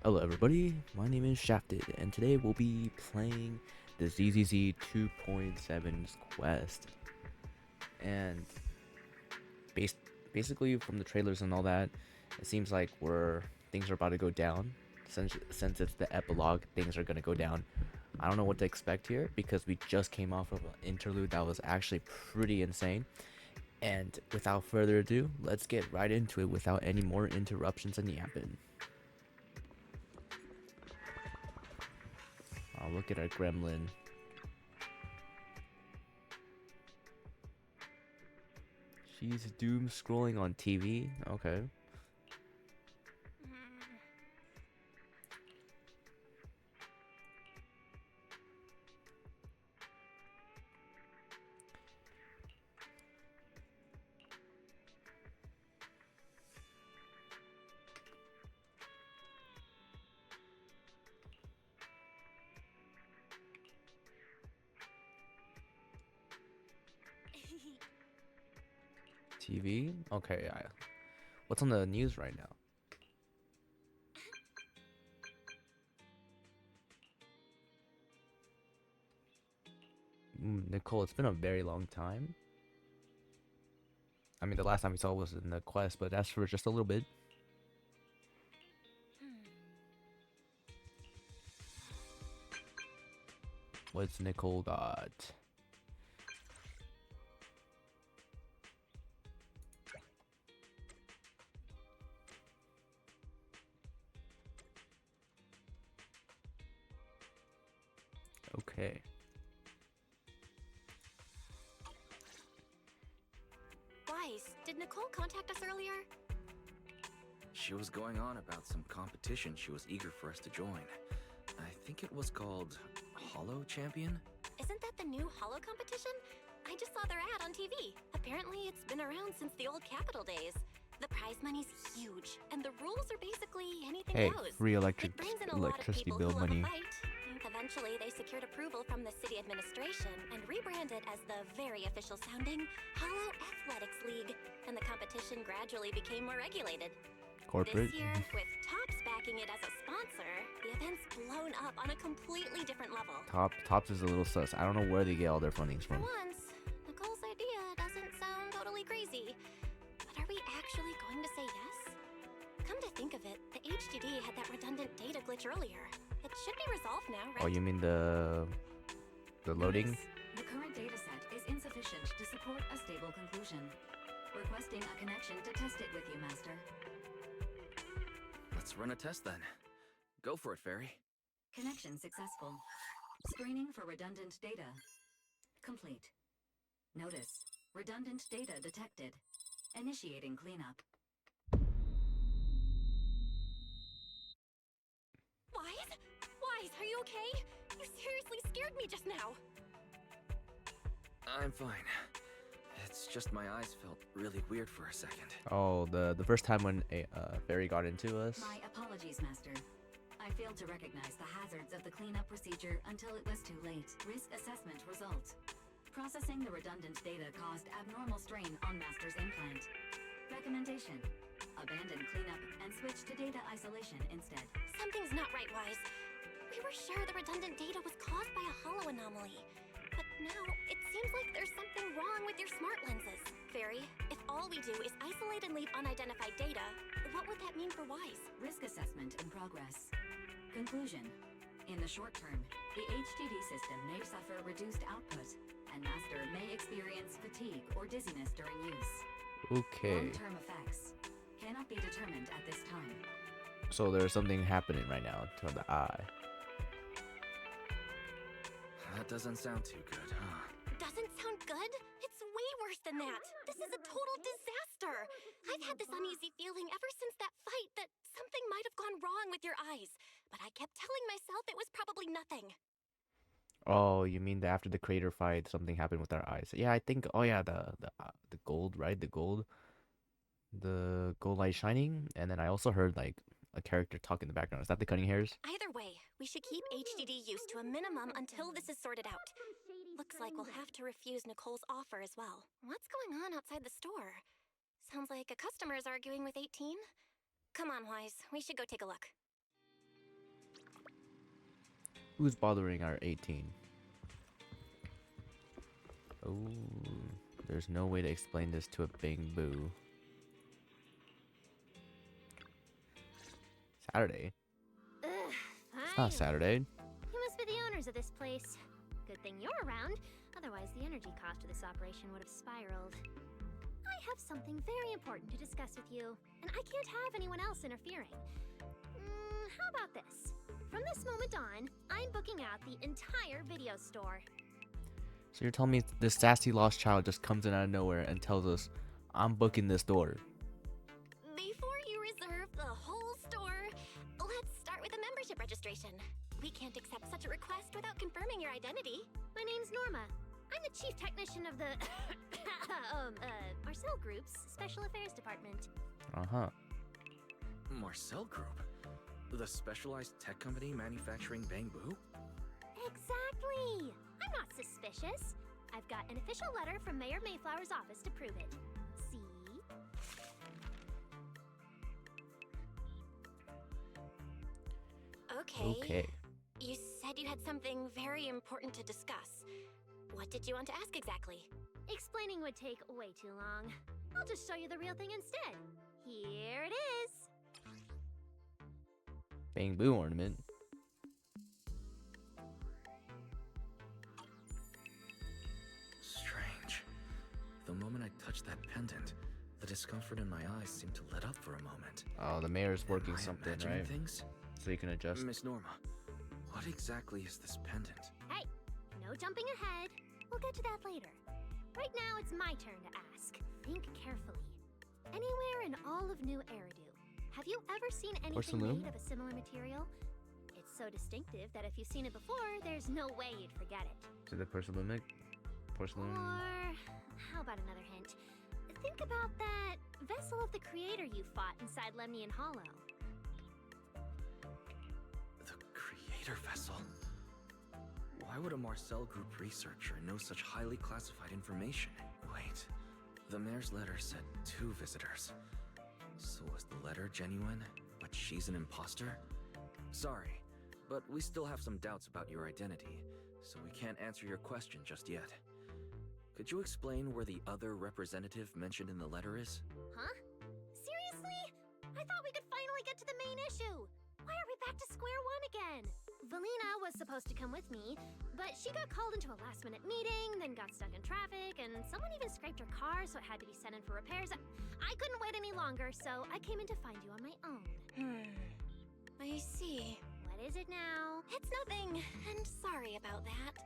Hello everybody, my name is Shafted, and today we'll be playing the ZZZ 2.7's quest. And based basically from the trailers and all that, it seems like things are about to go down. Since it's the epilogue, things are gonna go down. I don't know what to expect here because we just came off of an interlude that was actually pretty insane. And without further ado, let's get right into it without any more interruptions and yapping. Oh, look at our gremlin. She's doom scrolling on TV. Okay. TV. Okay. What's on the news right now? Nicole, it's been a very long time. I mean, the last time we saw was in the quest, but that's for just a little bit. What's Nicole got? Okay. Wise, did Nicole contact us earlier? She was going on about some competition she was eager for us to join. I think it was called Hollow Champion? Isn't that the new Hollow competition? I just saw their ad on TV. Apparently, it's been around since the old Capital days. The prize money's huge, and the rules are basically anything Hey, goes. free It brings in a lot of electricity people bill who love money. a fight. Eventually, they secured approval from the city administration and rebranded as the very official sounding Hollow Athletics League, and the competition gradually became more regulated. Corporate. This year, with Tops backing it as a sponsor, the event's blown up on a completely different level. Tops is a little sus. I don't know where they get all their fundings For from. once, Nicole's idea doesn't sound totally crazy. But are we actually going to say yes? Come to think of it, the HDD had that redundant data glitch earlier. It should be resolved now, right? Oh, you mean the loading? The current dataset is insufficient to support a stable conclusion. Requesting a connection to test it with you, Master. Let's run a test then. Go for it, Fairy. Connection successful. Screening for redundant data. Complete. Notice. Redundant data detected. Initiating cleanup. Wise, are you okay? You seriously scared me just now. I'm fine. It's just my eyes felt really weird for a second. Oh, the first time when a fairy got into us. My apologies, Master. I failed to recognize the hazards of the cleanup procedure until it was too late. Risk assessment result. Processing the redundant data caused abnormal strain on Master's implant. Recommendation. Abandon cleanup and switch to data isolation instead. Something's not right, Wise. We were sure the redundant data was caused by a hollow anomaly. But now, it seems like there's something wrong with your smart lenses. Fairy, if all we do is isolate and leave unidentified data, what would that mean for Wise? Risk assessment in progress. Conclusion. In the short term, the HDD system may suffer reduced output, and Master may experience fatigue or dizziness during use. Okay. Long-term effects cannot be determined at this time. So there's something happening right now to the eye. That doesn't sound too good, huh? Doesn't sound good? It's way worse than that. This is a total disaster. I've had this uneasy feeling ever since that fight that something might have gone wrong with your eyes. But I kept telling myself it was probably nothing. Oh, you mean that after the crater fight, something happened with our eyes? Yeah, I think. Oh yeah, the gold, right? The gold light shining, and then I also heard like a character talk in the background. Is that the cutting hairs? Either way, we should keep HDD use to a minimum until this is sorted out. Looks like we'll have to refuse Nicole's offer as well. What's going on outside the store? Sounds like a customer is arguing with 18. Come on, Wise. We should go take a look. Who's bothering our 18? Oh, there's no way to explain this to a Bing Boo. Saturday? Ugh, It's not finally. Saturday. You must be the owners of this place. Good thing you're around, otherwise the energy cost of this operation would have spiraled. I have something very important to discuss with you, and I can't have anyone else interfering. How about this? From this moment on, I'm booking out the entire video store. So you're telling me this sassy lost child just comes in out of nowhere and tells us, I'm booking this door. Before you reserve the whole store, let's start with a membership registration. We can't accept such a request without confirming your identity. My name's Norma. I'm the chief technician of the Marcel Group's Special Affairs Department. Uh-huh. Marcel Group? The specialized tech company manufacturing Bamboo? Exactly! I'm not suspicious. I've got an official letter from Mayor Mayflower's office to prove it. See? Okay. You said you had something very important to discuss. What did you want to ask exactly? Explaining would take way too long. I'll just show you the real thing instead. Here it is. Bang Boo ornament. Strange. The moment I touched that pendant, the discomfort in my eyes seemed to let up for a moment. Oh, the mayor's working Am I something, imagining right? Things? So you can adjust. Miss Norma, what exactly is this pendant? Hey, no jumping ahead. We'll get to that later. Right now, it's my turn to ask. Think carefully. Anywhere in all of New Eridu, have you ever seen anything Porcelain? made of a similar material? It's so distinctive that if you've seen it before, there's no way you'd forget it. To the porcelain. Porcelain. Or how about another hint? Think about that vessel of the creator you fought inside Lemnian Hollow. The creator vessel? Why would a Marcel Group researcher know such highly classified information? Wait, the mayor's letter said 2 visitors. So was the letter genuine, but she's an imposter? Sorry, but we still have some doubts about your identity, so we can't answer your question just yet. Could you explain where the other representative mentioned in the letter is? Huh? Seriously? I thought we could finally get to the main issue. Why are we back to square one again? Valina was supposed to come with me, but she got called into a last-minute meeting, then got stuck in traffic, and someone even scraped her car, so it had to be sent in for repairs. I couldn't wait any longer, so I came in to find you on my own. I see. What is it now? It's nothing, and sorry about that.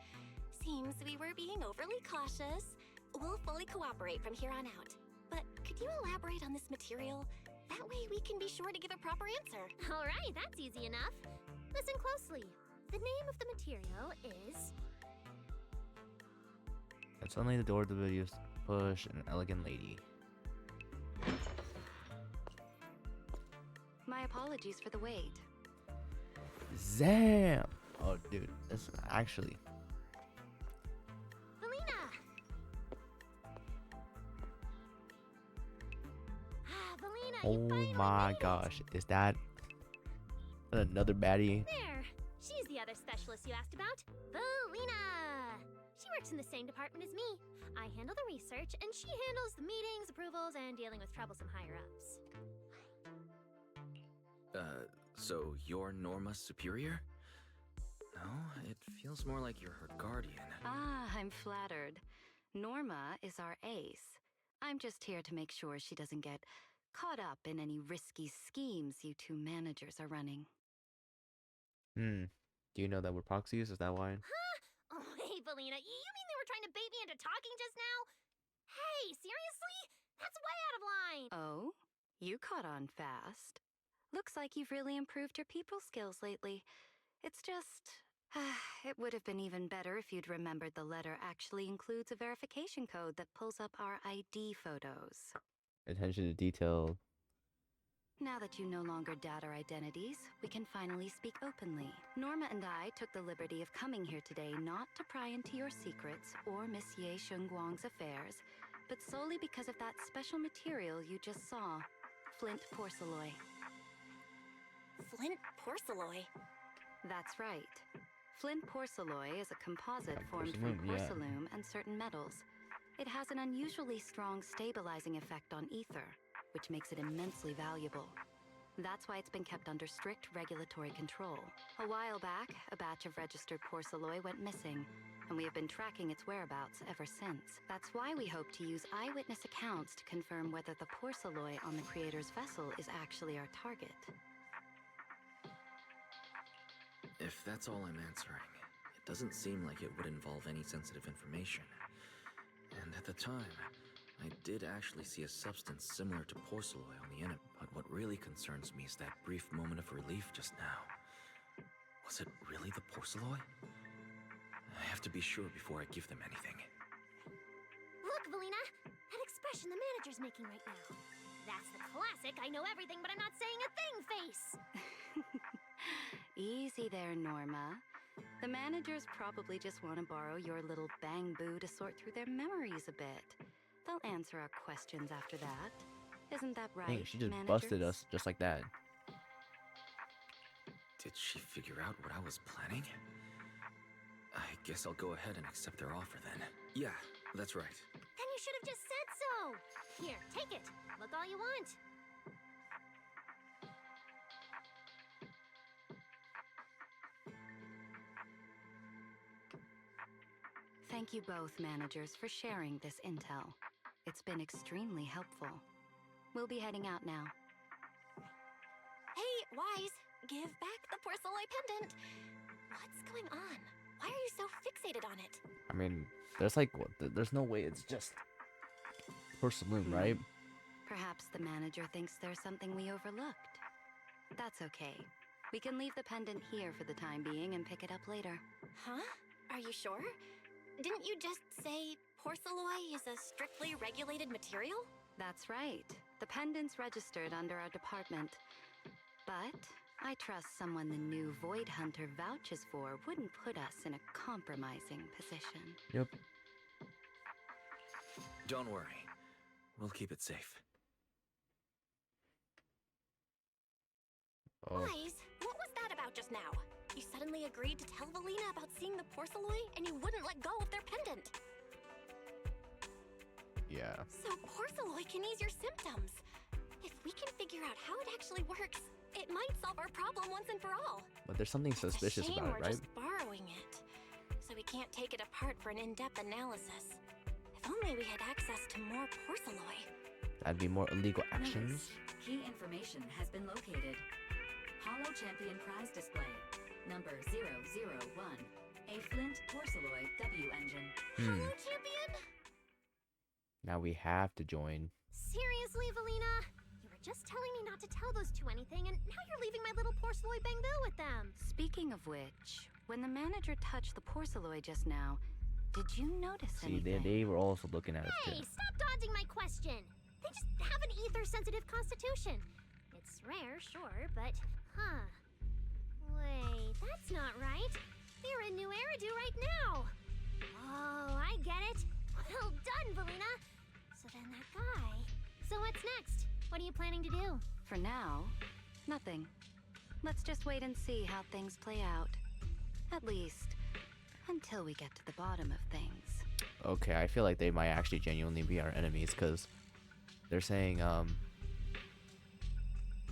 Seems we were being overly cautious. We'll fully cooperate from here on out. But could you elaborate on this material? That way we can be sure to give a proper answer. All right, that's easy enough. Listen closely. The name of the material is... And suddenly the door of the video push an elegant lady. My apologies for the wait. Zam! Oh, dude, that's actually. Valina! Valina, you Oh finally my made it. gosh, is that another baddie? There! She's the other specialist you asked about. Valina! She works in the same department as me. I handle the research, and she handles the meetings, approvals, and dealing with troublesome higher-ups. So you're Norma's superior? No, it feels more like you're her guardian. Ah, I'm flattered. Norma is our ace. I'm just here to make sure she doesn't get caught up in any risky schemes you 2 managers are running. Do you know that we're proxies? Is that why? Huh? Oh, hey, Valina, you mean they were trying to bait me into talking just now? Hey, seriously? That's way out of line! Oh? You caught on fast. Looks like you've really improved your people skills lately. It's just... it would have been even better if you'd remembered the letter actually includes a verification code that pulls up our ID photos. Attention to detail. Now that you no longer doubt our identities, we can finally speak openly. Norma and I took the liberty of coming here today not to pry into your secrets or Miss Ye Shengguang's affairs, but solely because of that special material you just saw, Flint Porcelloy. Flint Porcelloy. That's right. Flint porcelloy is a composite formed from Porcelain, yeah. porcelain and certain metals. It has an unusually strong stabilizing effect on ether, which makes it immensely valuable. That's why it's been kept under strict regulatory control. A while back, a batch of registered porcelloy went missing, and we have been tracking its whereabouts ever since. That's why we hope to use eyewitness accounts to confirm whether the porcelloy on the creator's vessel is actually our target. If that's all I'm answering, it doesn't seem like it would involve any sensitive information. And at the time, I did actually see a substance similar to porcelloy on the enemy. But what really concerns me is that brief moment of relief just now. Was it really the porcelloy? I have to be sure before I give them anything. Look, Valina! That expression the manager's making right now. That's the classic I know everything but I'm not saying a thing face! Easy there, Norma. The managers probably just want to borrow your little bang-boo to sort through their memories a bit. They'll answer our questions after that. Isn't that right, Dang, she just managers? busted us just like that. Did she figure out what I was planning? I guess I'll go ahead and accept their offer then. Yeah, that's right. Then you should have just said so! Here, take it. Look all you want. Thank you both, managers, for sharing this intel. It's been extremely helpful. We'll be heading out now. Hey, Wise, give back the porcelloy pendant. What's going on? Why are you so fixated on it? I mean, there's like, there's no way it's just porcelain, right? Perhaps the manager thinks there's something we overlooked. That's okay. We can leave the pendant here for the time being and pick it up later. Huh? Are you sure? Didn't you just say porcelloy is a strictly regulated material? That's right. The pendant's registered under our department. But I trust someone the new Void Hunter vouches for wouldn't put us in a compromising position. Yep. Don't worry. We'll keep it safe. Oh, Wise, what was that about just now? You suddenly agreed to tell Valina about seeing the porcelloy, and you wouldn't let go of their pendant. yeah. So porcelloy can ease your symptoms. If we can figure out how it actually works, it might solve our problem once and for all. But there's something It's a suspicious shame about it, we're right? just borrowing it, so we can't take it apart for an in-depth analysis. If only we had access to more porcelloy. That'd be more illegal actions. Notice, key information has been located. Hollow Champion prize display. Number 001. A Flint Porcelloy W-Engine. Hello, champion? Now we have to join. Seriously, Valina? You were just telling me not to tell those two anything, and now you're leaving my little porcelloy bang-boo with them. Speaking of which, when the manager touched the porcelloy just now, did you notice See, anything? they were also looking at us Hey, too. stop dodging my question! They just have an ether-sensitive constitution. It's rare, sure, but... Huh. Wait, that's not right. They're in New Eridu right now. Oh, I get it. Well done, Valina. So then that guy... So what's next? What are you planning to do? For now, nothing. Let's just wait and see how things play out. At least, until we get to the bottom of things. Okay, I feel like they might actually genuinely be our enemies because they're saying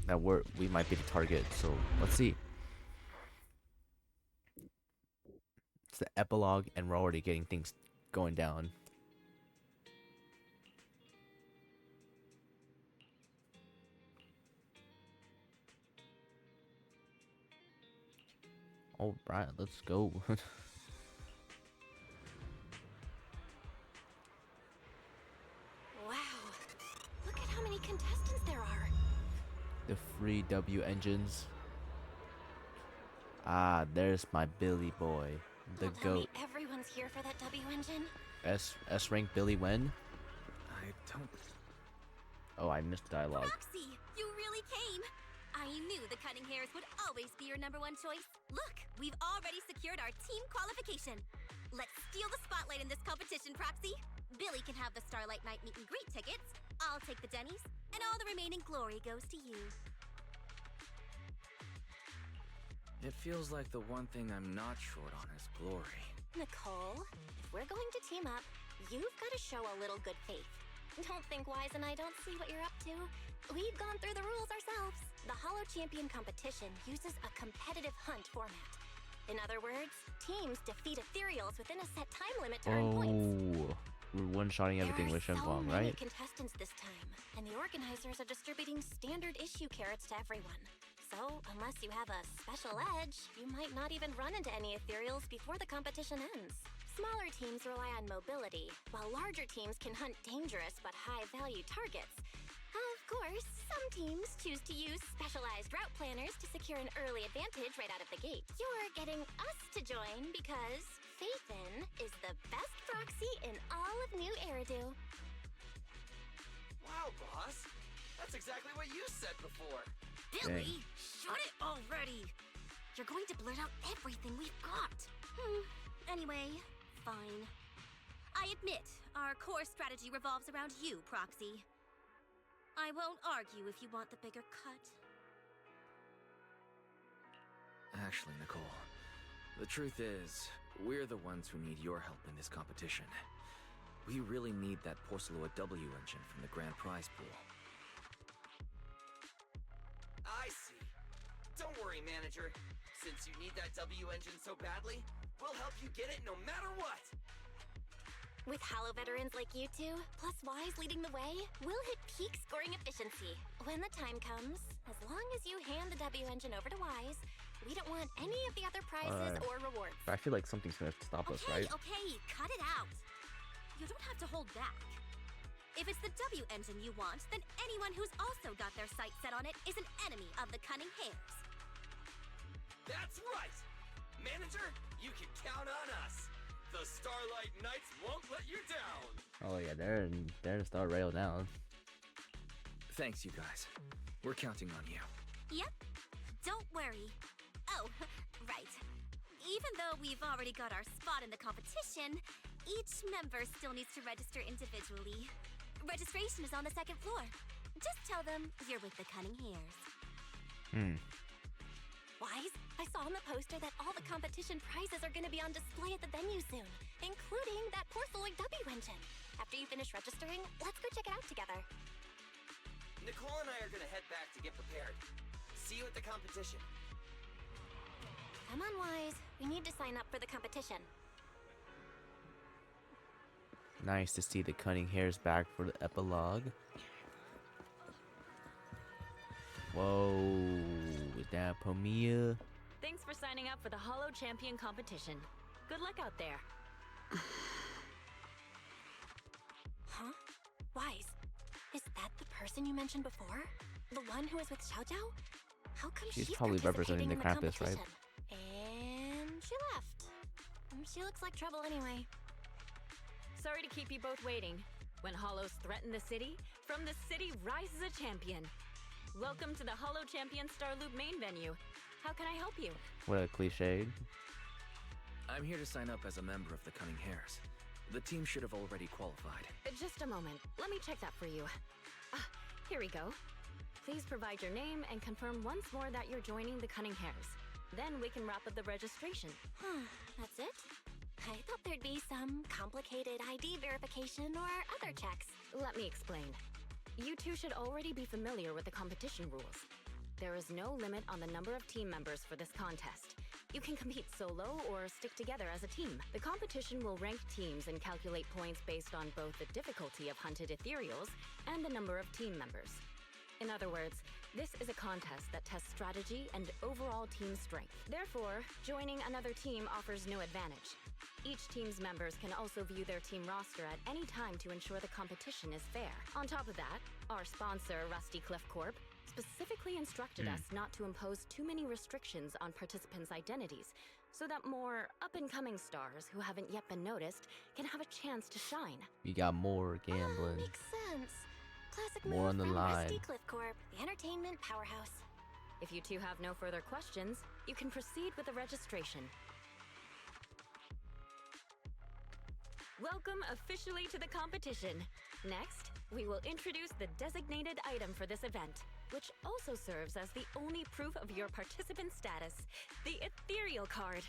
that we might be the target. So let's see. It's the epilogue, and we're already getting things going down. All right, let's go. Wow. Look at how many contestants there are. The free W-Engines. Ah, there's my Billy boy, the Don't tell me goat. everyone's here for that W-Engine. S rank Billy when? I don't... Oh, I missed dialogue. Proxy, you really came. I knew the cutting hairs would always be your number one choice. Look, we've already secured our team qualification. Let's steal the spotlight in this competition, Proxy. Billy can have the Starlight Night meet and greet tickets. I'll take the Denny's, and all the remaining glory goes to you. It feels like the one thing I'm not short on is glory. Nicole, if we're going to team up, you've got to show a little good faith. Don't think Wise and I don't see what you're up to. We've gone through the rules ourselves. The Hollow Champion competition uses a competitive hunt format. In other words, teams defeat ethereals within a set time limit to earn points. Oh, we're one-shotting everything with Shenhuang, There are so many right? contestants this time, and the organizers are distributing standard issue carrots to everyone. So, unless you have a special edge, you might not even run into any ethereals before the competition ends. Smaller teams rely on mobility, while larger teams can hunt dangerous but high-value targets. Of course, some teams choose to use specialized route planners to secure an early advantage right out of the gate. You're getting us to join because Faithin is the best proxy in all of New Eridu. Wow, boss. That's exactly what you said before. Billy, shut it already! You're going to blurt out everything we've got. Anyway, fine. I admit, our core strategy revolves around you, Proxy. I won't argue if you want the bigger cut. Actually, Nicole, the truth is, we're the ones who need your help in this competition. We really need that Porcelloy W-Engine from the grand prize pool. I see. Don't worry, manager. Since you need that W-Engine so badly, we'll help you get it no matter what. With Hollow veterans like you two, plus Wise leading the way, we'll hit peak scoring efficiency. When the time comes, as long as you hand the W-Engine over to Wise, we don't want any of the other prizes or rewards. But I feel like something's gonna stop us, right? Okay, cut it out. You don't have to hold back. If it's the W-Engine you want, then anyone who's also got their sights set on it is an enemy of the Cunning Hares. That's right! Manager, you can count on us. The Starlight Knights won't let you down. Oh yeah, they're in the star rail now. Thanks, you guys. We're counting on you. Yep. Don't worry. Oh, right. Even though we've already got our spot in the competition, each member still needs to register individually. Registration is on the second floor. Just tell them you're with the Cunning Hares. Wise, I saw on the poster that all the competition prizes are going to be on display at the venue soon, including that Porcelloy W-Engine. After you finish registering, let's go check it out together. Nicole and I are gonna head back to get prepared. See you at the competition. Come on, Wise. We need to sign up for the competition. Nice to see the Cunning Hares back for the epilogue. Whoa, is that Promeia? Thanks for signing up for the Hollow Champion competition. Good luck out there. Huh? Wise, is that the person you mentioned before? The one who was with Xiao Jiao? How come She's she's probably participating representing the in Krampus, right? competition? And she left. She looks like trouble anyway. Sorry to keep you both waiting. When Hollows threaten the city, from the city rises a champion. Welcome to the Hollow Champion Starloop main venue. How can I help you? What a cliche. I'm here to sign up as a member of the Cunning Hares. The team should have already qualified. Just a moment. Let me check that for you. Here we go. Please provide your name and confirm once more that you're joining the Cunning Hares. Then we can wrap up the registration. That's it? I thought there'd be some complicated ID verification or other checks. Let me explain. You two should already be familiar with the competition rules. There is no limit on the number of team members for this contest. You can compete solo or stick together as a team. The competition will rank teams and calculate points based on both the difficulty of hunted ethereals and the number of team members. In other words, this is a contest that tests strategy and overall team strength. Therefore, joining another team offers no advantage. Each team's members can also view their team roster at any time to ensure the competition is fair. On top of that, our sponsor, Rusty Cliff Corp, specifically instructed us not to impose too many restrictions on participants' identities, so that more up-and-coming stars who haven't yet been noticed can have a chance to shine. We got more gambling. Makes sense. Classic More on move the from line. Rusty Cliff Corp, the entertainment powerhouse. If you two have no further questions, you can proceed with the registration. Welcome officially to the competition. Next, we will introduce the designated item for this event, which also serves as the only proof of your participant status, the ethereal card.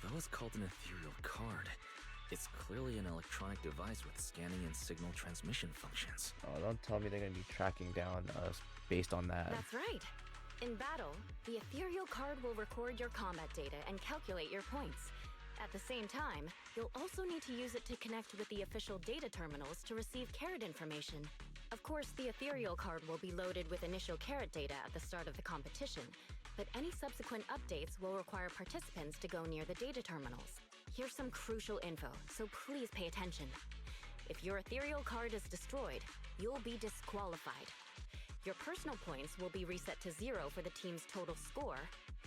Although it's called an ethereal card, it's clearly an electronic device with scanning and signal transmission functions. Oh, don't tell me they're gonna be tracking down us based on that. That's right. In battle, the ethereal card will record your combat data and calculate your points. At the same time, you'll also need to use it to connect with the official data terminals to receive carrot information. Of course, the ethereal card will be loaded with initial carrot data at the start of the competition, but any subsequent updates will require participants to go near the data terminals. Here's some crucial info, so please pay attention. If your ethereal card is destroyed, you'll be disqualified. Your personal points will be reset to 0 for the team's total score,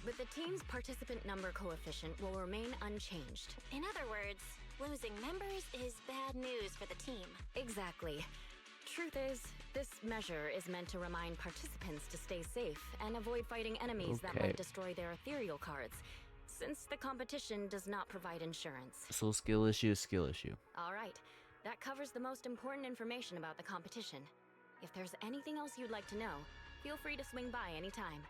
but the team's participant number coefficient will remain unchanged. In other words, losing members is bad news for the team. Exactly. Truth is, this measure is meant to remind participants to stay safe and avoid fighting enemies that Okay. might destroy their ethereal cards, since the competition does not provide insurance. So skill issue, skill issue. All right, that covers the most important information about the competition. If there's anything else you'd like to know, feel free to swing by anytime.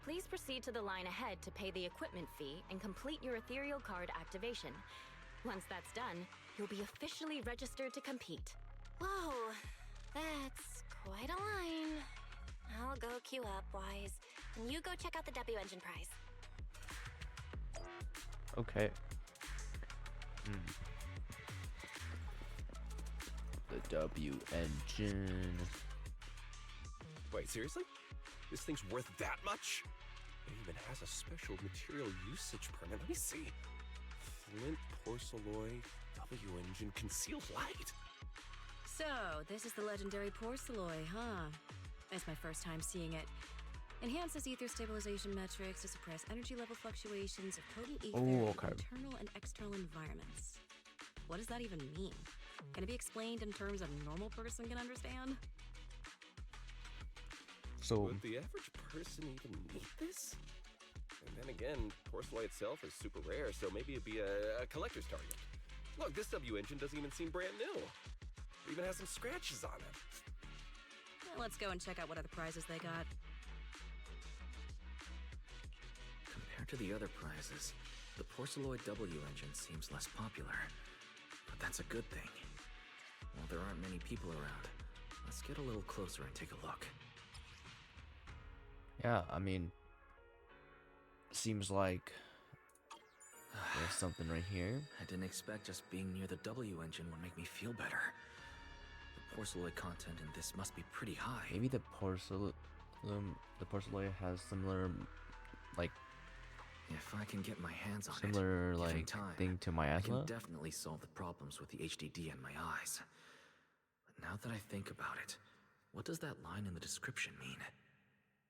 Please proceed to the line ahead to pay the equipment fee and complete your ethereal card activation. Once that's done, you'll be officially registered to compete. Whoa, that's quite a line. I'll go queue up, Wise, and you go check out the W-Engine prize. Okay. The W-Engine. Wait, seriously? This thing's worth that much? It even has a special material usage permit. Let me see. Flint Porcelloy W-Engine concealed light. So, this is the legendary Porcelloy, huh? It's my first time seeing it. Enhances ether stabilization metrics to suppress energy level fluctuations of potent ether in okay. internal and external environments. What does that even mean? Can it be explained in terms a normal person can understand? So, Would the average person even need this? And then again, Porcelloy itself is super rare, so maybe it'd be a collector's target. Look, this W-Engine doesn't even seem brand new. It even has some scratches on it. Well, let's go and check out what other prizes they got. Compared to the other prizes, the Porcelloy W-Engine seems less popular. But that's a good thing. While there aren't many people around, let's get a little closer and take a look. yeah, I mean, seems like there's something right here. I didn't expect just being near the W-Engine would make me feel better. The Porcelloy content in this must be pretty high. Maybe the Porcelloy has similar, like, If I can get my hands on similar it, given like time, thing to I miasma. can definitely solve the problems with the HDD in my eyes. But now that I think about it, what does that line in the description mean?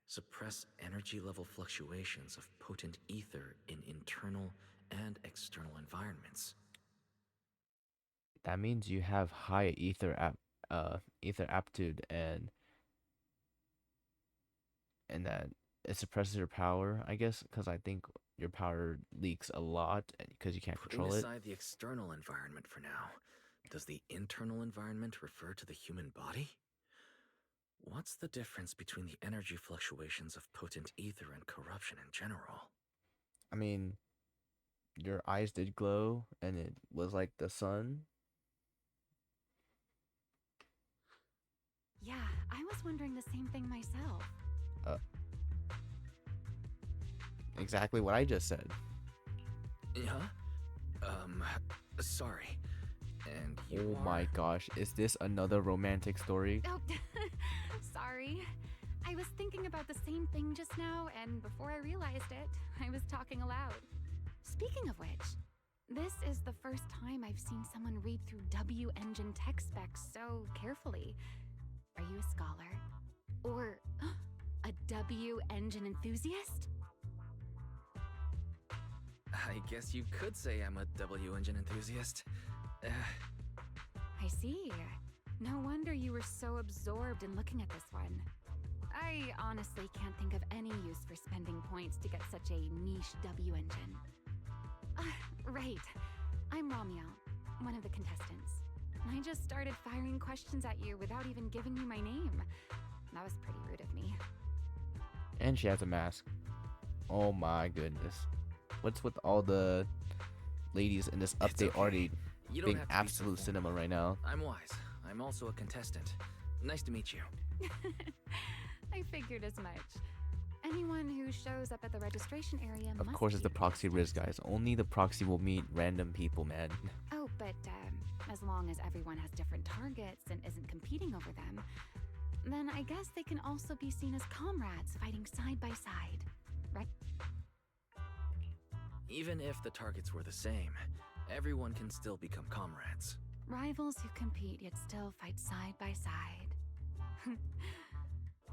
Suppress energy level fluctuations of potent ether in internal and external environments. That means you have high ether aptitude and that it suppresses your power, I guess, because I think your power leaks a lot because you can't control Putting it. aside the external environment for now, does the internal environment refer to the human body? What's the difference between the energy fluctuations of potent ether and corruption in general? I mean, your eyes did glow, and it was like the sun. Yeah, I was wondering the same thing myself. Exactly what I just said. Huh? Sorry. And you Oh my gosh, is this another romantic story? Oh, sorry. I was thinking about the same thing just now, and before I realized it, I was talking aloud. Speaking of which, this is the first time I've seen someone read through W-Engine tech specs so carefully. Are you a scholar? Or a W-Engine enthusiast? I guess you could say I'm a W-Engine enthusiast. I see. No wonder you were so absorbed in looking at this one. I honestly can't think of any use for spending points to get such a niche W-Engine. Right. I'm Ramiel, one of the contestants. I just started firing questions at you without even giving you my name. That was pretty rude of me. And she has a mask. Oh my goodness. What's with all the ladies in this It's update okay. already You don't being have to be so absolute formal. cinema right now? I'm Wise. I'm also a contestant. Nice to meet you. I figured as much. Anyone who shows up at the registration area Of must course it's be the a Proxy Riz, contestant. guys. Only the Proxy will meet random people, man. Oh, but as long as everyone has different targets and isn't competing over them, then I guess they can also be seen as comrades fighting side by side, right? Even if the targets were the same, everyone can still become comrades. Rivals who compete yet still fight side by side.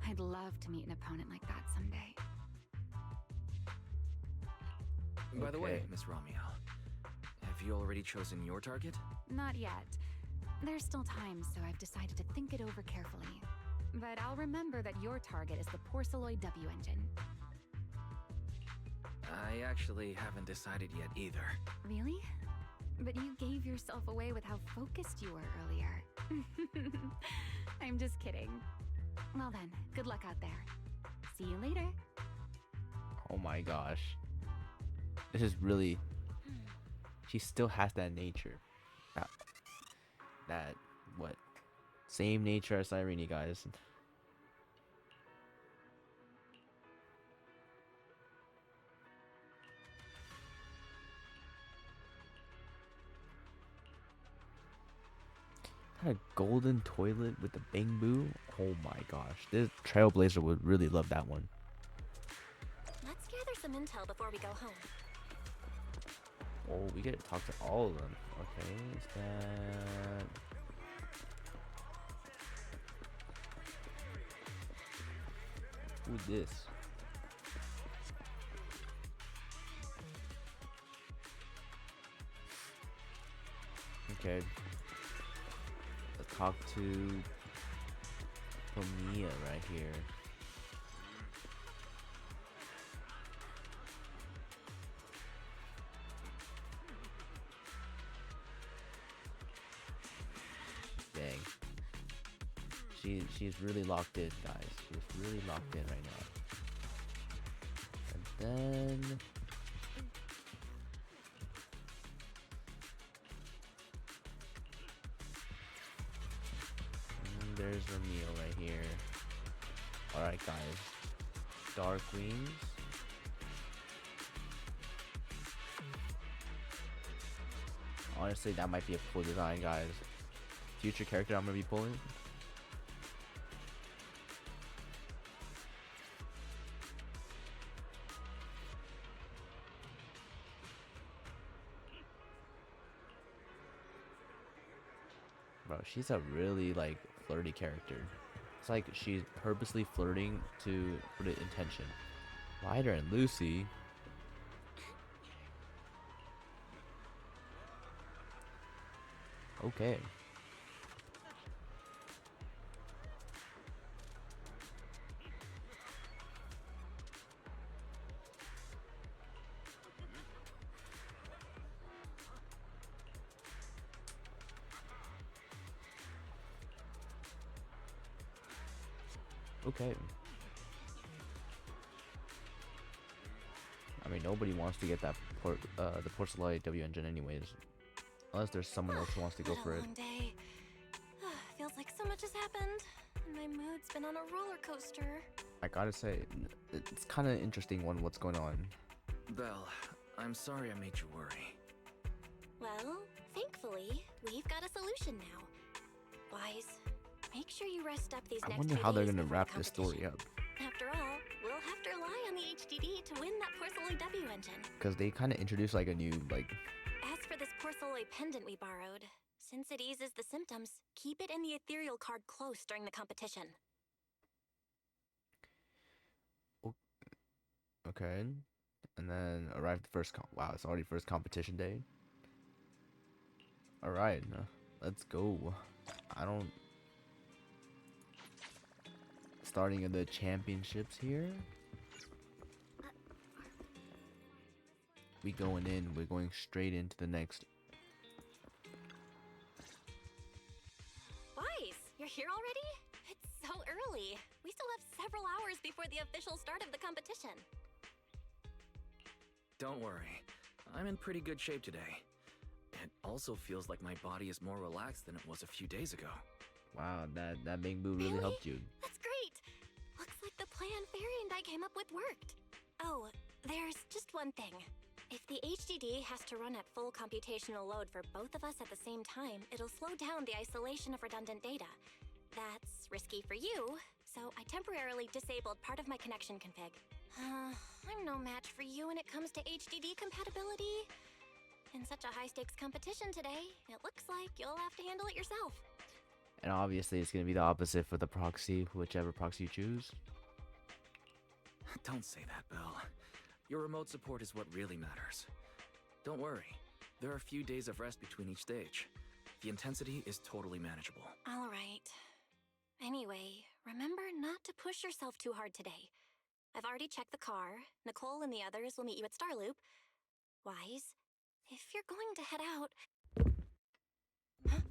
I'd love to meet an opponent like that someday. By the way, Okay. Miss Ramiel, have you already chosen your target? Not yet. There's still time, so I've decided to think it over carefully. But I'll remember that your target is the Porcelloy W-Engine. I actually haven't decided yet either. Really? But you gave yourself away with how focused you were earlier. I'm just kidding. Well then, good luck out there. See you later. Oh my gosh. This is really... She still has that nature. That what? Same nature as Irene, guys. A golden toilet with the bamboo. Oh my gosh, this Trailblazer would really love that one. Let's gather some intel before we go home. Oh, we get to talk to all of them. Okay, is that... Who's this? Okay. Let's talk to Promeia right here. Dang. She's really locked in, guys. She's really locked in right now. And then there's Ramiel right here. Alright guys. Dark Wings. Honestly, that might be a cool design, guys. Future character I'm gonna be pulling. Bro, she's a really like flirty character. It's like she's purposely flirting to put it in tension. Ryder and Lucy. Okay. Okay. I mean, nobody wants to get that the Porcelloy W-Engine anyways. Unless there's someone else who wants to go What a for it. long day. Feels like so much has happened, and my mood's been on a roller coaster. I gotta say, it's kind of interesting what's going on. Belle, I'm sorry I made you worry. Well, thankfully, we've got a solution now. Wise, make sure you rest up these I next wonder few how they're days gonna before wrap the this story competition. up. After all, we'll have to rely on the HDD to win that Porcelloy W-Engine. Because they kind of introduced like a new, like... As for this Porcelloy pendant we borrowed, since it eases the symptoms, keep it in the ethereal card close during the competition. Okay. And then arrived the first... Wow, it's already first competition day. Alright, let's go. I don't... Starting in the championships here. we going in. We're going straight into the next. Boys, you're here already? It's so early. We still have several hours before the official start of the competition. Don't worry, I'm in pretty good shape today. It also feels like my body is more relaxed than it was a few days ago. Wow, that big boo really helped you. That's great. Looks like the plan Fairy and I came up with worked. Oh, there's just one thing. If the HDD has to run at full computational load for both of us at the same time, it'll slow down the isolation of redundant data. That's risky for you, so I temporarily disabled part of my connection config. I'm no match for you when it comes to HDD compatibility. In such a high-stakes competition today, it looks like you'll have to handle it yourself. And obviously, it's gonna be the opposite for the proxy, whichever proxy you choose. Don't say that, Belle. Your remote support is what really matters. Don't worry, there are a few days of rest between each stage. The intensity is totally manageable. All right. Anyway, remember not to push yourself too hard today. I've already checked the car. Nicole and the others will meet you at Starloop. Wise, if you're going to head out... Huh?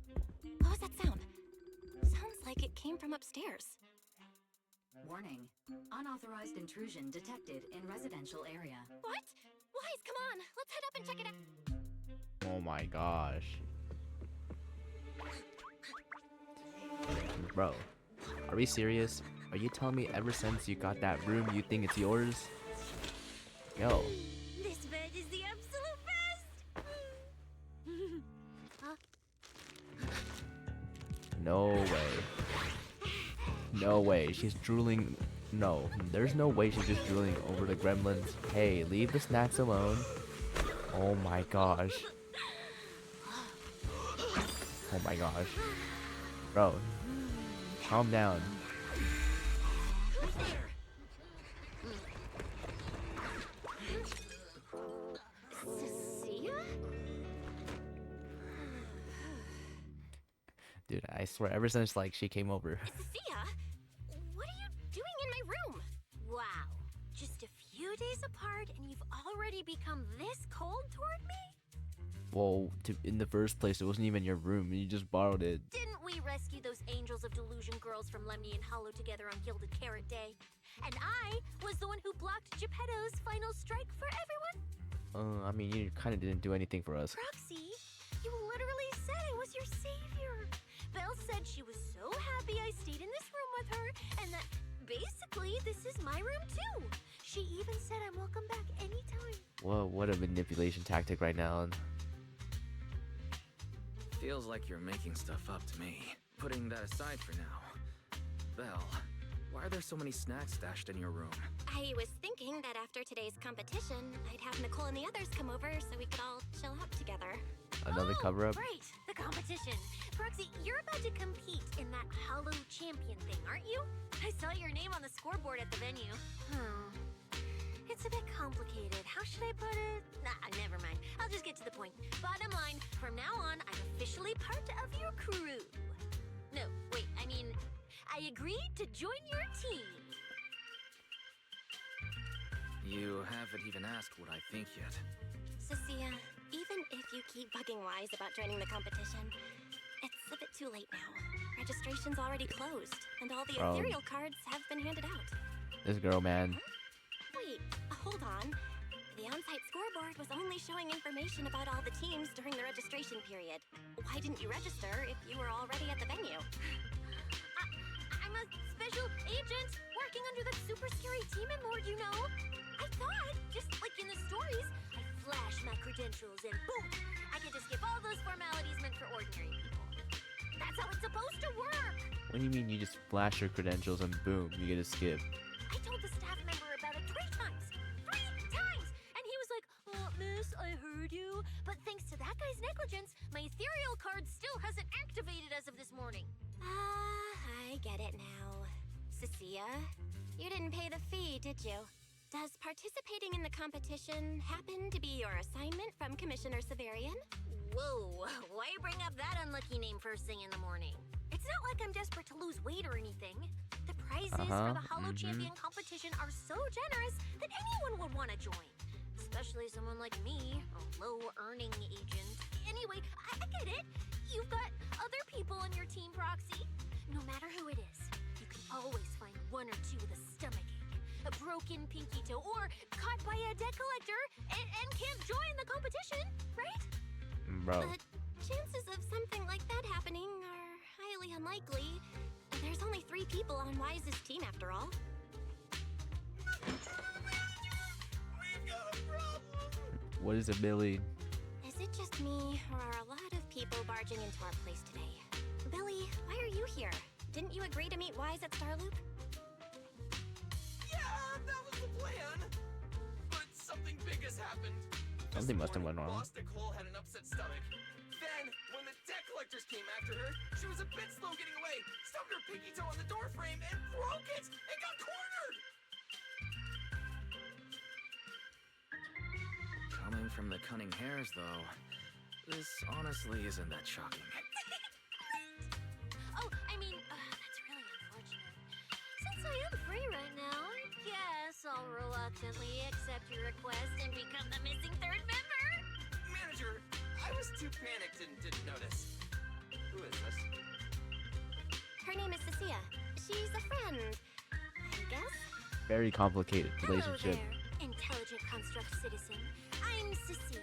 What was that sound? Sounds like it came from upstairs. Warning. Unauthorized intrusion detected in residential area. What? Wise, come on. Let's head up and check it out. Oh my gosh. Bro, are we serious? Are you telling me ever since you got that room you think it's yours? Yo. This bed is the absolute best! No way. No way. She's drooling. No, there's no way she's just drooling over the gremlins. Hey, leave the snacks alone. Oh my gosh. Oh my gosh. Bro, calm down. Cissia? Dude, I swear, ever since like she came over. Cissia? What are you doing in my room? Wow. Just a few days apart and you've already become this cold toward me? Well, in the first place, it wasn't even your room. You just borrowed it. Didn't we rescue those Angels of Delusion girls from Lemny and Hollow together on Gilded Carrot Day? And I was the one who blocked Geppetto's final strike for everyone? I mean, you kind of didn't do anything for us. Proxy, you literally said I was your savior. Belle said she was so happy I stayed in this room with her, and that basically this is my room too. She even said I'm welcome back anytime. Whoa, what a manipulation tactic right now. Feels like you're making stuff up to me. Putting that aside for now. Belle, why are there so many snacks stashed in your room? I was thinking that after today's competition, I'd have Nicole and the others come over so we could all chill out together. Another cover-up? Right, the competition. Proxy, you're about to compete in that Hollow Champion thing, aren't you? I saw your name on the scoreboard at the venue. It's a bit complicated. How should I put it? Nah, never mind. I'll just get to the point. Bottom line, from now on, I'm officially part of your crew. No, wait, I mean, I agreed to join your team. You haven't even asked what I think yet. Cissia, even if you keep bugging Wise about joining the competition, it's a bit too late now. Registration's already closed, and all the ethereal cards have been handed out. This girl, man. Wait, hold on. The on-site scoreboard was only showing information about all the teams during the registration period. Why didn't you register if you were already at the venue? I'm a special agent working under that super scary demon lord, you know? I thought, just like in the stories, I flash my credentials and boom! I get to skip all those formalities meant for ordinary people. That's how it's supposed to work! What do you mean you just flash your credentials and boom, you get to skip? I told the staff member about it 3 times! 3 times! And he was like, miss, I heard you. But thanks to that guy's negligence, my ethereal card still hasn't activated as of this morning. I get it now. Cissia, you didn't pay the fee, did you? Does participating in the competition happen to be your assignment from Commissioner Severian? Whoa, why bring up that unlucky name first thing in the morning? It's not like I'm desperate to lose weight or anything. The prizes for the Hollow Champion competition are so generous that anyone would want to join. especially someone like me, a low-earning agent. Anyway, I get it. You've got other people on your team, Proxy. No matter who it is, you can always find one or two with a stomachache, a broken pinky toe, or caught by a debt collector and can't join the competition, right? Bro. The chances of something like that happening are highly unlikely. There's only 3 people on Wise's team after all. What is it, Billy? Is it just me, or are a lot of people barging into our place today? Billy, why are you here? Didn't you agree to meet Wise at Starloop? Yeah, that was the plan. But something big has happened. Something must have went wrong. Boss Nicole had an upset stomach. Then, when the debt collectors came after her, she was a bit slow getting away, stubbed her pinky toe on the door frame, and broke it, and got cornered! Coming from the cunning hairs, though, this honestly isn't that shocking. Oh, I mean, that's really unfortunate. Since I am free right now, I guess I'll reluctantly accept your request and become the missing 3rd member. Manager, I was too panicked and didn't notice. Who is this? Her name is Cissia. She's a friend, I guess. Very complicated relationship. Hello there, intelligent construct citizen. I'm Cissia,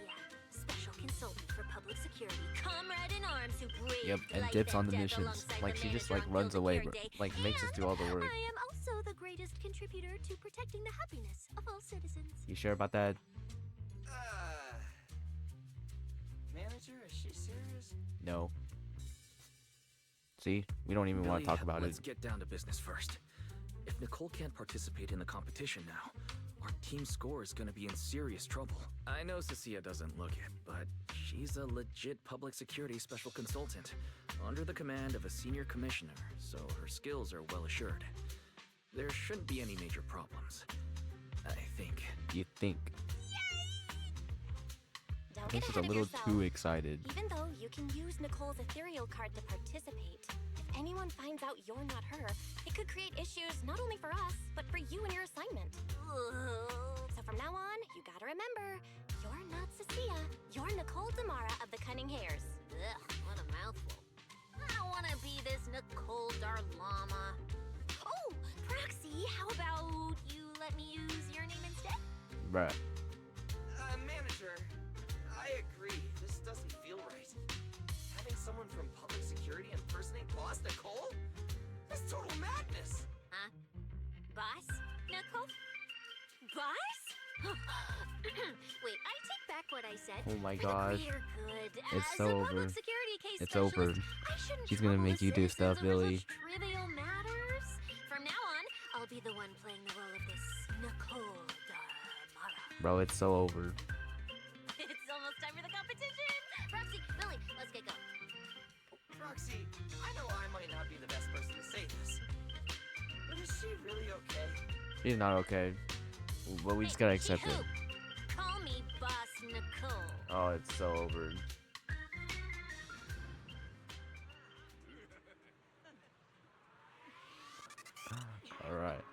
special consultant for public security, comrade in arms who braved Yep, and life dips on the death missions. alongside Like the she just manager like on runs away, Build-A-Bear Day. like makes us do all the work. I am also the greatest contributor to protecting the happiness of all citizens. You sure about that? Manager, is she serious? No. See, we don't even want to Billy, talk about let's it. get down to business first. If Nicole can't participate in the competition now, our team score is gonna be in serious trouble. I know Cissa doesn't look it, but she's a legit public security special consultant, under the command of a senior commissioner, so her skills are well assured. There shouldn't be any major problems, I think. You think? Don't I get think she's a ahead of little yourself. too excited. Even though you can use Nicole's ethereal card to participate, if anyone finds out you're not her, it could create issues not only for us, but for you and your assignment. So from now on, you gotta remember, you're not Cissia. You're Nicole Damara of the Cunning Hairs. Ugh, what a mouthful. I don't wanna be this Nicole Darlama. Oh, Proxy, how about you let me use your name instead? Bruh. Manager, I agree. This doesn't feel right. Having someone from public security impersonate Boss Nicole? That's total madness. Huh? Boss? Nicole? Boss? Wait, I take back what I said. Oh my For the gosh. greater good. It's As so a over. public security case It's specialist, over. I shouldn't She's gonna trouble make the you do citizens stuff, over Billy. such trivial matters. From now on, I'll be the one playing the role of this Nicole Damara. Bro, it's so over. It's almost time for the competition. Proxy, Billy, let's get going. Proxy, I know I might not be the best person to say this, but is she really okay? She's not okay. But we just gotta accept Who? it. Call me Boss Nicole. Oh, it's so over. Alright.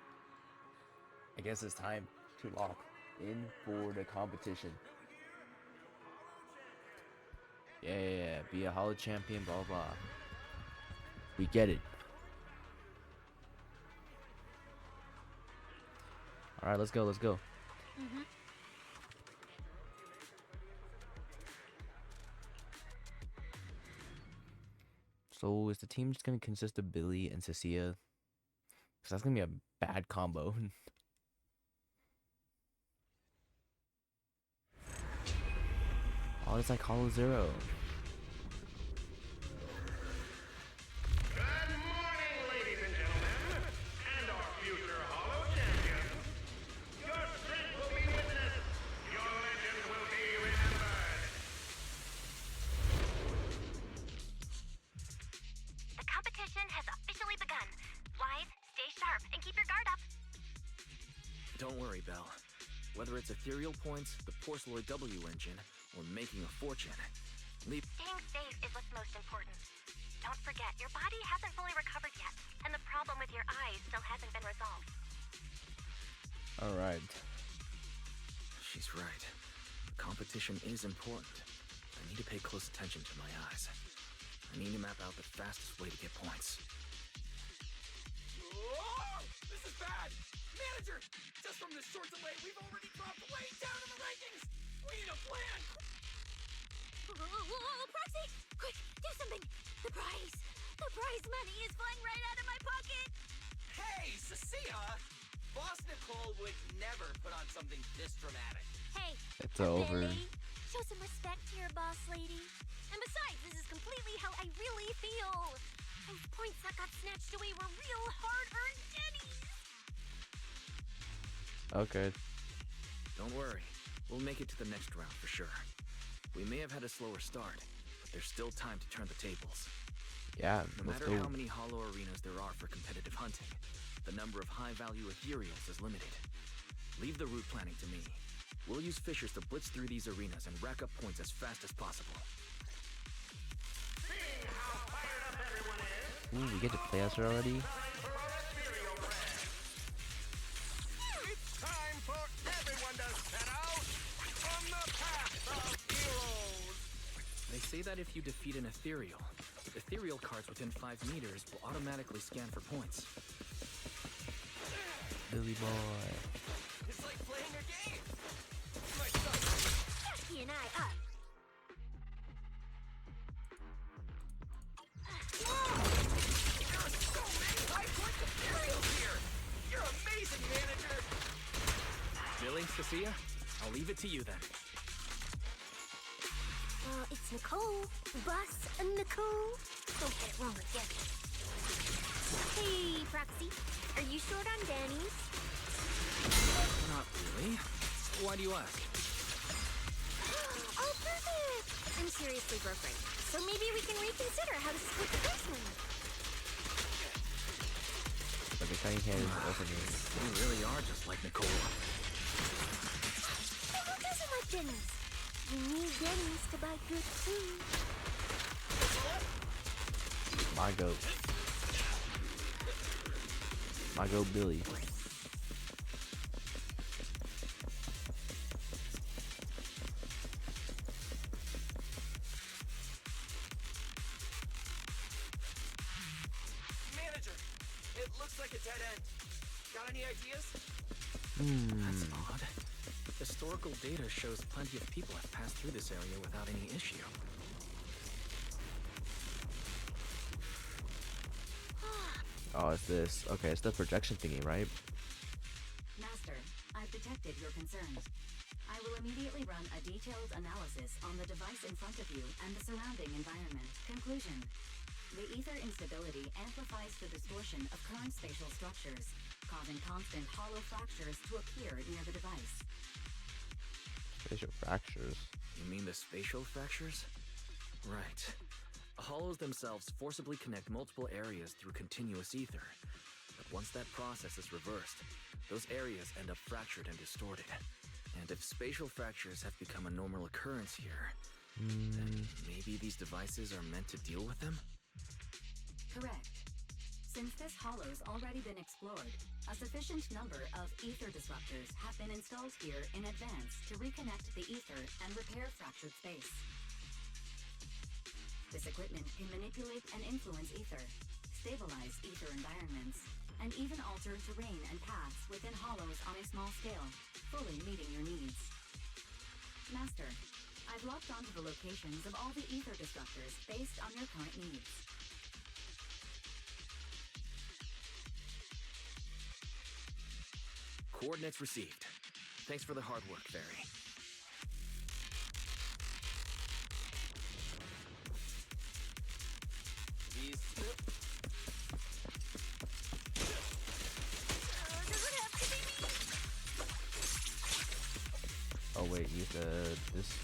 I guess it's time to lock in for the competition. Yeah, be a hollow champion, blah blah. We get it. Alright, let's go, let's go. So is the team just gonna consist of Billy and Cissia? Because that's gonna be a bad combo. Oh, it's like Hollow Zero. Good morning, ladies and gentlemen, and our future Hollow champions. Your strength will be witnessed. Your legend will be remembered. The competition has officially begun. Wise, stay sharp and keep your guard up. Don't worry, Belle. Whether it's ethereal points, the Porcelloy W-Engine, or making a fortune, Staying safe is what's most important. Don't forget, your body hasn't fully recovered yet, and the problem with your eyes still hasn't been resolved. Alright. She's right. competition is important, I need to pay close attention to my eyes. I need to map out the fastest way to get points. Oh, this is bad! Manager! Just from this short delay, we've already dropped way down in the rankings! We need a plan! Whoa, Proxy! Quick, do something! The prize! The prize money is flying right out of my pocket! Hey, Cissia! Boss Nicole would never put on something this dramatic. Hey, It's over. Billy, show some respect to your boss lady. And besides, this is completely how I really feel. Those points that got snatched away were real hard-earned pennies. Okay. Don't worry, we'll make it to the next round for sure. We may have had a slower start, but there's still time to turn the tables. Yeah, No let's matter go. how many hollow arenas there are for competitive hunting, the number of high-value ethereals is limited. Leave the route planning to me. We'll use fishers to blitz through these arenas and rack up points as fast as possible. Seeing how fired up everyone is, Ooh, we get to play us already? it's time for everyone to set out on the path of heroes. They say that if you defeat an ethereal cards within 5 meters will automatically scan for points. Billy boy. It's like playing a game! My son! Jackie and I up. There are so many high-point ethereals here! You're amazing, manager! Billy, Cissa, I'll leave it to you then. It's Nicole. Boss Nicole. Don't get it wrong again. Hey, Proxy. Are you short on Danny's? Not really. Why do you ask? Oh, perfect! I'm seriously broke right now, so maybe we can reconsider how to split the first one. But the tiny hand is opening. You really are just like Nicole. But who doesn't like Denny's? You need Denny's to buy good food. My goat. My goat Billy. Manager, it looks like a dead end. Got any ideas? That's odd. Historical data shows plenty of people have passed through this area without any issue. Oh, it's this. Okay, it's the projection thingy, right? Master, I've detected your concerns. I will immediately run a detailed analysis on the device in front of you and the surrounding environment. Conclusion. The ether instability amplifies the distortion of current spatial structures, causing constant hollow fractures to appear near the device. Spatial fractures. You mean the spatial fractures? Right. Hollows themselves forcibly connect multiple areas through continuous ether. But once that process is reversed, those areas end up fractured and distorted. And if spatial fractures have become a normal occurrence here, then maybe these devices are meant to deal with them? Correct. Since this hollow's already been explored, a sufficient number of ether disruptors have been installed here in advance to reconnect the ether and repair fractured space. This equipment can manipulate and influence ether, stabilize ether environments, and even alter terrain and paths within hollows on a small scale, fully meeting your needs. Master, I've locked onto the locations of all the ether disruptors based on your current needs. Coordinates received. Thanks for the hard work, Fairy. These... Oh wait, use this.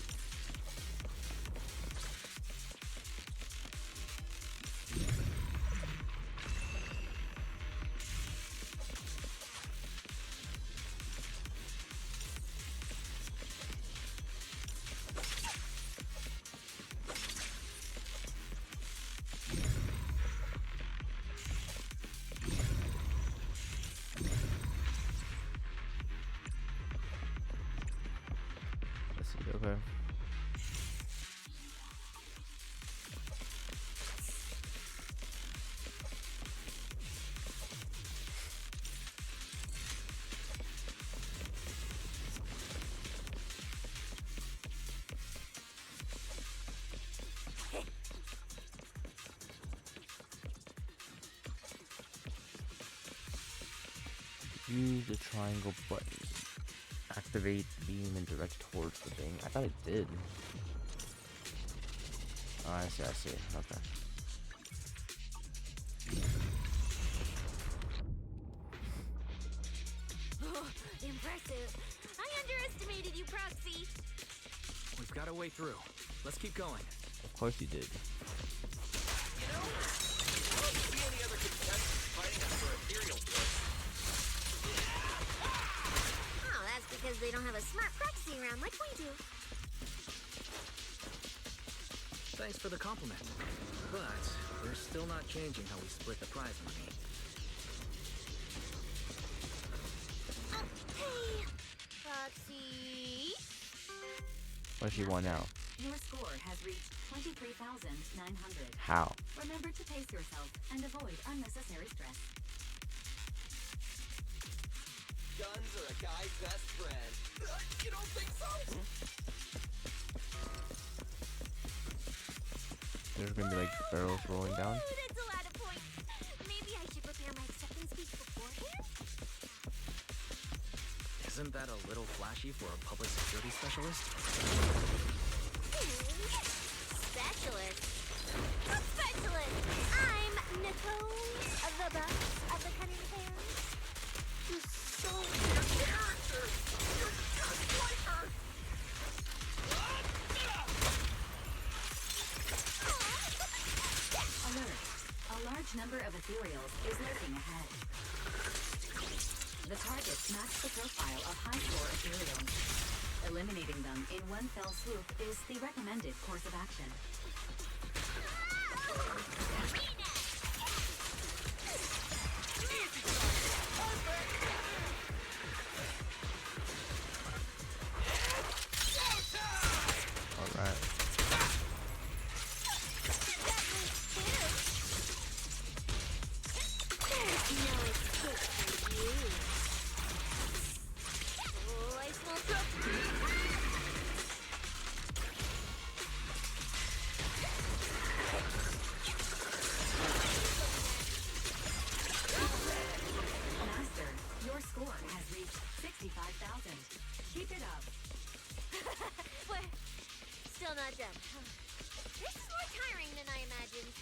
Okay. Use the triangle button. Activate beam and direct towards the thing. I thought it did. Oh, I see, Okay. Oh, impressive. I underestimated you, Proxy. We've got a way through. Let's keep going. Of course you did. You know, I don't see any other contestants fighting us for ethereal force. Oh, that's because they don't have a smart proxy around like we do. Thanks for the compliment. But we're still not changing how we split the prize money. Hey, Proxy. What does she want now? Your score has reached 23,900. How? Remember to pace yourself and avoid unnecessary stress. Guns are a guy's best friend. You don't think so? There's gonna be like barrels rolling down. Ooh, that's a lot of points. Maybe I should prepare my acceptance speech beforehand? Isn't that a little flashy for a public security specialist? Specialist? What specialist? I'm Nicole, the boss of the Cunning Fairs. You're so your character. You're just like her. Alert! A large number of ethereals is lurking ahead. The targets match the profile of high-score ethereals. Eliminating them in one fell swoop is the recommended course of action. Alright. Master, your score has reached 65,000. Keep it up. We're still not done. This is more tiring than I imagined.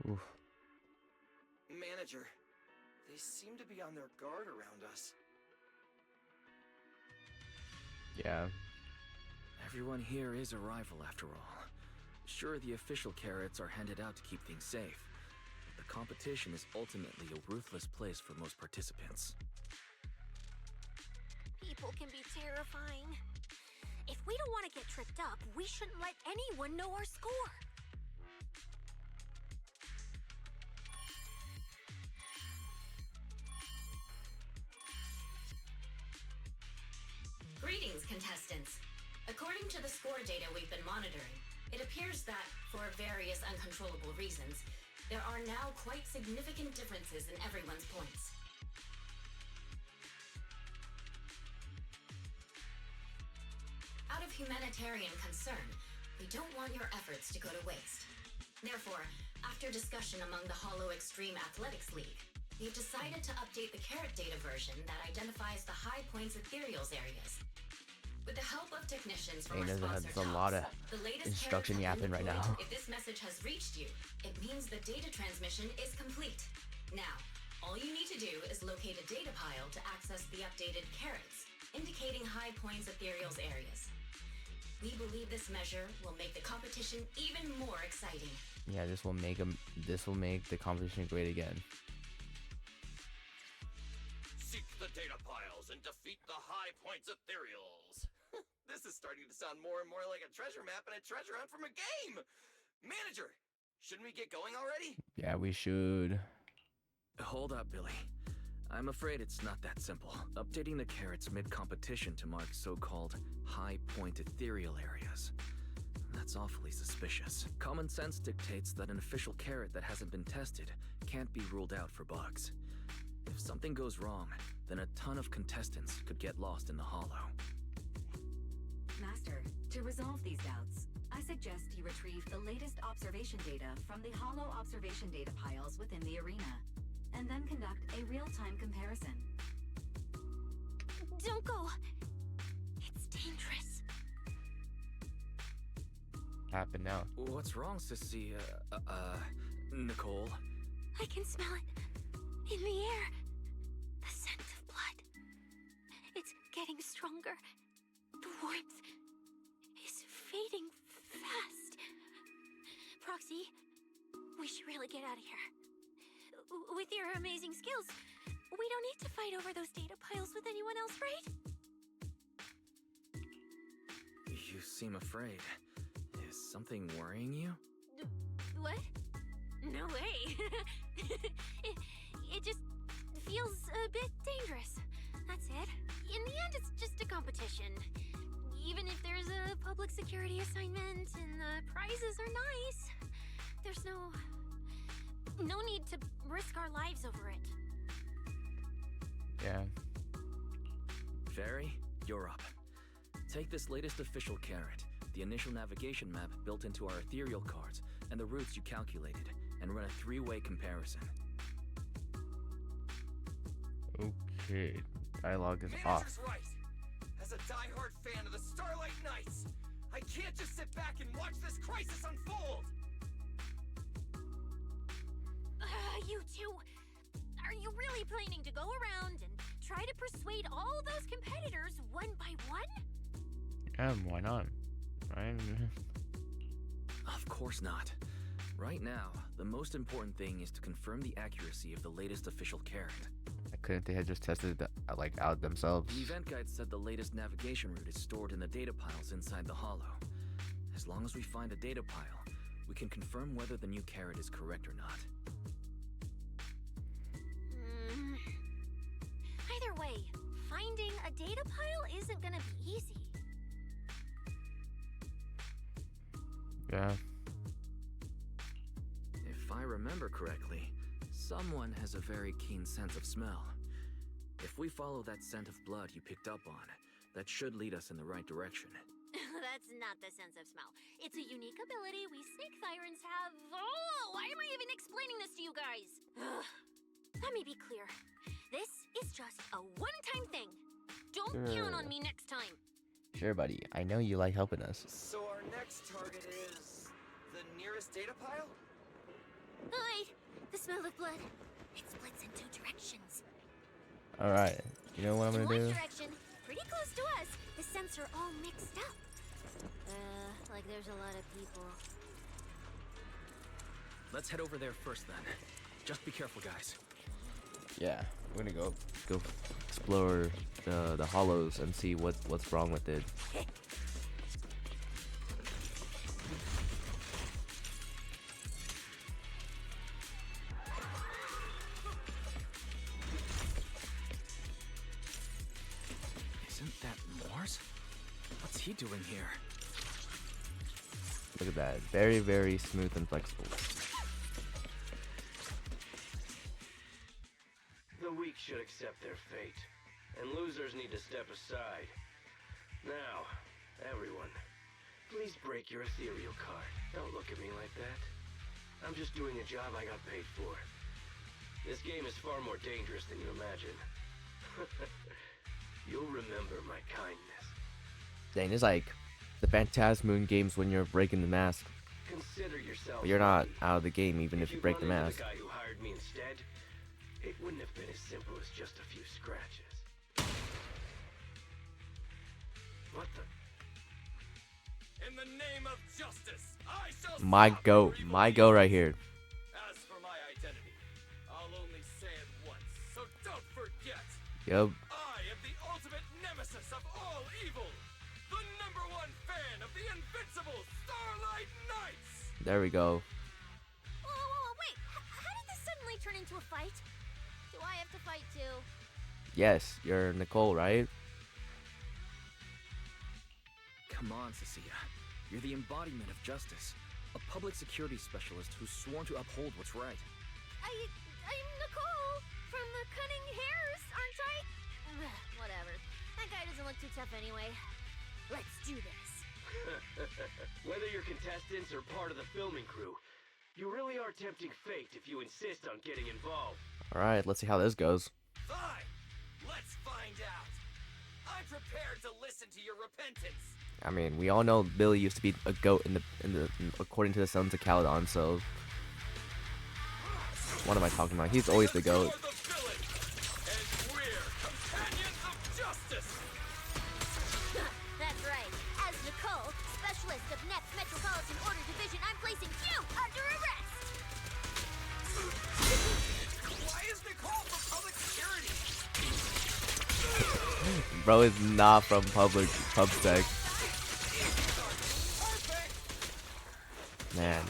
Oof. Manager, they seem to be on their guard around us. Yeah. Everyone here is a rival after all. Sure, the official carrots are handed out to keep things safe, but the competition is ultimately a ruthless place for most participants. People can be terrifying. If we don't want to get tripped up, we shouldn't let anyone know our score. Greetings, contestants. According to the score data we've been monitoring, it appears that, for various uncontrollable reasons, there are now quite significant differences in everyone's points. Out of humanitarian concern, we don't want your efforts to go to waste. Therefore, after discussion among the Hollow Extreme Athletics League, we've decided to update the carrot data version that identifies the high points ethereals areas. With the help of technicians from our sponsor There's a lot of the latest instruction carrots have yapping been right deployed. now. If this message has reached you, it means the data transmission is complete. Now, All you need to do is locate a data pile to access the updated carats, indicating high points ethereal's areas. We believe this measure will make the competition even more exciting. Yeah, this will make the competition great again. Seek the data piles and defeat the high points ethereals. This is starting to sound more and more like a treasure map and a treasure hunt from a game. Manager, shouldn't we get going already? Yeah, we should. Hold up, Billy. I'm afraid it's not that simple. Updating the carats mid-competition to mark so-called high-point ethereal areas. That's awfully suspicious. Common sense dictates that an official carat that hasn't been tested can't be ruled out for bugs. If something goes wrong, then a ton of contestants could get lost in the hollow. Master, to resolve these doubts, I suggest you retrieve the latest observation data from the hollow observation data piles within the arena, and then conduct a real-time comparison. Don't go. It's dangerous. Happen now. What's wrong, Cissia? Nicole? I can smell it in the air. The scent of blood. It's getting stronger. The warmth is fading fast. Proxy, we should really get out of here. With your amazing skills, we don't need to fight over those data piles with anyone else, right? You seem afraid. Is something worrying you? What? No way. it just feels a bit dangerous. That's it. In the end, it's just a competition. Even if there's a public security assignment and the prizes are nice, there's no need to risk our lives over it. Yeah. Fairy, you're up. Take this latest official carat, the initial navigation map built into our ethereal cards, and the routes you calculated, and run a three-way comparison. Okay. Dialogue is off. Manager's right. As a die-hard fan of the Starlight Knights, I can't just sit back and watch this crisis unfold. You two, are you really planning to go around and try to persuade all those competitors one by one? Yeah, why not? Right? Of course not. Right now, the most important thing is to confirm the accuracy of the latest official carat. Couldn't they have just tested it out themselves? The event guide said the latest navigation route is stored in the data piles inside the hollow. As long as we find a data pile, we can confirm whether the new carat is correct or not. Either way, finding a data pile isn't gonna be easy. Yeah. If I remember correctly, someone has a very keen sense of smell. If we follow that scent of blood you picked up on, that should lead us in the right direction. That's not the sense of smell. It's a unique ability we snake sirens have. Oh, why am I even explaining this to you guys? Ugh. Let me be clear. This is just a one-time thing. Don't count on me next time. Sure, buddy. I know you like helping us. So our next target is the nearest data pile? Alright, the smell of blood. It splits in two directions. Alright, you know what I'm In gonna one do? direction, pretty close to us, the scents are all mixed up. Like there's a lot of people. Let's head over there first then. Just be careful, guys. Yeah, we're gonna go explore the hollows and see what's wrong with it. Isn't that Morse? What's he doing here? Look at that. Very, very smooth and flexible. The weak should accept their fate, and losers need to step aside. Now, everyone, please break your ethereal card. Don't look at me like that. I'm just doing a job I got paid for. This game is far more dangerous than you imagine. You'll remember my kindness. Dang, it's like the Phantasmoon games when you're breaking the mask. Consider yourself But you're not lucky. out of the game even if you break the run into mask. the guy who hired me instead, It wouldn't have been as simple as just a few scratches. What the? In the name of justice, I shall My stop goat. your evil My goat right deeds. here. As for my identity, I'll only say it once, so don't forget. Yup. I am the ultimate nemesis of all evil. The #1 fan of the invincible Starlight Knights. There we go. Whoa, wait! How did this suddenly turn into a fight? Do I have to fight too? Yes, you're Nicole, right? Come on, Cissa. You're the embodiment of justice. A public security specialist who's sworn to uphold what's right. I'm Nicole from the Cunning Hairs, aren't I? Whatever. That guy doesn't look too tough anyway. Let's do this. Whether you're contestants or part of the filming crew, you really are tempting fate if you insist on getting involved. All right, let's see how this goes. Fine. Let's find out. I'm prepared to listen to your repentance. I mean, we all know Billy used to be a goat according to the Sons of Caledon, so what am I talking about? He's always the goat. You're the villain, and we're companions of justice. That's right. As Nicole, specialist of NEP's Metropolitan Order Division, I'm placing you under arrest. Why is Nicole from public security? Bro is not from PubSec. Man,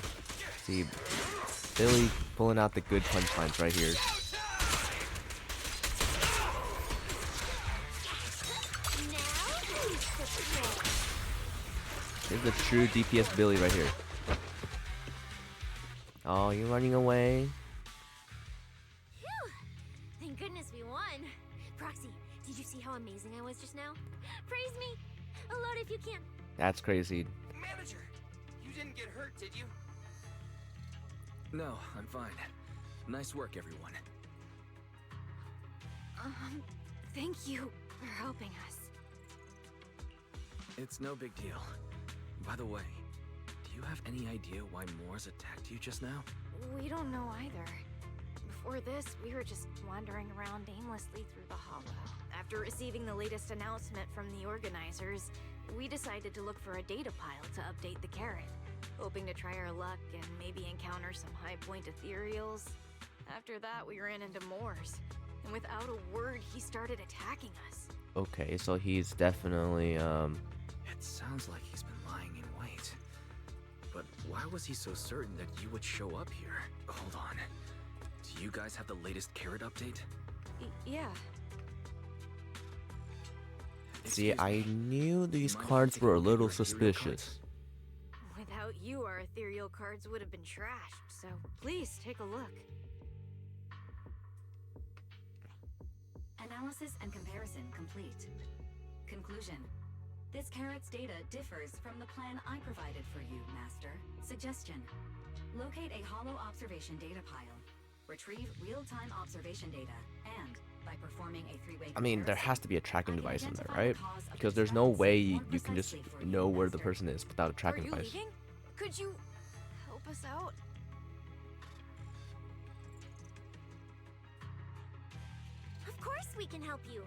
see, Billy pulling out the good punchlines right here. This is the true DPS Billy right here. Oh, you're running away. Phew! Thank goodness we won. Proxy, did you see how amazing I was just now? Praise me. Alone if you can. That's crazy. Manager, you didn't get hurt, did you? No, I'm fine. Nice work, everyone. Thank you for helping us. It's no big deal. By the way, do you have any idea why Moors attacked you just now? We don't know either. Before this, we were just wandering around aimlessly through the hollow. After receiving the latest announcement from the organizers, we decided to look for a data pile to update the carrot, hoping to try our luck and maybe encounter some high-point ethereals. After that, we ran into Moors, and without a word, he started attacking us. Okay, so he's definitely It sounds like he's been lying in wait. But why was he so certain that you would show up here? Hold on. Do you guys have the latest carrot update? Yeah. See, Excuse I me. knew these Mind if I cards take a were a look at little your ethereal suspicious. Without you, our ethereal cards would have been trashed, so please take a look. Analysis and comparison complete. Conclusion. This carrot's data differs from the plan I provided for you, Master. Suggestion. Locate a hollow observation data pile. Retrieve real-time observation data, and by performing a three-way I mean, there comparison, has to be a tracking I can device in there, identify the right? cause of Because there's no discrepancy way more you can just precisely for you, know where the Master. person is without a tracking Are you device. leaving? Could you help us out? Of course we can help you.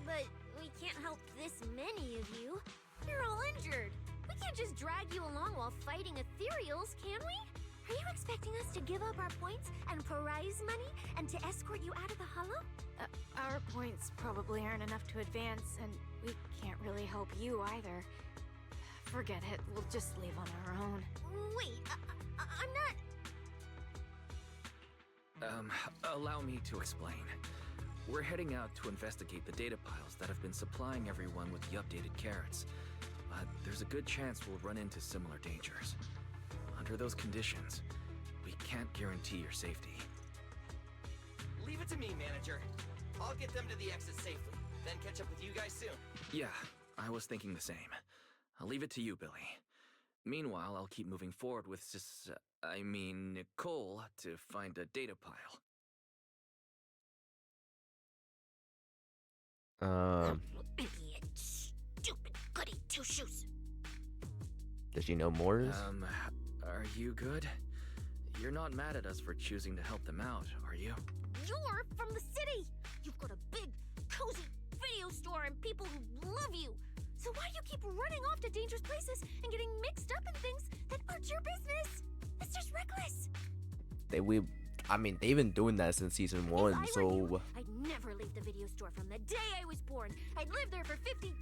But we can't help this many of you. You're all injured. We can't just drag you along while fighting ethereals, can we? Are you expecting us to give up our points and prize money and to escort you out of the hollow? Our points probably aren't enough to advance, and we can't really help you either. Forget it, we'll just leave on our own. Wait, I'm not... Allow me to explain. We're heading out to investigate the data piles that have been supplying everyone with the updated carrots. But there's a good chance we'll run into similar dangers. Under those conditions, we can't guarantee your safety. Leave it to me, Manager. I'll get them to the exit safely, then catch up with you guys soon. Yeah, I was thinking the same. I'll leave it to you, Billy. Meanwhile, I'll keep moving forward with Nicole to find a data pile. Idiot. Stupid goody two-shoes. Does she know Moors? Are you good? You're not mad at us for choosing to help them out, are you? you're from the city. You've got a big, cozy video store and people who love you. So why do you keep running off to dangerous places and getting mixed up in things that aren't your business? It's just reckless. They've been doing that since season 1, If I were so you, I'd never leave the video store from the day I was born. I'd live there for 100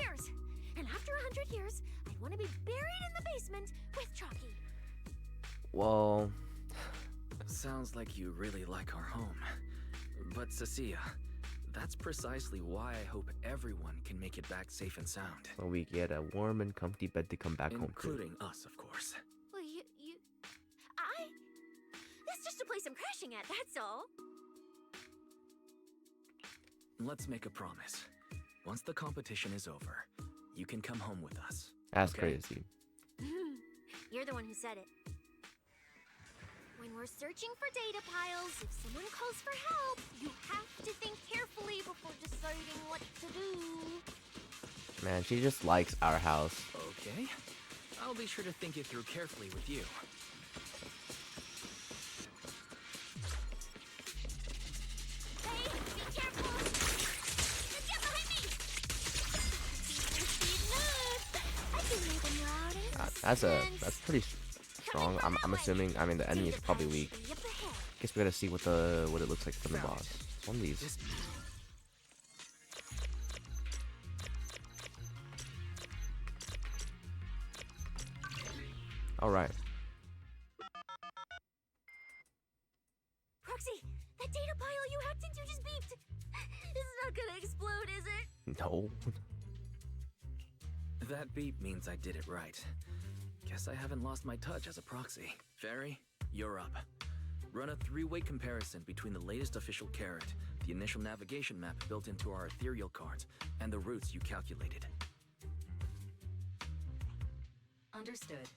years. And after 100 years, I'd want to be buried in the basement with Chalky. well, Sounds like you really like our home. But Cissia, that's precisely why I hope everyone can make it back safe and sound. so we get a warm and comfy bed to come back home to. Including us, of course. Well, that's just a place I'm crashing at, that's all. Let's make a promise. Once the competition is over, you can come home with us. That's okay? crazy. You're the one who said it. When we're searching for data piles, if someone calls for help, you have to think carefully before deciding what to do. Man, she just likes our house. Okay. I'll be sure to think it through carefully with you. Hey, be careful! Get behind me! Speed, I can make them loud and That's pretty strong. I'm assuming. I mean, the enemy is probably weak. Guess we gotta see what it looks like from the boss. One of these. All right. Proxy, that data pile you hacked into just beeped. It's not gonna explode, is it? No. That beep means I did it right. Guess I haven't lost my touch as a proxy. Fairy, you're up. Run a 3-way comparison between the latest official carrot, the initial navigation map built into our ethereal cards, and the routes you calculated. Understood.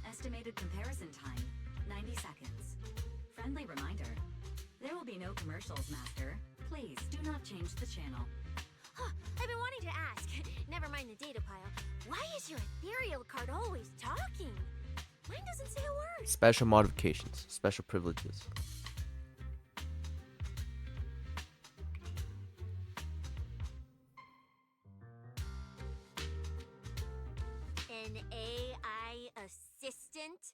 Estimated comparison time, 90 seconds. Friendly reminder, there will be no commercials, Master. Please do not change the channel. Huh, I've been wanting to ask. Never mind the data pile. Why is your ethereal card always talking? Mine doesn't say a word. Special modifications, special privileges. An AI assistant?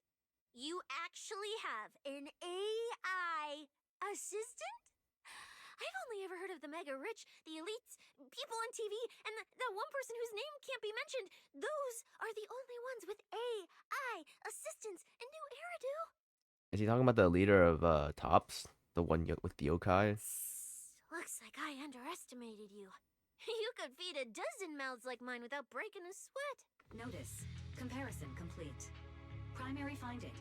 You actually have an AI assistant? I've only ever heard of the mega rich, the elites, people on TV, and the one person whose name can't be mentioned. Those are the only ones with AI assistants in New Eridu. Is he talking about the leader of Tops? The one with the yokai? Looks like I underestimated you. You could feed a dozen mouths like mine without breaking a sweat. Notice, comparison complete. Primary finding.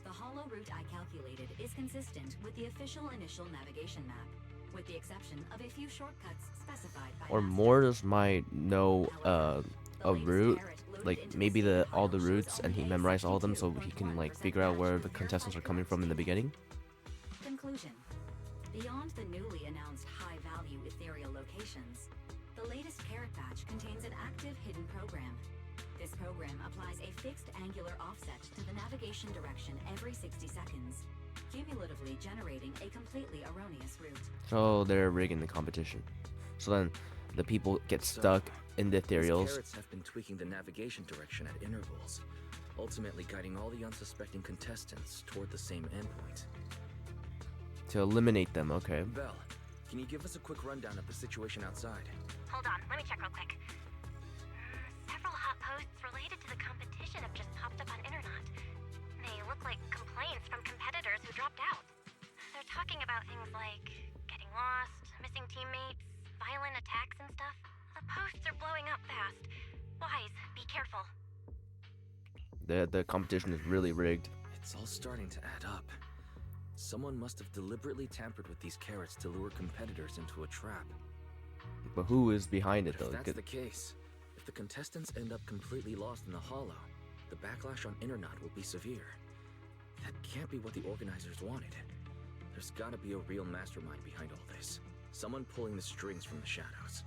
The hollow route I calculated is consistent with the official initial navigation map, with the exception of a few shortcuts specified by Or Master. Mortis might know However, the a latest route, carrot loaded like into maybe data all the pile shows routes, and he only memorized all of them, so 62.1% he can like figure out where the contestants are coming from in the beginning. Conclusion. Beyond the newly announced high-value ethereal locations, the latest carrot batch contains an active hidden program. This program applies a fixed angular offset to the navigation direction every 60 seconds, cumulatively generating a completely erroneous route. So they're rigging the competition. So then the people get stuck in the These ethereals. carrots have been tweaking the navigation direction at intervals, ultimately guiding all the unsuspecting contestants toward the same endpoint. To eliminate them, okay. Belle, can you give us a quick rundown of the situation outside? Hold on, let me check real quick. Several hot posts related to the competition have just popped up on Internet. They look like complaints from competitors who dropped out. They're talking about things like getting lost, missing teammates, violent attacks and stuff. The posts are blowing up fast. Wise, be careful. The competition is really rigged. It's all starting to add up. Someone must have deliberately tampered with these carrots to lure competitors into a trap. But who is behind it But though? if that's the case, if the contestants end up completely lost in the hollow, the backlash on Internet will be severe. That can't be what the organizers wanted. There's gotta be a real mastermind behind all this. Someone pulling the strings from the shadows.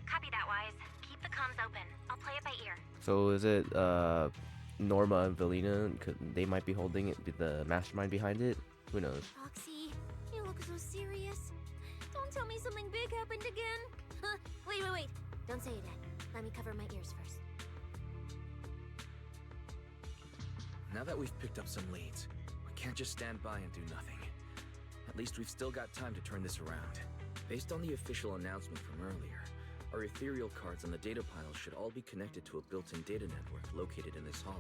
Copy that, Wise. Keep the comms open. I'll play it by ear. So is it Norma and Velina? They might be holding it, the mastermind behind it. Who knows? Proxy, look so serious. Don't tell me something big happened again. Huh? Wait. Don't say it yet. Let me cover my ears first. Now that we've picked up some leads, we can't just stand by and do nothing. At least we've still got time to turn this around. Based on the official announcement from earlier, our ethereal cards on the data piles should all be connected to a built-in data network located in this hollow.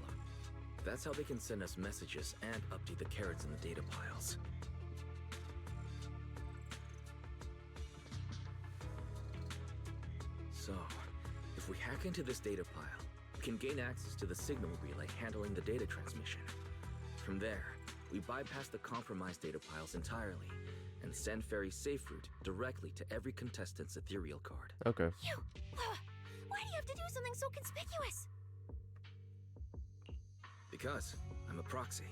That's how they can send us messages and update the cards in the data piles. So, if we hack into this data pile, we can gain access to the signal relay handling the data transmission. From there, we bypass the compromised data piles entirely and send Fairy's safe route directly to every contestant's ethereal card. Okay. Why do you have to do something so conspicuous? Because I'm a proxy.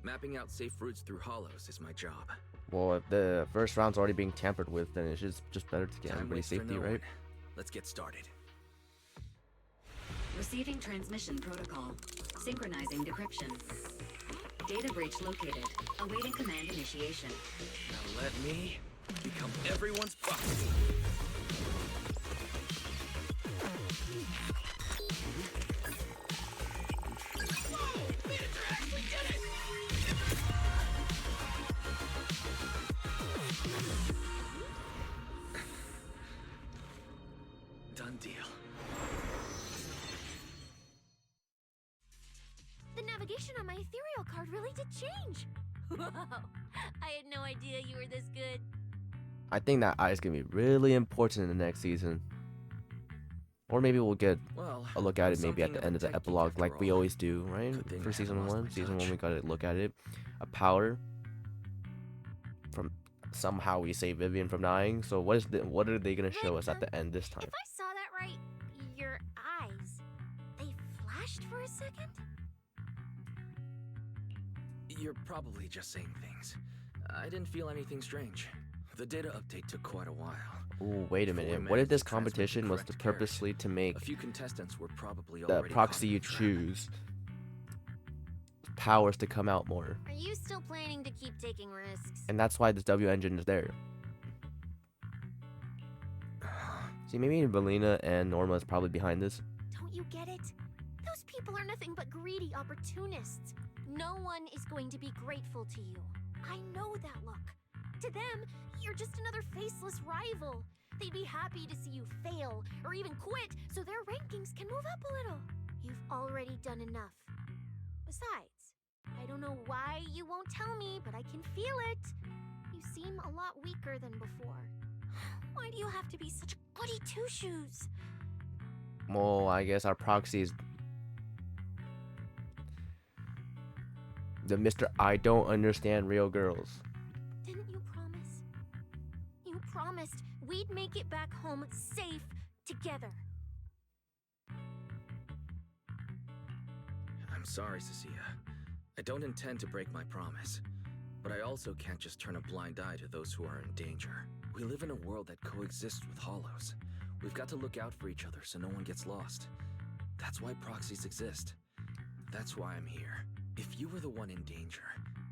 Mapping out safe routes through hollows is my job. Well, if the first round's already being tampered with, then it's just better to get Time everybody's waits for safety, no right? one. Let's get started. Receiving transmission protocol. Synchronizing decryption. Data breach located. Awaiting command initiation. Now let me become everyone's proxy. Done deal. The navigation on my ethereal card really did change. Whoa, I had no idea you were this good. I think that eye is gonna be really important in the next season. Or maybe we'll get Well, a look at it I'm maybe at something the of a end of the tech geek epilogue, after like we all. always do, right? Good thing I For haven't season lost 1. my Season 1, touch. we gotta look at it. A power from somehow we save Vivian from dying. So what are they gonna show us at the end this time? If I saw that right, your eyes, they flashed for a second? You're probably just saying things. I didn't feel anything strange. The data update took quite a while. Ooh, wait a Before we minute. What managed if this to transmit the competition was to correct cards. purposely to make A few contestants were probably the already proxy you caught in the trap. choose powers to come out more? Are you still planning to keep taking risks? And that's why this W-Engine is there. See, maybe Valina and Norma is probably behind this. Don't you get it? Those people are nothing but greedy opportunists. No one is going to be grateful to you. I know that look. To them, you're just another faceless rival. They'd be happy to see you fail or even quit so their rankings can move up a little. You've already done enough. Besides, I don't know why you won't tell me, but I can feel it. You seem a lot weaker than before. Why do you have to be such a goody two-shoes? Well, I guess our proxy is the Mr. I don't understand real girls. Didn't you promise? You promised we'd make it back home safe together. I'm sorry, Cissa. I don't intend to break my promise. But I also can't just turn a blind eye to those who are in danger. We live in a world that coexists with hollows. We've got to look out for each other so no one gets lost. That's why proxies exist. That's why I'm here. If you were the one in danger,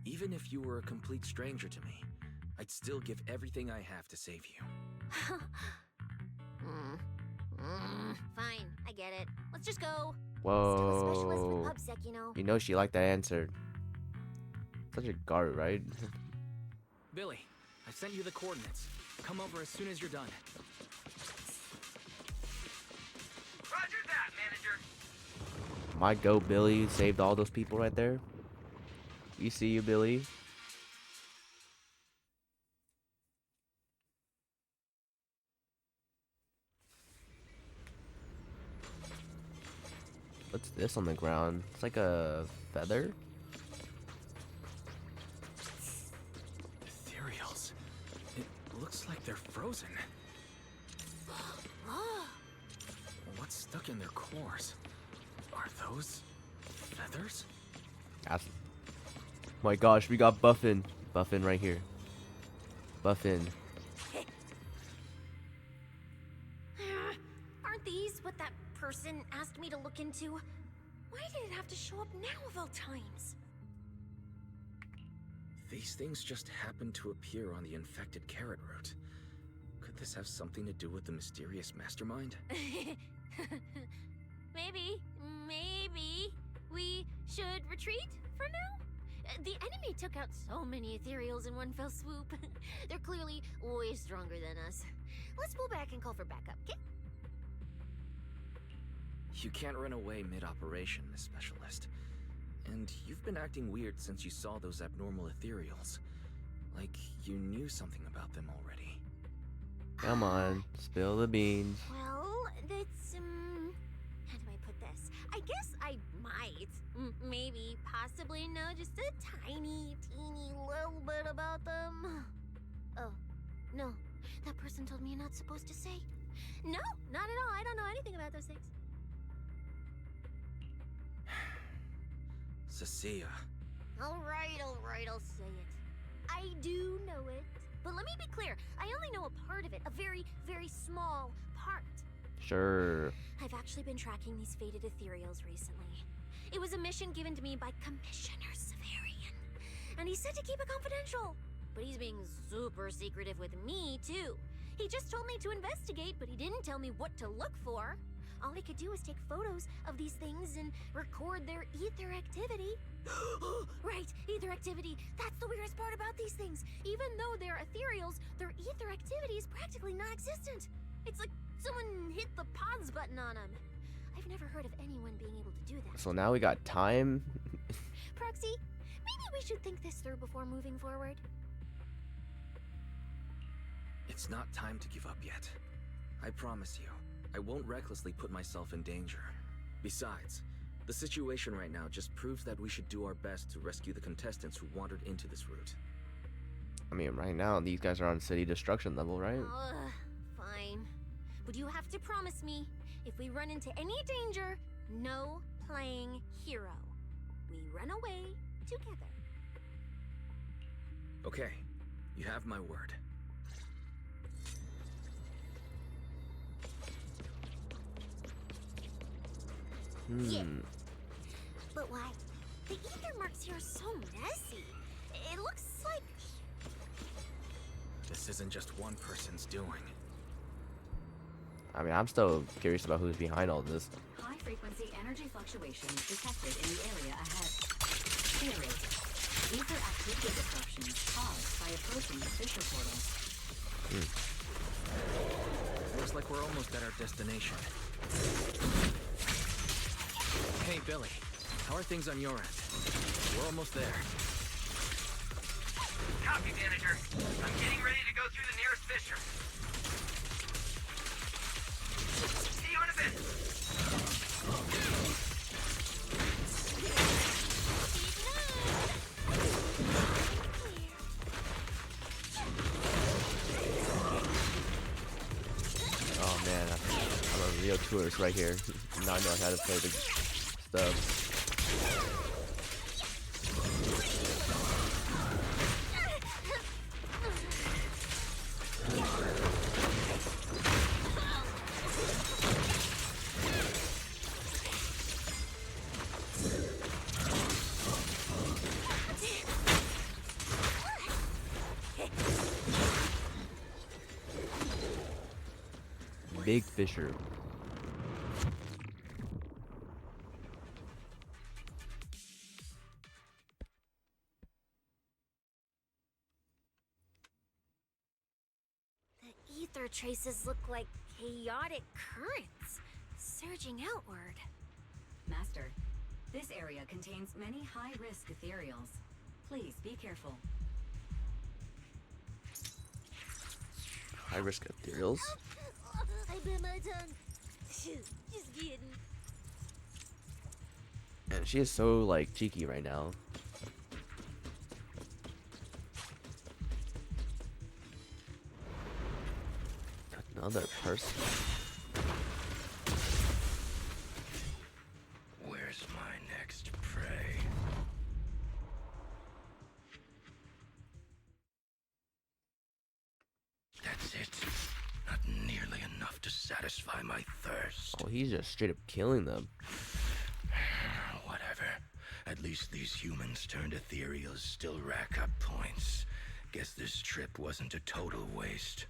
even if you were a complete stranger to me, I'd still give everything I have to save you. Fine, I get it. Let's just go. Whoa. Still a specialist with PubSec, you know. You know she liked that answer. Such a guard, right? Billy, I sent you the coordinates. Come over as soon as you're done. Roger that, manager. My go, Billy. Saved all those people right there. We see you, Billy. What's this on the ground? It's like a feather? Ethereals. It looks like they're frozen. What's stuck in their cores? Are those feathers? That's... My gosh, we got Buffin. Buffin right here. Buffin. Aren't these what that person asked me to look into? Why did it have to show up now of all times? These things just happen to appear on the infected carrot root. Could this have something to do with the mysterious mastermind? Maybe we should retreat for now? The enemy took out so many ethereals in one fell swoop. They're clearly way stronger than us. Let's pull back and call for backup, okay? You can't run away mid-operation, Miss Specialist. And you've been acting weird since you saw those abnormal ethereals. Like you knew something about them already. Come on, spill the beans. Well, that's, how do I put this? I guess I might, maybe, possibly know just a tiny, teeny little bit about them. Oh, no. That person told me you're not supposed to say. No, not at all. I don't know anything about those things. Cissia. All right, I'll say it. I do know it. But let me be clear, I only know a part of it, a very, very small part. Sure. I've actually been tracking these faded ethereals recently. It was a mission given to me by Commissioner Severian. And he said to keep it confidential. But he's being super secretive with me, too. He just told me to investigate, but he didn't tell me what to look for. All he could do was take photos of these things and record their ether activity. Right, ether activity. That's the weirdest part about these things. Even though they're ethereals, their ether activity is practically non-existent. It's like someone hit the pause button on them. I've never heard of anyone being able to do that. So now we got time. Proxy, maybe we should think this through before moving forward. It's not time to give up yet. I promise you, I won't recklessly put myself in danger. Besides, the situation right now just proves that we should do our best to rescue the contestants who wandered into this route. I mean, right now, these guys are on city destruction level, right? Fine. But you have to promise me, if we run into any danger, no playing hero. We run away together. Okay, you have my word. Yeah. But why? The ether marks here are so messy. It looks like... This isn't just one person's doing. I mean, I'm still curious about who's behind all this. High-frequency energy fluctuations detected in the area ahead. Theory. Ether activity disruptions caused by approaching the fissure portals. Looks like we're almost at our destination. Hey, Billy. How are things on your end? We're almost there. Copy, manager. I'm getting ready to go through the nearest fissure. See you in a bit. Oh man, I'm a real tourist right here. Now I know how to play the stuff. Big fissure. The ether traces look like chaotic currents, surging outward. Master, this area contains many high-risk ethereals. Please be careful. High risk ethereals. I bit my tongue. Just kidding. And she is so like cheeky right now. Another person. Where's my next prey? That's it. Not nearly enough to satisfy my thirst. Oh, he's just straight up killing them. Whatever. At least least these humans turned ethereals still rack up points. Guess this trip wasn't a total waste.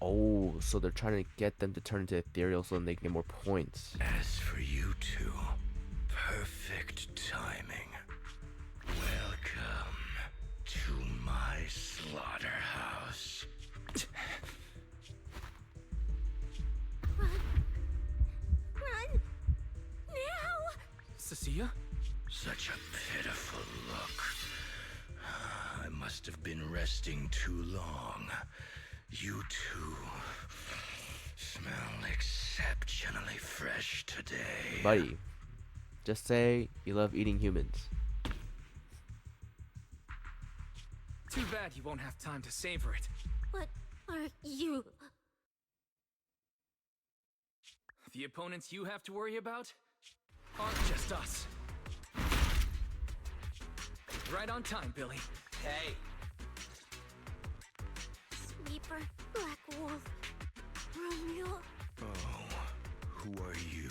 Oh, so they're trying to get them to turn into ethereal so then they can get more points. As for you two, perfect timing. Welcome to my slaughterhouse. Run! Now! Cissia? Such a pitiful look. I must have been resting too long. You two smell exceptionally fresh today. Buddy, just say you love eating humans. Too bad you won't have time to savor it. What are you? The opponents you have to worry about aren't just us. Right on time, Billy. Hey, Sweeper, Black Wolf, Ramiel. Oh, who are you?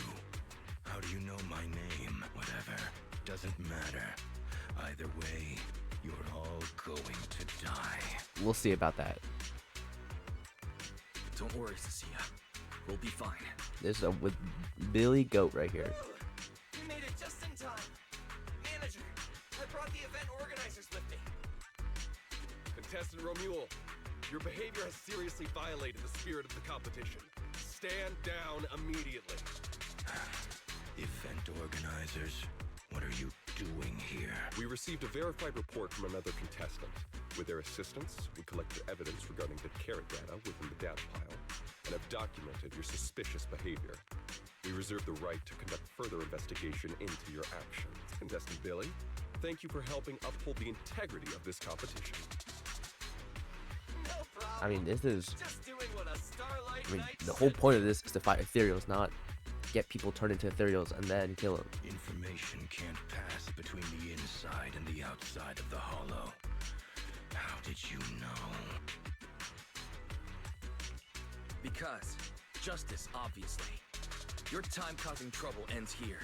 How do you know my name? Whatever, doesn't matter. Either way, you're all going to die. We'll see about that. Don't worry, Cissa. We'll be fine. This is with Billy Goat right here. we made it just in time. Manager, I brought the event organizers with me. Contestant Romeul, your behavior has seriously violated the spirit of the competition. Stand down immediately. Event organizers, what are you doing here? We received a verified report from another contestant. With their assistance, we collected evidence regarding the carrot data within the data pile and have documented your suspicious behavior. We reserve the right to conduct further investigation into your actions. Contestant Billy, thank you for helping uphold the integrity of this competition. No problem. I mean, this is. Just doing what a starlight I mean, knight the whole should point do. of this is to fight ethereals, not get people turned into ethereals and then kill them. Information can't pass between the inside and the outside of the hollow. How did you know? Because justice, obviously. Your time causing trouble ends here.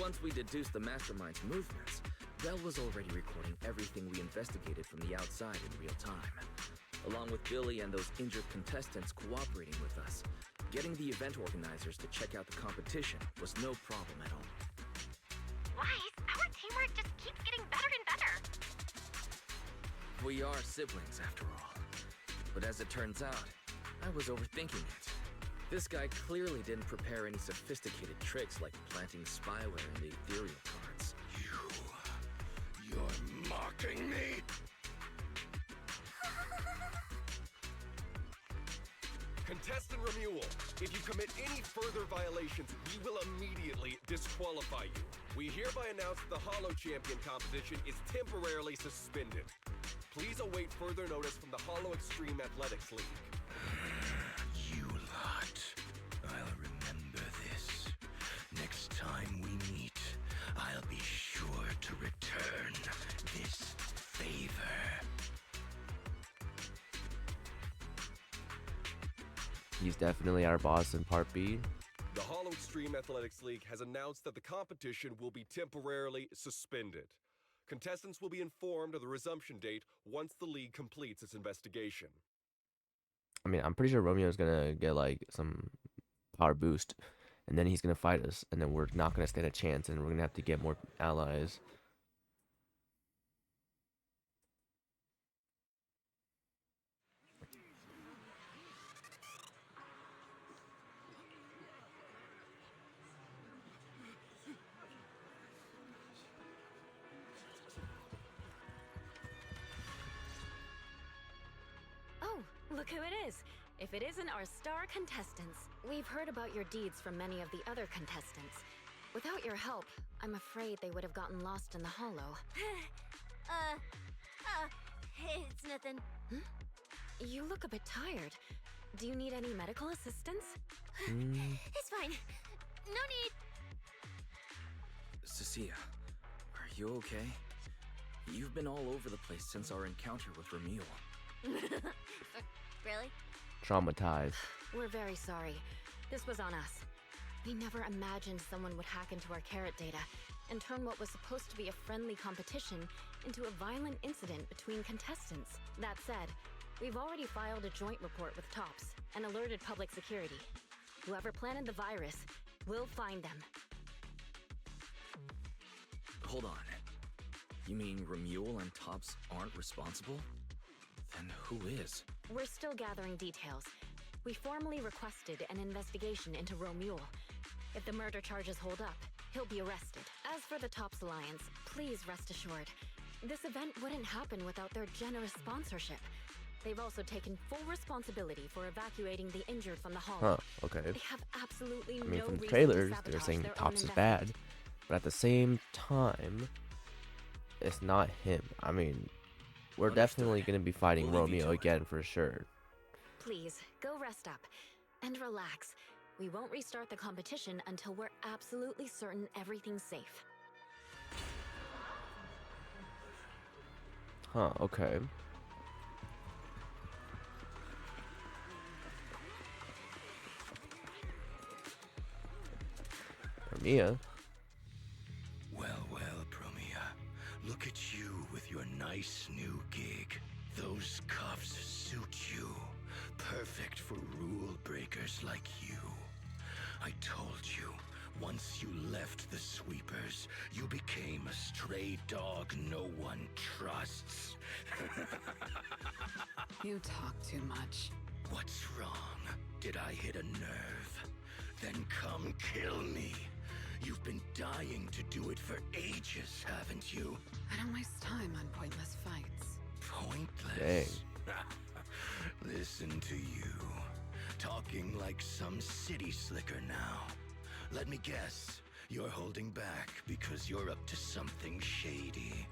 Once we deduced the mastermind's movements, Bell was already recording everything we investigated from the outside in real time. Along with Billy and those injured contestants cooperating with us, getting the event organizers to check out the competition was no problem at all. Wise, our teamwork just keeps getting better and better. We are siblings, after all. But as it turns out, I was overthinking it. This guy clearly didn't prepare any sophisticated tricks like planting spyware in the ethereal cards. You're mocking me? Contestant Romeul, if you commit any further violations, we will immediately disqualify you. We hereby announce the Hollow Champion competition is temporarily suspended. Please await further notice from the Hollow Extreme Athletics League. You lot. I'll remember this. Next time we meet, I'll be sure to return this favor. He's definitely our boss in Part B. The Hollow Extreme Athletics League has announced that the competition will be temporarily suspended. Contestants will be informed of the resumption date once the league completes its investigation. I mean, I'm pretty sure Romeo's gonna get like some power boost, and then he's gonna fight us, and then we're not gonna stand a chance, and we're gonna have to get more allies. Oh, look who it is. If it isn't our star contestants. We've heard about your deeds from many of the other contestants. Without your help, I'm afraid they would have gotten lost in the hollow. It's nothing. You look a bit tired. Do you need any medical assistance? It's fine. No need. Cissia, are you okay? You've been all over the place since our encounter with Ramiel. Really? Traumatized. We're very sorry. This was on us. We never imagined someone would hack into our carrot data and turn what was supposed to be a friendly competition into a violent incident between contestants. That said, we've already filed a joint report with TOPS and alerted public security. Whoever planted the virus, we'll find them. Hold on. You mean Romeul and Tops aren't responsible? Then who is? We're still gathering details. We formally requested an investigation into Romeul. If the murder charges hold up, he'll be arrested. As for the TOPS Alliance, please rest assured, this event wouldn't happen without their generous sponsorship. They've also taken full responsibility for evacuating the injured from the hall. Huh, okay. They have absolutely I mean, no from the reason to trailers, they're sabotage saying their own Tops is investment. bad. But at the same time, it's not him. I mean, we're definitely going to be fighting We'll leave you Romeo to it. again for sure. Please, go rest up and relax. We won't restart the competition until we're absolutely certain everything's safe. Huh, okay. Promeia? Well, Promeia, look at you with your nice new gig. Those cuffs suit you. Perfect for rule breakers like you. I told you, once you left the sweepers, you became a stray dog no one trusts. You talk too much. What's wrong? Did I hit a nerve? Then come kill me. You've been dying to do it for ages, haven't you? I don't waste time on pointless fights. Pointless? Listen to you. Talking like some city slicker now. Let me guess, you're holding back because you're up to something shady.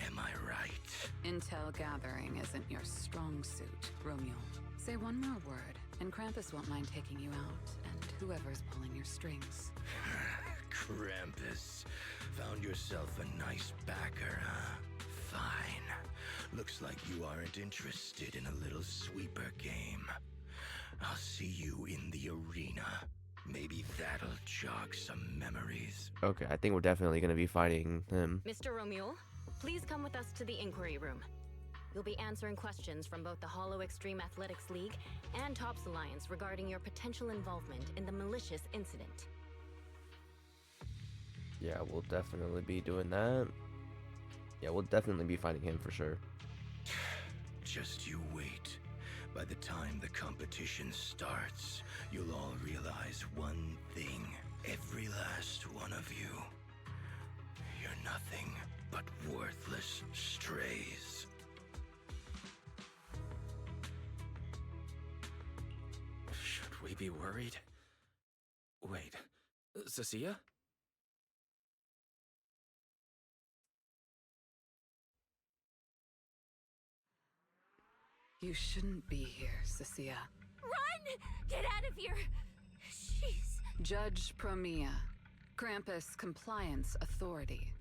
Am I right? Intel gathering isn't your strong suit, Romeul. Say one more word, and Krampus won't mind taking you out, and whoever's pulling your strings. Krampus. Found yourself a nice backer, huh? Fine. Looks like you aren't interested in a little sweeper game. I'll see you in the arena. Maybe that'll jog some memories. Okay, I think we're definitely going to be fighting him. Mr. Romeul, please come with us to the inquiry room. You'll be answering questions from both the Hollow Extreme Athletics League and TOPS Alliance regarding your potential involvement in the malicious incident. Yeah, we'll definitely be doing that. Yeah, we'll definitely be fighting him for sure. Just you wait. By the time the competition starts, you'll all realize one thing. Every last one of you. You're nothing but worthless strays. Should we be worried? Wait, Cissia? You shouldn't be here, Cissia. Run! Get out of here! She's... Judge Promeia, Krampus Compliance Authority.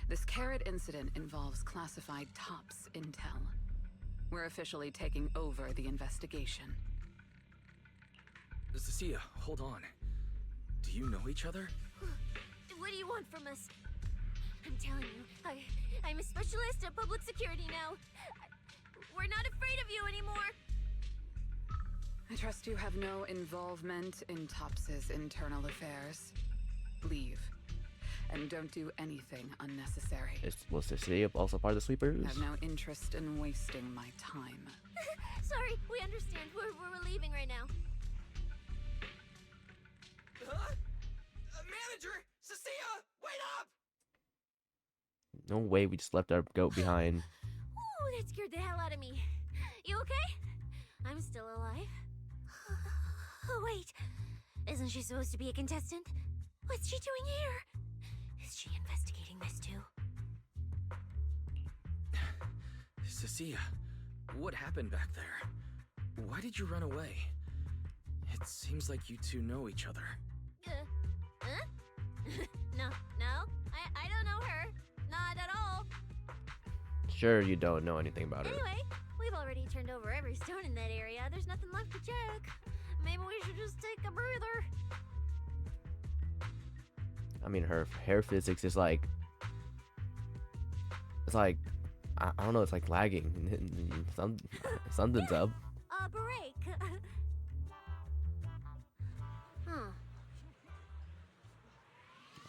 This carrot incident involves classified TOPS intel. We're officially taking over the investigation. Cissia, hold on. Do you know each other? What do you want from us? I'm telling you, I'm a specialist at public security now. We're not afraid of you anymore. I trust you have no involvement in TOPS's internal affairs. Leave. And don't do anything unnecessary. Was Cissia also part of the sweepers? I have no interest in wasting my time. Sorry, we understand. We're leaving right now. Manager! Cissia! Wait up! No way we just left our goat behind. Ooh, that scared the hell out of me. You okay? I'm still alive. Oh, wait. Isn't she supposed to be a contestant? What's she doing here? Is she investigating this too? Cissia, what happened back there? Why did you run away? It seems like you two know each other. Huh? No, I don't know her. Not at all. Sure, you don't know anything about her. Anyway, we've already turned over every stone in that area. There's nothing left to check. Maybe we should just take a breather. I mean, her hair physics is like, it's like, I don't know, it's like lagging. Something's up. A break. Huh.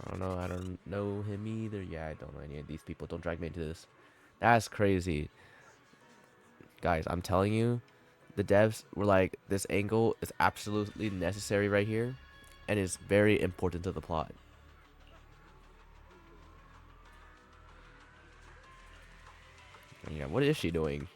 I don't know. I don't know him either. Yeah, I don't know any of these people. Don't drag me into this. That's crazy. Guys, I'm telling you, the devs were like, this angle is absolutely necessary right here, and is very important to the plot. Yeah, what is she doing?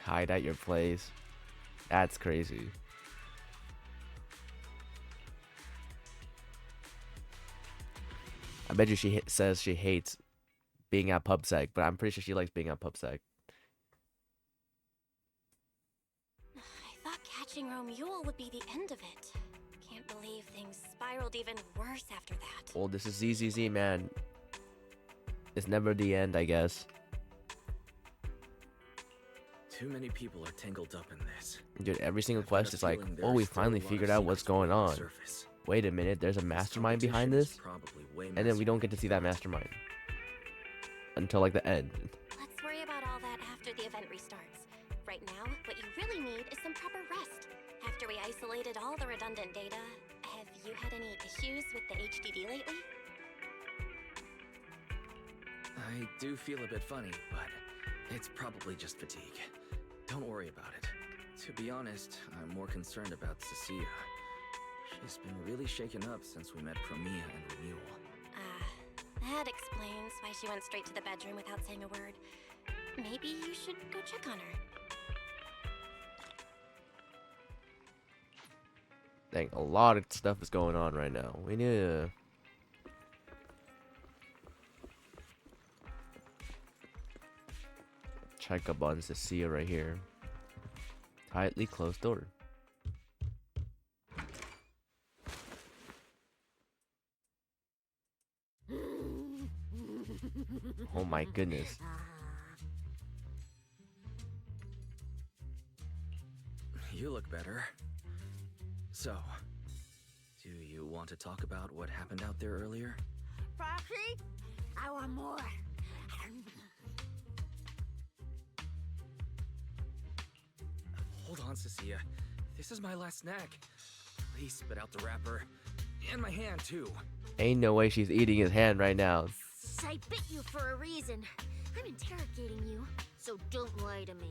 Hide at your place. That's crazy. I bet you she says she hates being at PubSec, but I'm pretty sure she likes being at PubSec. I thought catching Romeul would be the end of it. Can't believe things spiraled even worse after that. Well, this is ZZZ, man. It's never the end, I guess. Too many people are tangled up in this. Dude, every single quest is like, oh, we finally figured out what's going on. Wait a minute, there's a mastermind behind this? And then we don't get to see that mastermind until like the end. Let's worry about all that after the event restarts. Right now, what you really need is some proper rest. After we isolated all the redundant data, have you had any issues with the HDD lately? I do feel a bit funny, but it's probably just fatigue. Don't worry about it. To be honest, I'm more concerned about Cissia. She's been really shaken up since we met Promeia and Ramiel. That explains why she went straight to the bedroom without saying a word. Maybe you should go check on her. Dang, a lot of stuff is going on right now. We need to... check up on Cissa right here. Tightly closed door. Oh my goodness. You look better. So, do you want to talk about what happened out there earlier? Proxy, I want more. Hold on, Cissia. This is my last snack. Please spit out the wrapper. And my hand, too. Ain't no way she's eating his hand right now. I bit you for a reason. I'm interrogating you, so don't lie to me.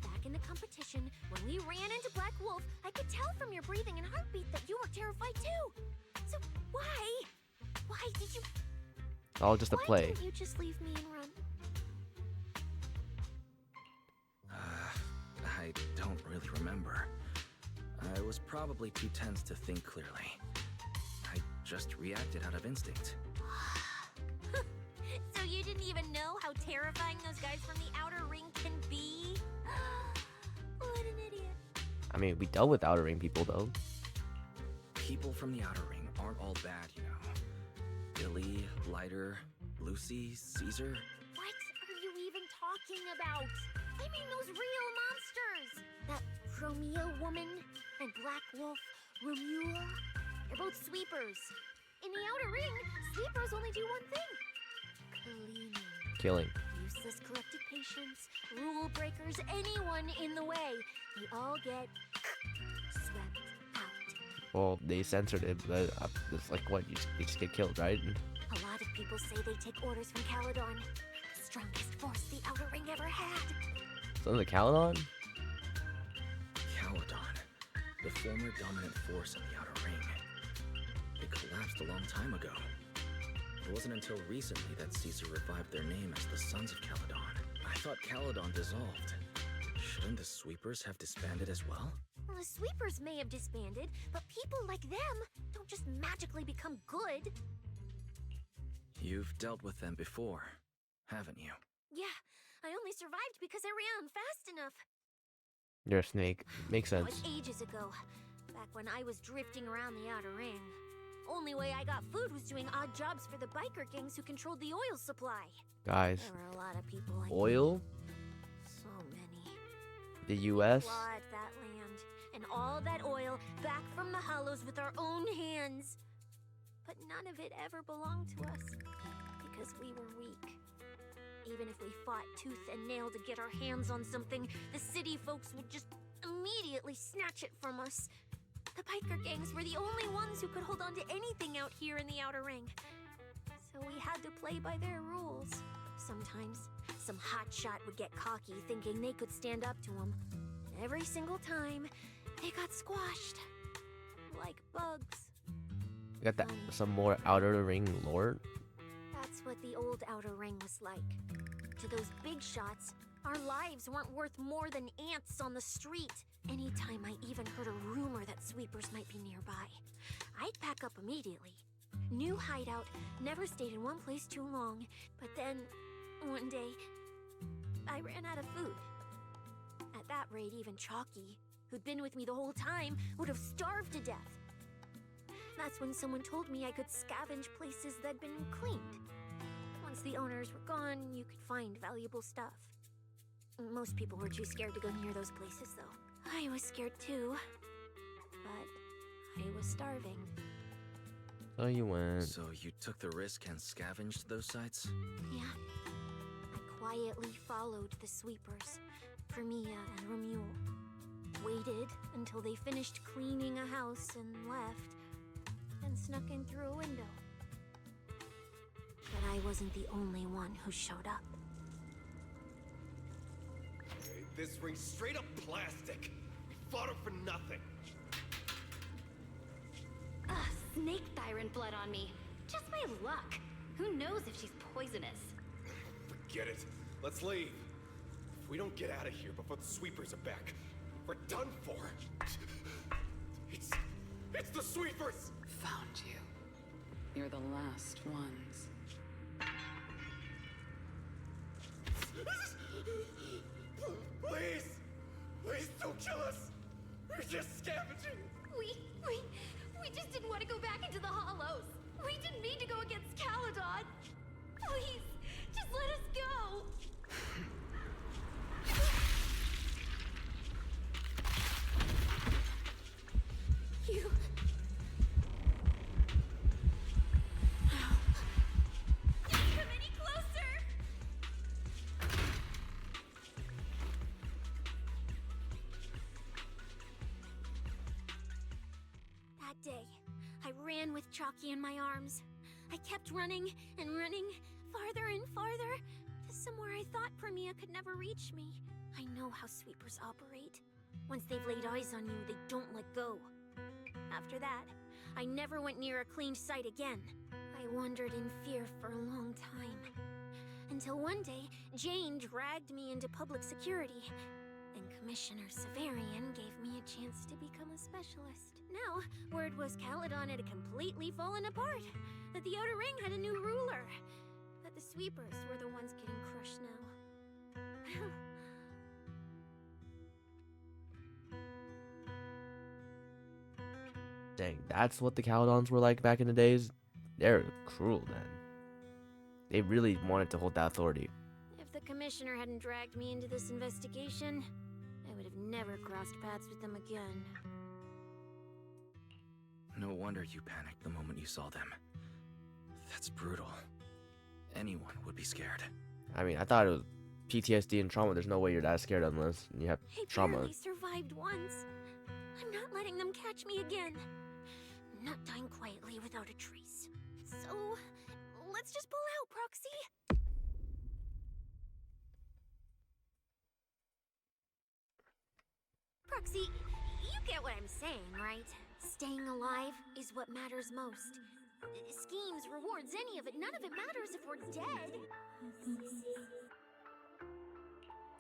Back in the competition, when we ran into Black Wolf, I could tell from your breathing and heartbeat that you were terrified too. So why? Why did you... All just a play. Why didn't you just leave me and run? I don't really remember. I was probably too tense to think clearly. I just reacted out of instinct. So you didn't even know how terrifying those guys from the outer ring can be? What an idiot. I mean, we dealt with Outer Ring people, though. People from the outer ring aren't all bad, you know. Billy, Lighter, Lucy, Caesar. What are you even talking about? I mean those real monsters! That Promeia woman and Black Wolf, Romeul, they're both sweepers. In the outer ring, sweepers only do one thing. Cleaning. Killing. Useless corrupted patients, rule breakers, anyone in the way. They all get swept out. Well, they censored it, but it's like, what? You just get killed, right? A lot of people say they take orders from Caledon. The strongest force the outer ring ever had. So the Caledon? Caledon, the former dominant force in the outer ring. It collapsed a long time ago. It wasn't until recently that Cissa revived their name as the Sons of Caledon. I thought Caledon dissolved. Shouldn't the Sweepers have disbanded as well? Well, the sweepers may have disbanded, but people like them don't just magically become good. You've dealt with them before, haven't you? Yeah, I only survived because I ran fast enough. You're a snake. Makes That was sense. ages ago, back when I was drifting around the outer ring. Only way I got food was doing odd jobs for the biker gangs who controlled the oil supply. Guys, There were a lot of people like oil? me. So many. The US? Bought that land and all that oil back from the Hollows with our own hands. But none of it ever belonged to us because we were weak. Even if we fought tooth and nail to get our hands on something, the city folks would just immediately snatch it from us. The biker gangs were the only ones who could hold on to anything out here in the outer ring. So we had to play by their rules. Sometimes, some hotshot would get cocky thinking they could stand up to them. Every single time, they got squashed. Like bugs. We got that some more outer ring lore. That's what the old outer ring was like. To those big shots, our lives weren't worth more than ants on the street. Anytime I even heard a rumor that sweepers might be nearby, I'd pack up immediately. New hideout, never stayed in one place too long. But then, one day, I ran out of food. At that rate, even Chalky, who'd been with me the whole time, would have starved to death. That's when someone told me I could scavenge places that'd been cleaned. Once the owners were gone, you could find valuable stuff. Most people were too scared to go near those places, though. I was scared too. But I was starving. So you went. So you took the risk and scavenged those sites? Yeah. I quietly followed the sweepers, Promeia and Ramiel. Waited until they finished cleaning a house and left, and snuck in through a window. But I wasn't the only one who showed up. This ring's straight up plastic. We fought her for nothing. Ugh, snake tyrant blood on me. Just my luck. Who knows if she's poisonous? Forget it. Let's leave. If we don't get out of here before the sweepers are back, we're done for. It's the sweepers! Found you. You're the last ones. Please! Please don't kill us! We're just scavenging! We just didn't want to go back into the Hollows. We didn't mean to go against Caledon. Please, just let us go. You... Don't come any closer! That day, I ran with Chalky in my arms. I kept running and running, farther and farther, to somewhere I thought Promeia could never reach me. I know how sweepers operate. Once they've laid eyes on you, they don't let go. After that, I never went near a cleaned site again. I wandered in fear for a long time. Until one day, Jane dragged me into public security, and Commissioner Severian gave me a chance to become a specialist. Now, word was Caledon had completely fallen apart, that the Outer Ring had a new ruler, that the sweepers were the ones getting crushed now. Dang, that's what the Caledons were like back in the days? They're cruel then. They really wanted to hold that authority. If the Commissioner hadn't dragged me into this investigation, I would have never crossed paths with them again. No wonder you panicked the moment you saw them. That's brutal. Anyone would be scared. I mean, I thought it was PTSD and trauma. There's no way you're that scared unless you have I trauma. barely survived once. I'm not letting them catch me again. Not dying quietly without a trace. So, let's just pull out, Proxy. Proxy, you get what I'm saying, right? Staying alive is what matters most. Schemes, rewards, any of it, none of it matters if we're dead.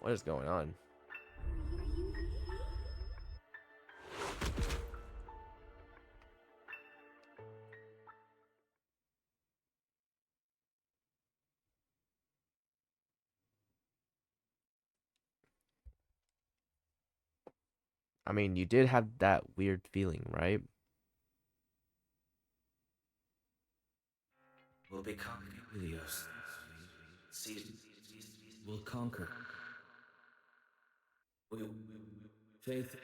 What is going on? I mean, you did have that weird feeling, right? We'll become Helios. We'll conquer. We faith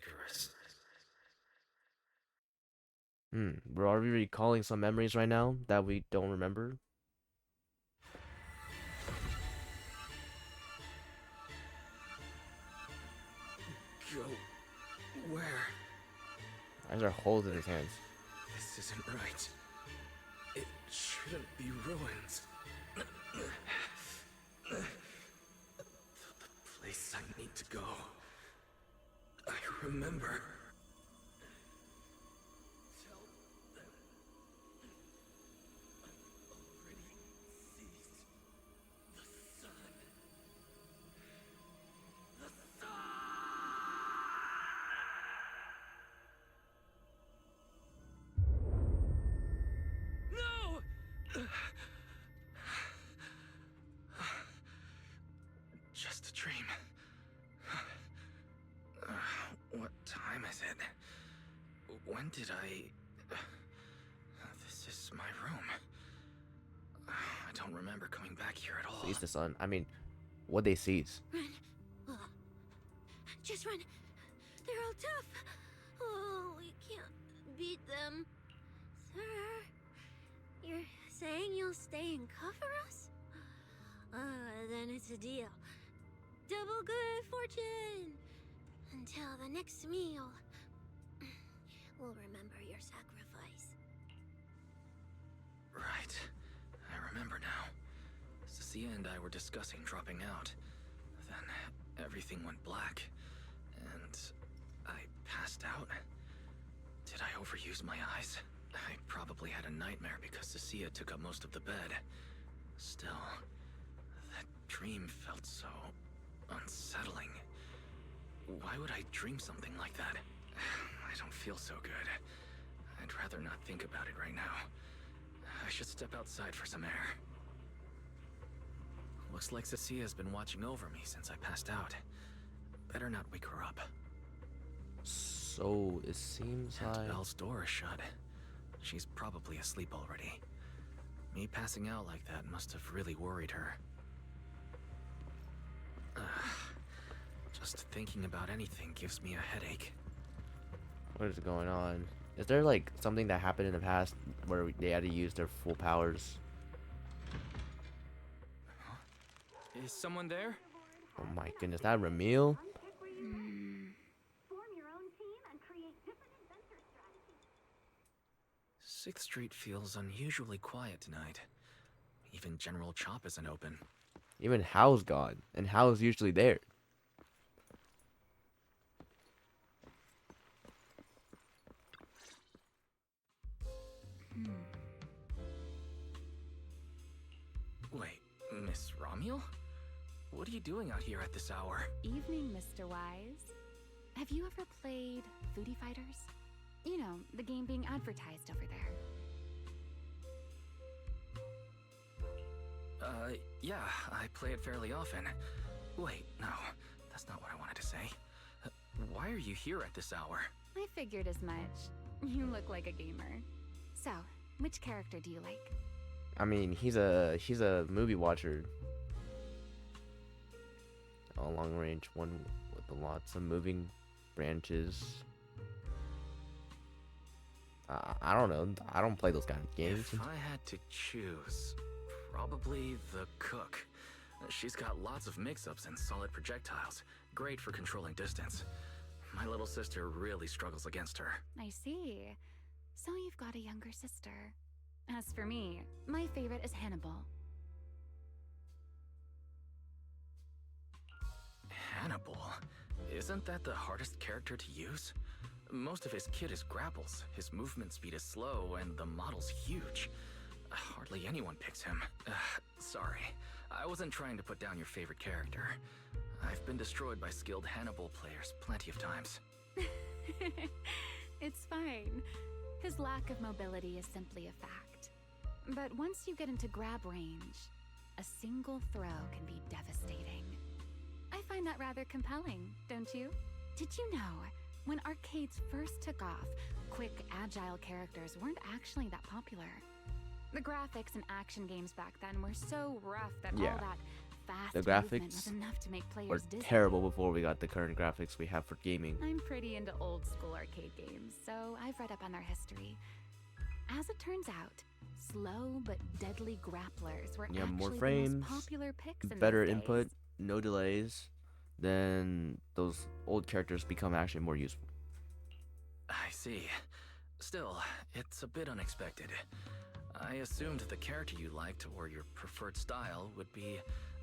Icarus. Are we recalling some memories right now that we don't remember? Go where? These are holes in his hands. This isn't right. It shouldn't be ruins. The place I need to go. I remember. Tell them I've already seized the sun. The sun! No! Just a dream. What time is it? When did I... This is my room. I don't remember coming back here at all. Seize the sun. I mean, what they seize? Run. Just run. They're all tough. Oh, we can't beat them. Sir, you're saying you'll stay and cover us? Then it's a deal. Double good fortune. Until the next meal. We'll remember your sacrifice. Right. I remember now. Cissia and I were discussing dropping out. Then everything went black. And I passed out. Did I overuse my eyes? I probably had a nightmare because Cissia took up most of the bed. Still, that dream felt so unsettling. Why would I dream something like that? I don't feel so good. I'd rather not think about it right now. I should step outside for some air. Looks like Cissia's been watching over me since I passed out. Better not wake her up. So it seems Aunt like Belle's door is shut. She's probably asleep already. Me passing out like that must have really worried her. Just thinking about anything gives me a headache. what is going on? Is there like something that happened in the past where they had to use their full powers? Is someone there? Oh my goodness, that Ramiel? Form your own team and create different adventure strategies. 6th Street feels unusually quiet tonight. Even General Chop isn't open. Even Hal's gone, and Hal's usually there. Wait, Miss Ramiel? What are you doing out here at this hour? Evening, Mr. Wise. Have you ever played Foodie Fighters? You know, the game being advertised over there. Yeah, I play it fairly often. Wait, no, that's not what I wanted to say. Why are you here at this hour? I figured as much. You look like a gamer. So, which character do you like? I mean, she's a movie watcher. A long range one with lots of moving branches. I don't know. I don't play those kind of games. If I had to choose, probably the cook. She's got lots of mix-ups and solid projectiles. Great for controlling distance. My little sister really struggles against her. I see. So you've got a younger sister. As for me, my favorite is Hannibal. Hannibal? Isn't that the hardest character to use? Most of his kit is grapples, his movement speed is slow, and the model's huge. Hardly anyone picks him. Sorry, I wasn't trying to put down your favorite character. I've been destroyed by skilled Hannibal players plenty of times. It's fine. His lack of mobility is simply a fact. But once you get into grab range, a single throw can be devastating. I find that rather compelling, don't you? Did you know, when arcades first took off, quick, agile characters weren't actually that popular. The graphics in action games back then were so rough that Yeah. all that fast The movement was graphics enough to make were players dizzy. terrible before we got the current graphics we have for gaming. I'm pretty into old school arcade games, so I've read up on their history. As it turns out, slow but deadly grapplers were Yeah, more actually the frames, most popular picks in better those input, days. no delays. Then those old characters become actually more useful. I see. Still, it's a bit unexpected. I assumed the character you liked or your preferred style would be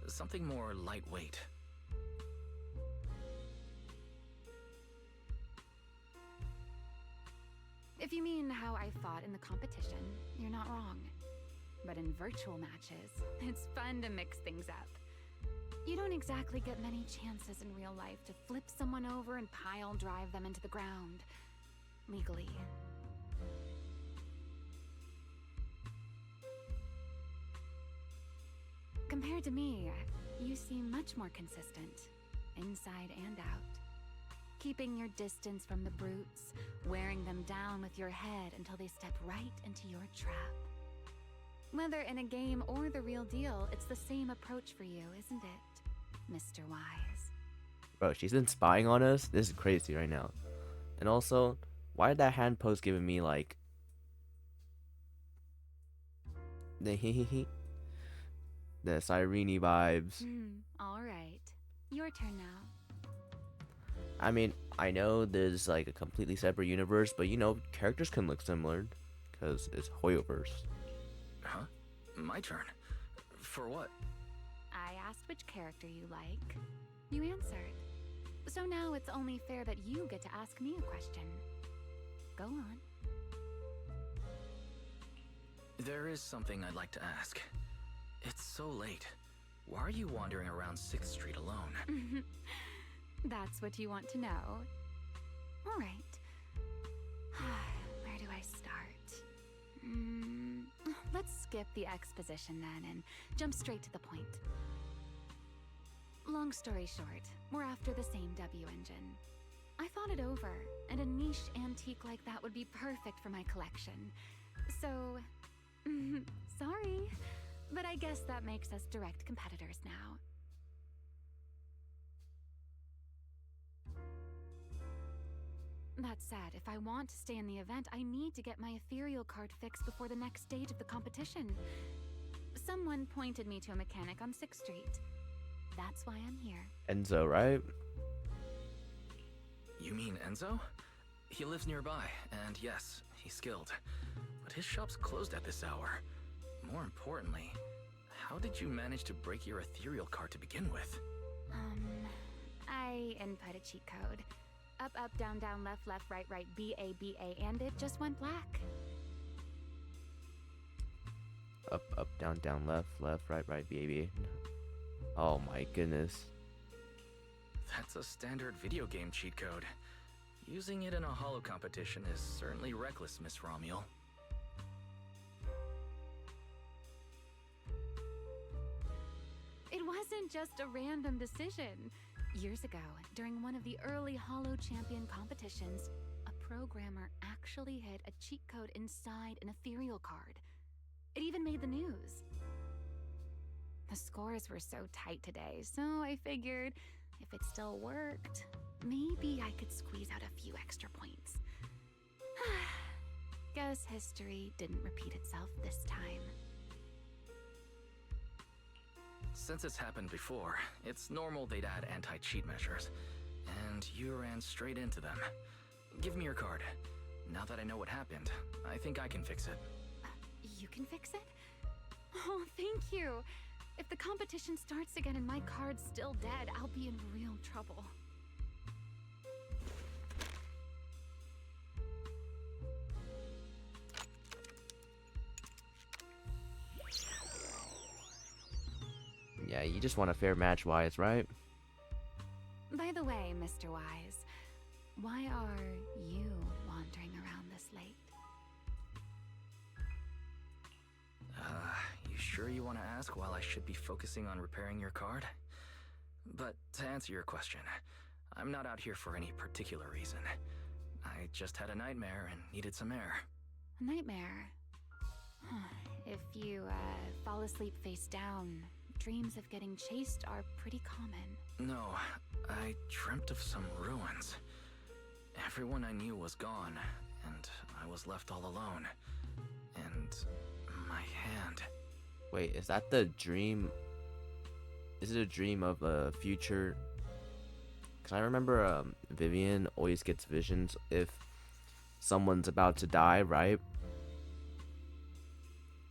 something more lightweight. If you mean how I fought in the competition, you're not wrong. But in virtual matches, it's fun to mix things up. You don't exactly get many chances in real life to flip someone over and pile drive them into the ground. Legally. Compared to me, you seem much more consistent, inside and out. Keeping your distance from the brutes, wearing them down with your head until they step right into your trap. Whether in a game or the real deal, it's the same approach for you, isn't it, Mr. Wise? Bro, she's been spying on us? This is crazy right now. And also, why did that hand pose giving me like the the Sirene vibes? Alright. Your turn now. I mean, I know there's like a completely separate universe, but you know, characters can look similar because it's Hoyoverse. Huh? My turn? For what? I asked which character you like. You answered. So now it's only fair that you get to ask me a question. Go on. There is something I'd like to ask. It's so late. Why are you wandering around 6th Street alone? That's what you want to know. All right. Where do I start? Let's skip the exposition then and jump straight to the point. Long story short, we're after the same W-Engine. I thought it over, and a niche antique like that would be perfect for my collection. So, sorry, but I guess that makes us direct competitors now. That said, if I want to stay in the event, I need to get my ethereal card fixed before the next stage of the competition. Someone pointed me to a mechanic on 6th Street. That's why I'm here. Enzo, right? You mean Enzo? He lives nearby, and yes, he's skilled. But his shop's closed at this hour. More importantly, how did you manage to break your ethereal card to begin with? I input a cheat code. Up, up, down, down, left, left, right, right, B-A, B-A, and it just went black. Up, up, down, down, left, left, right, right, B-A-B. Oh my goodness. That's a standard video game cheat code. Using it in a holo competition is certainly reckless, Miss Ramiel. It wasn't just a random decision. Years ago, during one of the early Holo Champion competitions, a programmer actually hid a cheat code inside an ethereal card. It even made the news. The scores were so tight today, so I figured if it still worked, maybe I could squeeze out a few extra points. Guess history didn't repeat itself this time. Since it's happened before, it's normal they'd add anti-cheat measures. And you ran straight into them. Give me your card. Now that I know what happened, I think I can fix it. You can fix it? Oh, thank you. If the competition starts again and my card's still dead, I'll be in real trouble. Yeah, you just want a fair match, Wise, right? By the way, Mr. Wise, why are you wandering around this late? You sure you want to ask while I should be focusing on repairing your card? But to answer your question, I'm not out here for any particular reason. I just had a nightmare and needed some air. A nightmare? If you fall asleep face down, dreams of getting chased are pretty common. No, I dreamt of some ruins. Everyone I knew was gone, and I was left all alone. And my hand. Wait, is that the dream? Is it a dream of a future? Because I remember Vivian always gets visions if someone's about to die, right?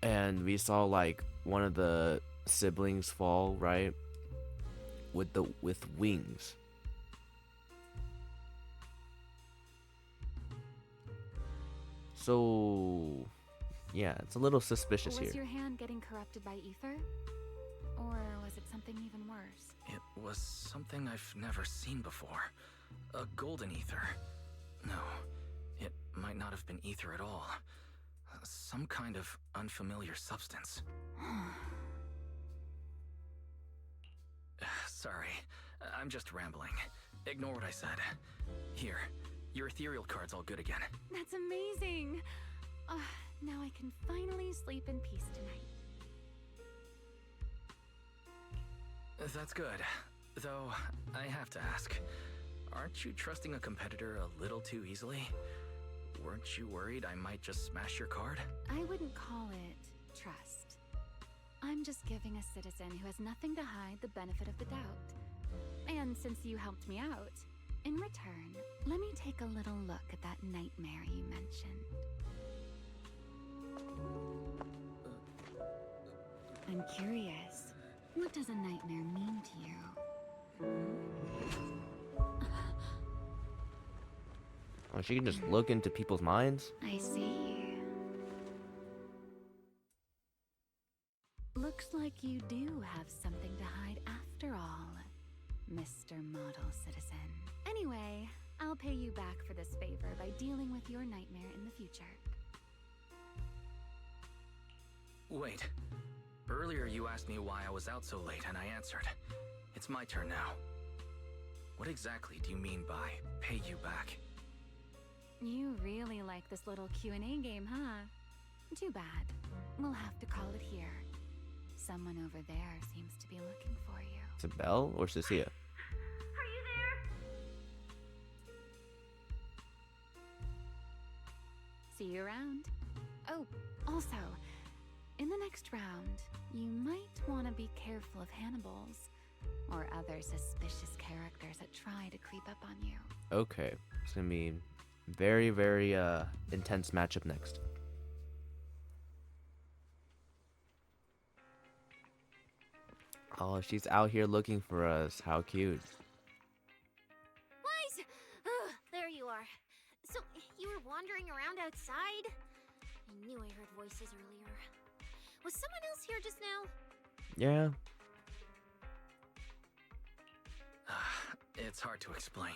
And we saw like one of the siblings fall, right? With wings. So yeah, it's a little suspicious here. Was your hand getting corrupted by ether? Or was it something even worse? It was something I've never seen before. A golden ether. No, it might not have been ether at all. Some kind of unfamiliar substance. Sorry, I'm just rambling. Ignore what I said. Here, your ethereal card's all good again. That's amazing! Now I can finally sleep in peace tonight. That's good. Though, I have to ask, aren't you trusting a competitor a little too easily? Weren't you worried I might just smash your card? I wouldn't call it trust. I'm just giving a citizen who has nothing to hide the benefit of the doubt. And since you helped me out, in return, let me take a little look at that nightmare you mentioned. I'm curious, what does a nightmare mean to you? Oh, she can just look into people's minds? I see. Looks like you do have something to hide after all, Mr. Model Citizen. Anyway, I'll pay you back for this favor by dealing with your nightmare in the future. Wait. Earlier you asked me why I was out so late, and I answered. It's my turn now. What exactly do you mean by pay you back? You really like this little Q&A game, huh? Too bad. We'll have to call it here. Someone over there seems to be looking for you. Is it Belle or Cissia? Are you there? See you around. Oh, also, in the next round, you might want to be careful of Hannibals or other suspicious characters that try to creep up on you. Okay, it's gonna be very, very intense matchup next. Oh, she's out here looking for us. How cute. Wise! There you are. So, you were wandering around outside? I knew I heard voices earlier. Was someone else here just now? Yeah. It's hard to explain.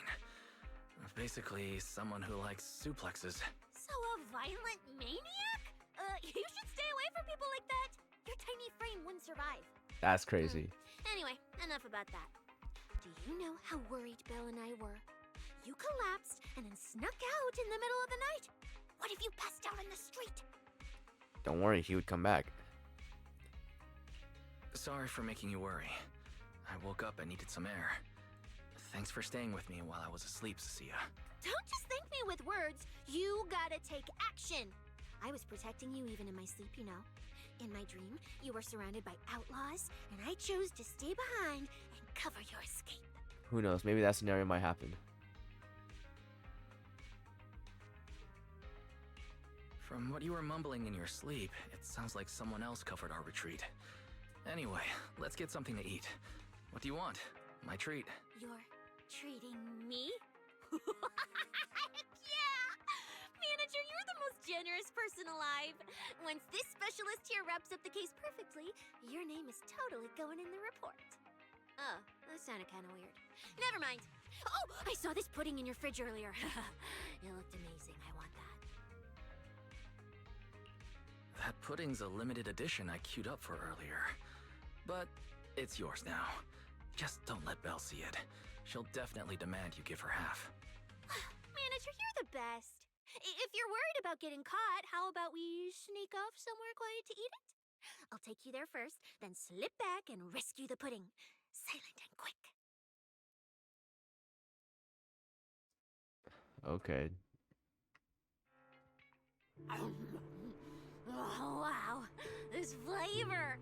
Basically, someone who likes suplexes. So a violent maniac? You should stay away from people like that. Your tiny frame wouldn't survive. That's crazy. Anyway, enough about that. Do you know how worried Belle and I were? You collapsed and then snuck out in the middle of the night. What if you passed out in the street? Don't worry, he would come back. Sorry for making you worry. I woke up and needed some air. Thanks for staying with me while I was asleep, Cissa. Don't just thank me with words. You gotta take action. I was protecting you even in my sleep, you know. In my dream, you were surrounded by outlaws, and I chose to stay behind and cover your escape. Who knows? Maybe that scenario might happen. From what you were mumbling in your sleep, it sounds like someone else covered our retreat. Anyway, let's get something to eat. What do you want? My treat. You're treating me? Yeah! Manager, you're the most generous person alive. Once this specialist here wraps up the case perfectly, your name is totally going in the report. Oh, that sounded kind of weird. Never mind. Oh, I saw this pudding in your fridge earlier. It looked amazing. I want that. That pudding's a limited edition I queued up for earlier. But it's yours now. Just don't let Belle see it. she'll definitely demand you give her half. Manager, you're the best. If you're worried about getting caught, how about we sneak off somewhere quiet to eat it? I'll take you there first, then slip back and rescue the pudding. Silent and quick. Okay. Oh, wow. This flavor.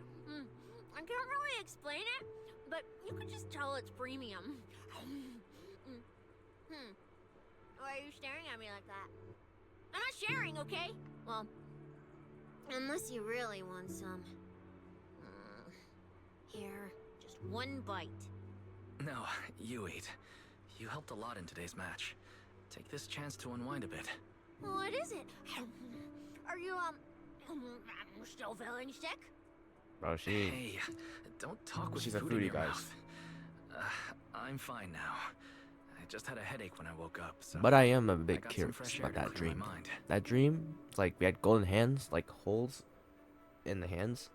I can't really explain it, but you can just tell it's premium. Why are you staring at me like that? I'm not sharing, okay? Well, unless you really want some. Here, just one bite. No, you eat. You helped a lot in today's match. Take this chance to unwind a bit. What is it? Are you, still feeling sick? Bro, Hey, don't talk with she's a food in foodie, your guys. mouth. I'm fine now. I just had a headache when I woke up, so But I am a I bit got some curious fresh air about to that clear my dream. mind. That dream, it's like we had golden hands, like holes in the hands.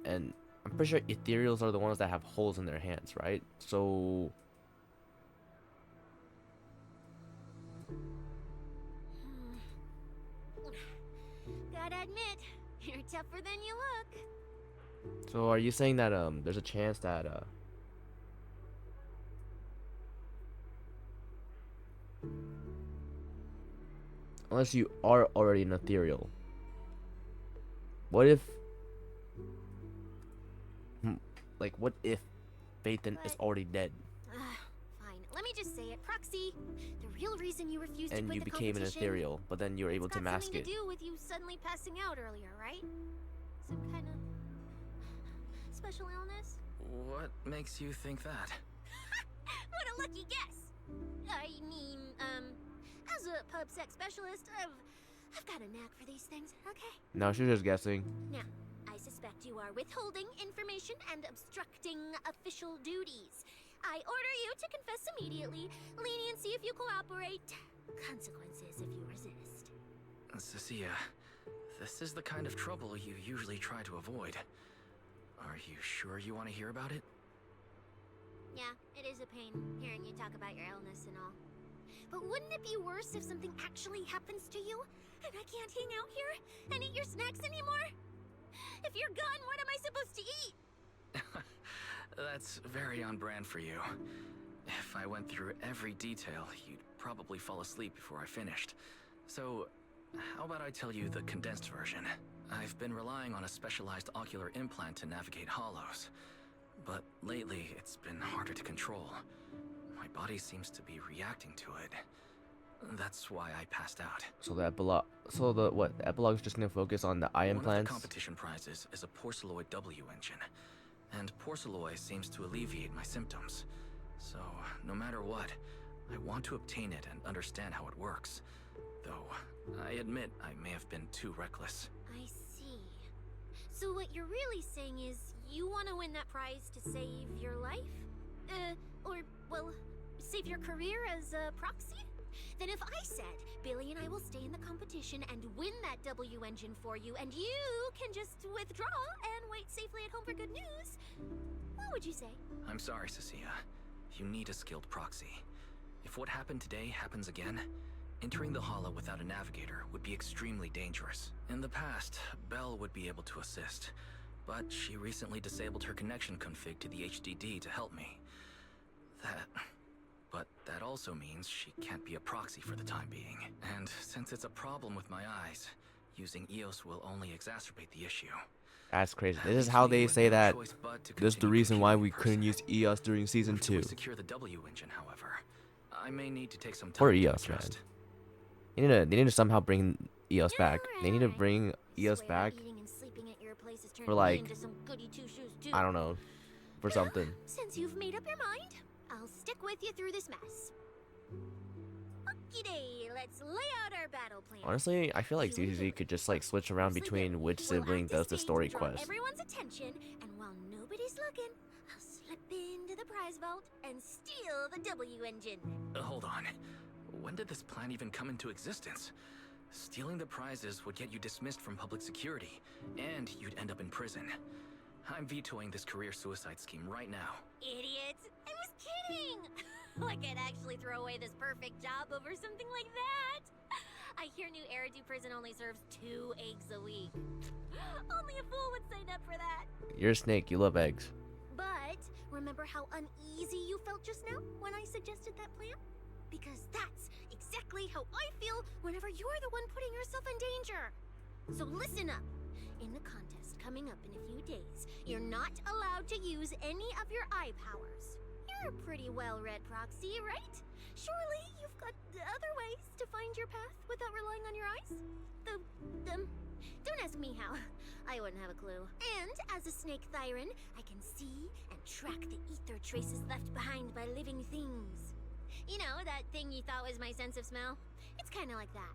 And I'm pretty sure ethereals are the ones that have holes in their hands, right? So Gotta admit, you're tougher than you look. So are you saying that there's a chance that unless you are already an ethereal, what if what if Phaethon is already dead Fine, let me just say it, Proxy. The real reason you refused to and quit you the became an competition, ethereal, but then you're able it's to got mask something it? to do with you suddenly passing out earlier, right? Some kind of special illness? What makes you think that? What a lucky guess! I mean, as a pub sex specialist, I've got a knack for these things, okay? No, she's just guessing. Now, I suspect you are withholding information and obstructing official duties. I order you to confess immediately, leniency if you cooperate, consequences if you resist. Cissia, this is the kind of trouble you usually try to avoid. Are you sure you want to hear about it? Yeah, it is a pain hearing you talk about your illness and all. But wouldn't it be worse if something actually happens to you and I can't hang out here and eat your snacks anymore? If you're gone, what am I supposed to eat? That's very on brand for you. If I went through every detail, you'd probably fall asleep before I finished. So, how about I tell you the condensed version? I've been relying on a specialized ocular implant to navigate hollows. But lately, it's been harder to control. My body seems to be reacting to it. That's why I passed out. So the epilogue, the epilogue is just gonna focus on the eye One implants. of the competition prizes is a Porcelloy W-Engine, and Porcelloy seems to alleviate my symptoms. So, no matter what, I want to obtain it and understand how it works. Though, I admit I may have been too reckless. I see. So what you're really saying is you want to win that prize to save your life? Save your career as a proxy? Then if I said, Billy and I will stay in the competition and win that W-Engine for you, and you can just withdraw and wait safely at home for good news, what would you say? I'm sorry, Cissa. You need a skilled proxy. If what happened today happens again, entering the hollow without a navigator would be extremely dangerous. In the past, Belle would be able to assist, but she recently disabled her connection config to the HDD to help me. But that also means she can't be a proxy for the time being. And since it's a problem with my eyes, using EOS will only exacerbate the issue. That's crazy. This is how they say that. This is the reason why we couldn't use EOS during season 2. Secure the W-Engine, however. I may need to take some time Poor to EOS, man. adjust. They need to somehow bring EOS back. They need to bring EOS back for like, I don't know, for something. Since you've made up your mind, I'll stick with you through this mess. Okie-day, let's lay out our battle plan. Honestly, I feel like ZZZ could just like switch around between which sibling does the story quest. Everyone's attention, and while nobody's looking, I'll slip into the prize vault and steal the W-Engine. Hold on. When did this plan even come into existence? Stealing the prizes would get you dismissed from public security, and you'd end up in prison. I'm vetoing this career suicide scheme right now. Idiot! I was kidding! kidding! I can't actually throw away this perfect job over something like that. I hear New Eridu Prison only serves 2 eggs a week. Only a fool would sign up for that. You're a snake. You love eggs. But remember how uneasy you felt just now when I suggested that plan? Because that's exactly how I feel whenever you're the one putting yourself in danger. So listen up. In the contest coming up in a few days, you're not allowed to use any of your eye powers. You're a pretty well-read Proxy, right? Surely you've got other ways to find your path without relying on your eyes? Don't ask me how. I wouldn't have a clue. And as a snake Thyran, I can see and track the ether traces left behind by living things. You know, that thing you thought was my sense of smell? It's kind of like that.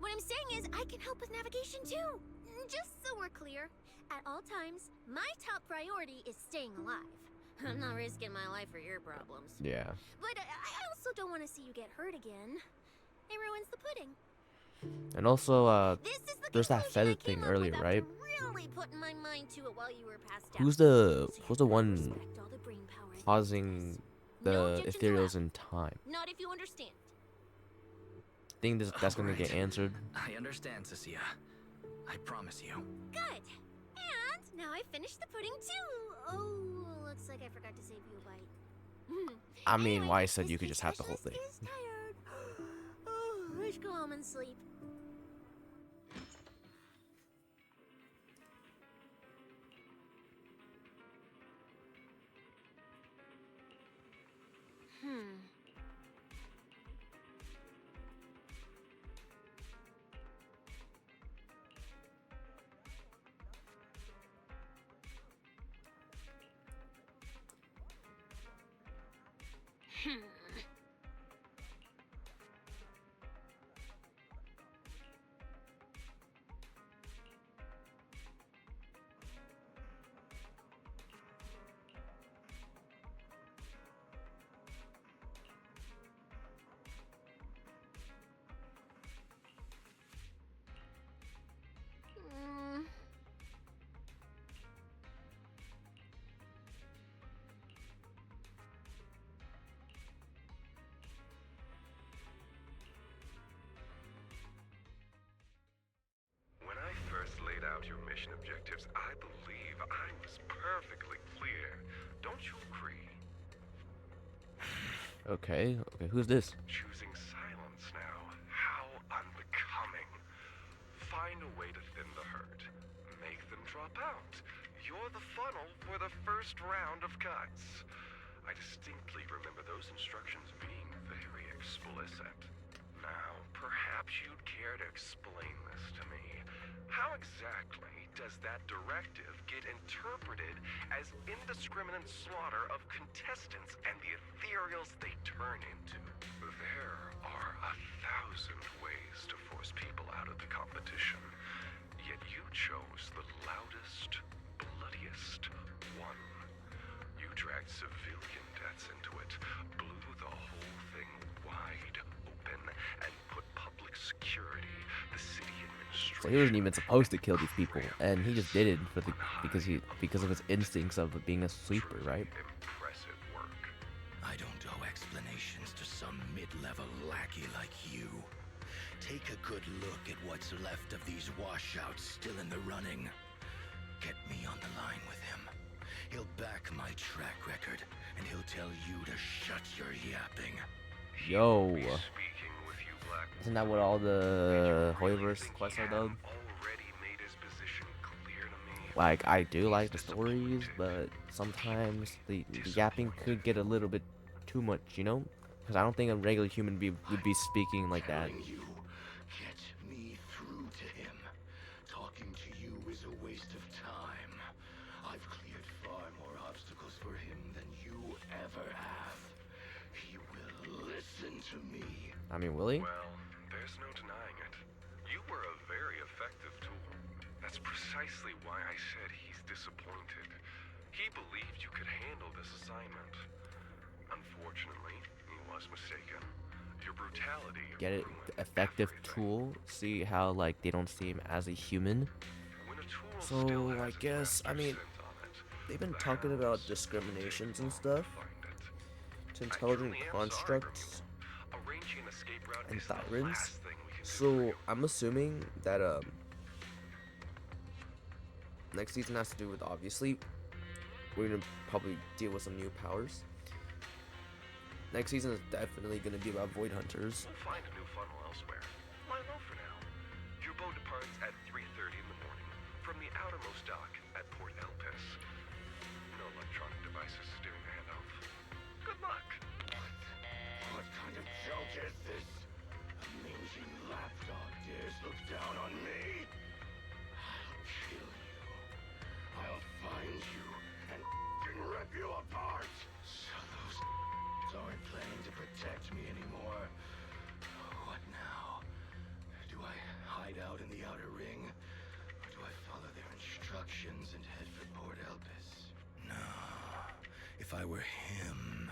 What I'm saying is I can help with navigation too. Just so we're clear, at all times, my top priority is staying alive. I'm not risking my life for your problems. Yeah. But I also don't want to see you get hurt again. It ruins the pudding. And also, This is the there's that conclusion feather I came thing up earlier, with after right? Really putting my mind to it while you were passed out. Who's the one Respect all the brain power I pausing No the objections ethereals allowed. in time? Not if you understand. Think that's gonna get Alright. answered. I understand, Cissa. I promise you. Good. And now I finished the pudding too. Oh, looks like I forgot to save you a bite. I mean, Anyway, why said this you could just have the whole specialist thing? is tired. Oh, I should go home and sleep. When I first laid out your mission objectives, I believe I was perfectly clear. Don't you agree? Okay, who's this? Choosing silence now. How unbecoming. Find a way to thin the herd. Make them drop out. You're the funnel for the first round of cuts. I distinctly remember those instructions being very explicit. Now, perhaps you'd care to explain this to me. How exactly does that directive get interpreted as indiscriminate slaughter of contestants and the ethereals they turn into? There are 1,000 ways to force people out of the competition, yet you chose the loudest, bloodiest one. You dragged civilian deaths into it, blew the whole thing wide open, and put public security, the city So he wasn't even supposed to kill these people, and he just did it for because of his instincts of being a sweeper, right? impressive work. I don't owe explanations to some mid-level lackey like you. Take a good look at what's left of these washouts still in the running. Get me on the line with him. He'll back my track record, and he'll tell you to shut your yapping. Yo. Speaking with you, Black. Isn't that what all the Hoyverse quests are though? Already made his position clear to me. Like, I do like the stories, but sometimes the yapping could get a little bit too much, you know? Because I don't think a regular human would be speaking like that. Telling you, get me through to him. Talking to you is a waste of time. I've cleared far more obstacles for him than you ever have. He will listen to me. I mean, will he? Well, there's no denying it. You were a very effective tool. That's precisely why I said he's disappointed. He believed you could handle this assignment. Unfortunately, he was mistaken. Your brutality... Get it? Effective tool? See how, like, they don't see him as a human? When a tool So, still has I its guess, I master mean, scent on it, they've been the talking about hounds discriminations take and long stuff. to find it. To intelligent constructs and thyrins. So I'm assuming that next season has to do with, obviously, we're gonna probably deal with some new powers. Next season is definitely gonna be about void hunters. We'll find a new funnel elsewhere. Lie low for now. Your boat departs at 3:30 in the morning from the outermost dock at Port Elpis. No electronic devices steering the handoff. Good luck. What kind of joke is this? A mangy lapdog dares look down on me? I'll kill you. I'll find you and rip you apart. So those aren't planning to protect me anymore. What now? Do I hide out in the outer ring? Or do I follow their instructions and head for Port Elpis? No. If I were him,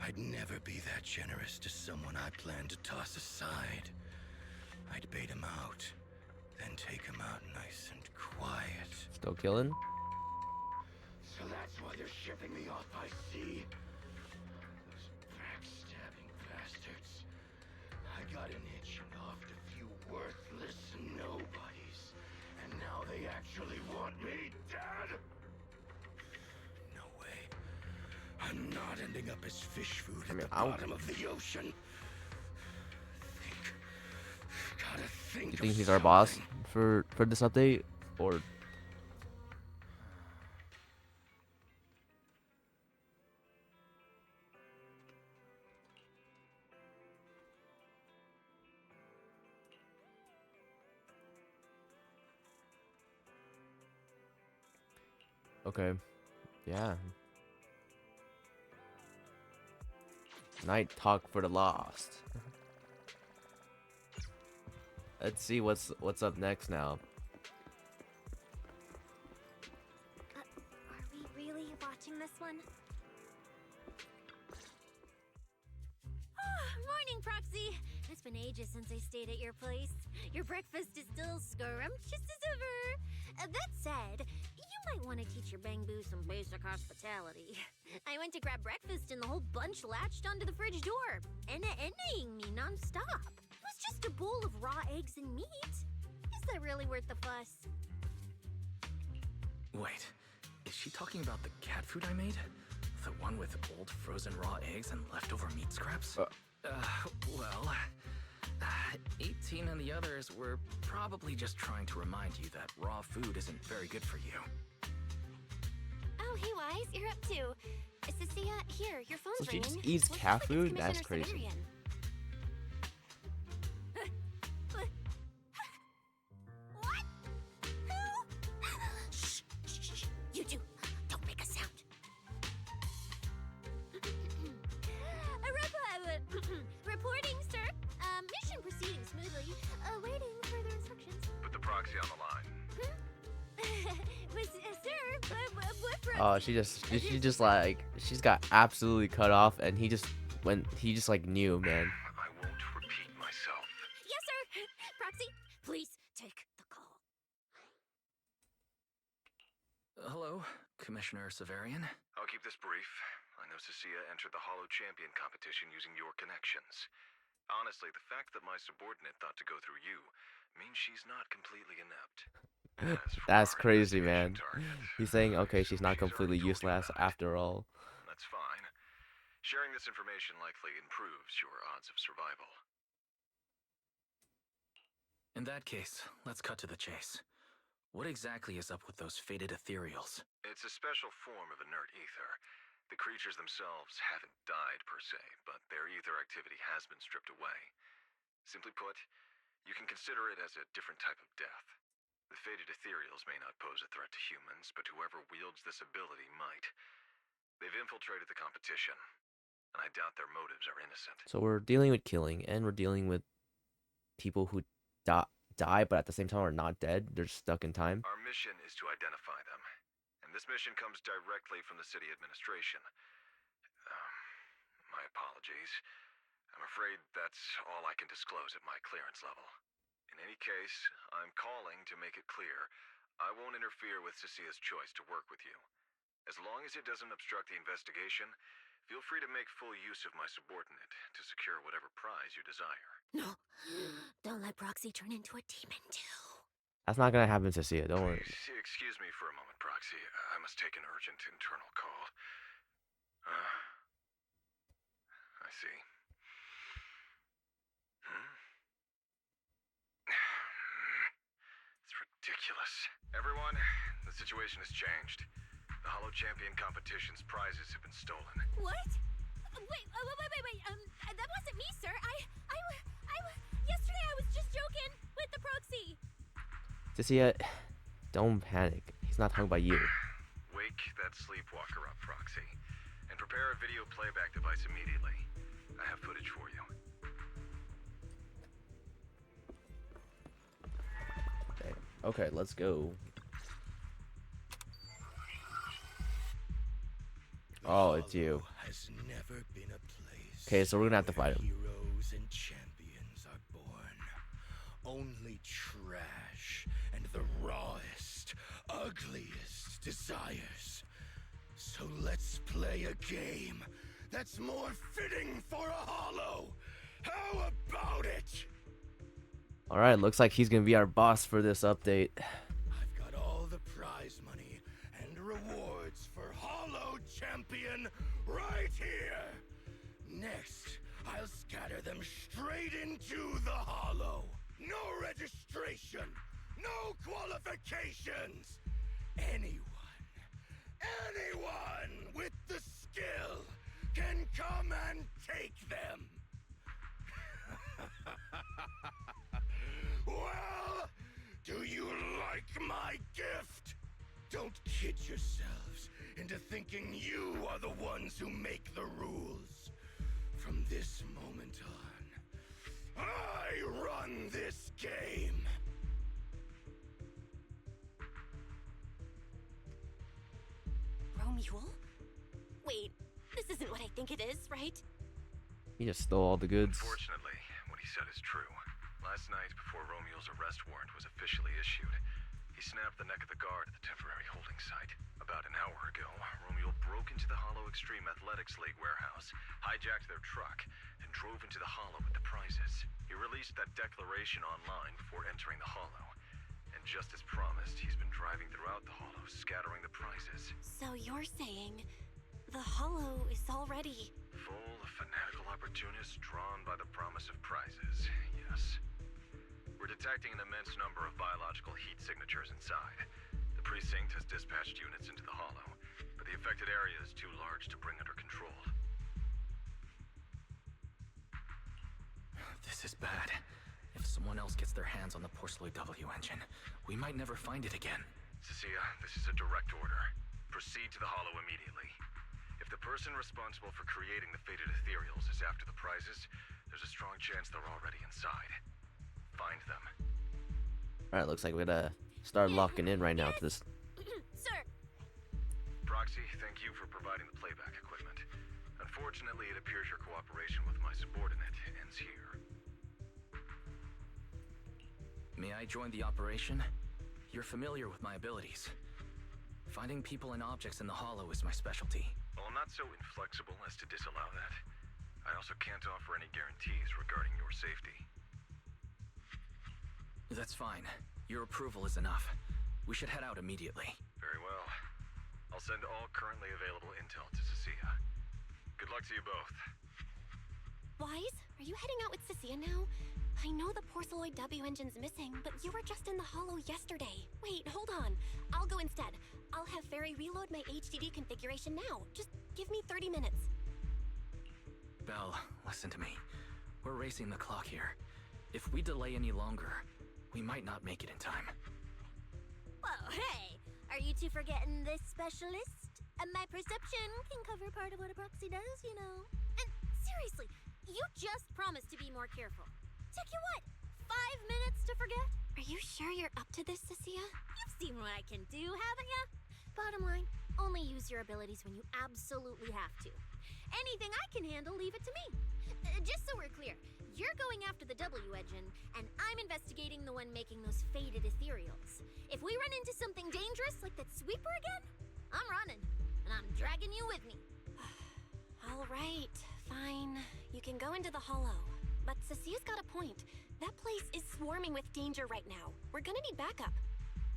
I'd never be that generous to someone I plan to toss aside. I'd bait him out, then take him out nice and quiet. Still killing? So that's why they're shipping me off by sea. Those backstabbing bastards. I got an itch and offed a few worthless nobodies. And now they actually want me dead? No way. I'm not ending up as fish food at the bottom of the ocean. Gotta think. Do you think he's our boss for this update, or? Okay, yeah. Night talk for the lost. Let's see what's up next now. Are we really watching this one? Morning, Proxy. It's been ages since I stayed at your place. Your breakfast is still scrumptious as ever. That said, you might want to teach your Bangbu some basic hospitality. I went to grab breakfast and the whole bunch latched onto the fridge door, enna-ennaing me non-stop. It was just a bowl of raw eggs and meat. Is that really worth the fuss? Wait, is she talking about the cat food I made? The one with old frozen raw eggs and leftover meat scraps? Well, 18 and the others were probably just trying to remind you that raw food isn't very good for you. Oh, hey, Wise, you're up too. Cissa, here, your phone's So she ringing. just eats Looks cat like it's food? That's Commissioner crazy. Severian. What? Who? Shh, shh, shh. You two, don't make a sound. Reporting, sir. Mission proceeding smoothly. Awaiting further instructions. Put the proxy on the line. Sir, what Oh, she just like, she's got absolutely cut off, and he just like knew, man. I won't repeat myself. Yes, sir. Proxy, please take the call. Hello, Commissioner Severian? I'll keep this brief. I know Cissia entered the Hollow Champion competition using your connections. Honestly, the fact that my subordinate thought to go through you means she's not completely inept. That's crazy, man. He's saying, okay, she's not completely useless after all. That's fine. Sharing this information likely improves your odds of survival. In that case, let's cut to the chase. What exactly is up with those fated ethereals? It's a special form of inert ether. The creatures themselves haven't died per se, but their ether activity has been stripped away. Simply put, you can consider it as a different type of death. The fated ethereals may not pose a threat to humans, but whoever wields this ability might. They've infiltrated the competition, and I doubt their motives are innocent. So we're dealing with killing, and we're dealing with people who die, but at the same time are not dead. They're stuck in time. Our mission is to identify them, and this mission comes directly from the city administration. My apologies. I'm afraid that's all I can disclose at my clearance level. In any case, I'm calling to make it clear I won't interfere with Cissia's choice to work with you. As long as it doesn't obstruct the investigation, Feel free to make full use of my subordinate to secure whatever prize you desire. No. Don't let Proxy turn into a demon, too. That's not gonna happen, Cissia. Don't worry. Please, excuse me for a moment, Proxy. I must take an urgent internal call. I see. It's ridiculous. Everyone, the situation has changed. The Hollow Champion competition's prizes have been stolen. What? Wait. That wasn't me, sir. Yesterday I was just joking with the Proxy. Cissia, don't panic. He's not talking about you. Wake that sleepwalker up, Proxy, and prepare a video playback device immediately. I have footage for you. Okay, let's go. Oh, it's you. Has never been a place. Okay, so we're gonna have to fight him. Heroes and champions are born. Only trash and the rawest, ugliest desires. So let's play a game that's more fitting for a hollow. How about it? Alright, looks like he's gonna be our boss for this update. I've got all the prize money and rewards for Hollow Champion right here. Next, I'll scatter them straight into the Hollow. No registration, no qualifications. Anyone with the skill can come and take them. Well, do you like my gift? Don't kid yourselves into thinking you are the ones who make the rules. From this moment on, I run this game. Romeul? Wait, this isn't what I think it is, right? He just stole all the goods. Unfortunately, what he said is true. Last night, before Romeul's arrest warrant was officially issued, he snapped the neck of the guard at the temporary holding site. About an hour ago, Romeul broke into the Hollow Extreme Athletics League warehouse, hijacked their truck, and drove into the Hollow with the prizes. He released that declaration online before entering the Hollow. And just as promised, he's been driving throughout the Hollow, scattering the prizes. So you're saying the Hollow is already... Full of fanatical opportunists drawn by the promise of prizes, yes. We're detecting an immense number of biological heat signatures inside. The precinct has dispatched units into the Hollow, but the affected area is too large to bring under control. This is bad. If someone else gets their hands on the Porcelloy W-Engine, we might never find it again. Cissa, this is a direct order. Proceed to the Hollow immediately. If the person responsible for creating the fated ethereals is after the prizes, there's a strong chance they're already inside. Find them. Alright, looks like we're gonna start locking in right now to this. Sir! Proxy, thank you for providing the playback equipment. Unfortunately, it appears your cooperation with my subordinate ends here. May I join the operation? You're familiar with my abilities. Finding people and objects in the Hollow is my specialty. Well, I'm not so inflexible as to disallow that. I also can't offer any guarantees regarding your safety. That's fine. Your approval is enough. We should head out immediately. Very well. I'll send all currently available intel to Cissia. Good luck to you both. Wise, are you heading out with Cissia now? I know the Porcelloy W-Engine's missing, but you were just in the Hollow yesterday. Wait, hold on. I'll go instead. I'll have Fairy reload my HDD configuration now. Just give me 30 minutes. Belle, listen to me. We're racing the clock here. If we delay any longer, we might not make it in time. Well, hey! Are you two forgetting this specialist? My perception can cover part of what a proxy does, you know. And seriously, you just promised to be more careful. Took you what? 5 minutes to forget? Are you sure you're up to this, Cissia? You've seen what I can do, haven't you? Bottom line, only use your abilities when you absolutely have to. Anything I can handle, leave it to me. Just so we're clear, you're going after the W-Engine, and I'm investigating the one making those faded ethereals. If we run into something dangerous like that sweeper again, I'm running, and I'm dragging you with me. All right, fine. You can go into the hollow. But Cissia's got a point. That place is swarming with danger right now. We're gonna need backup.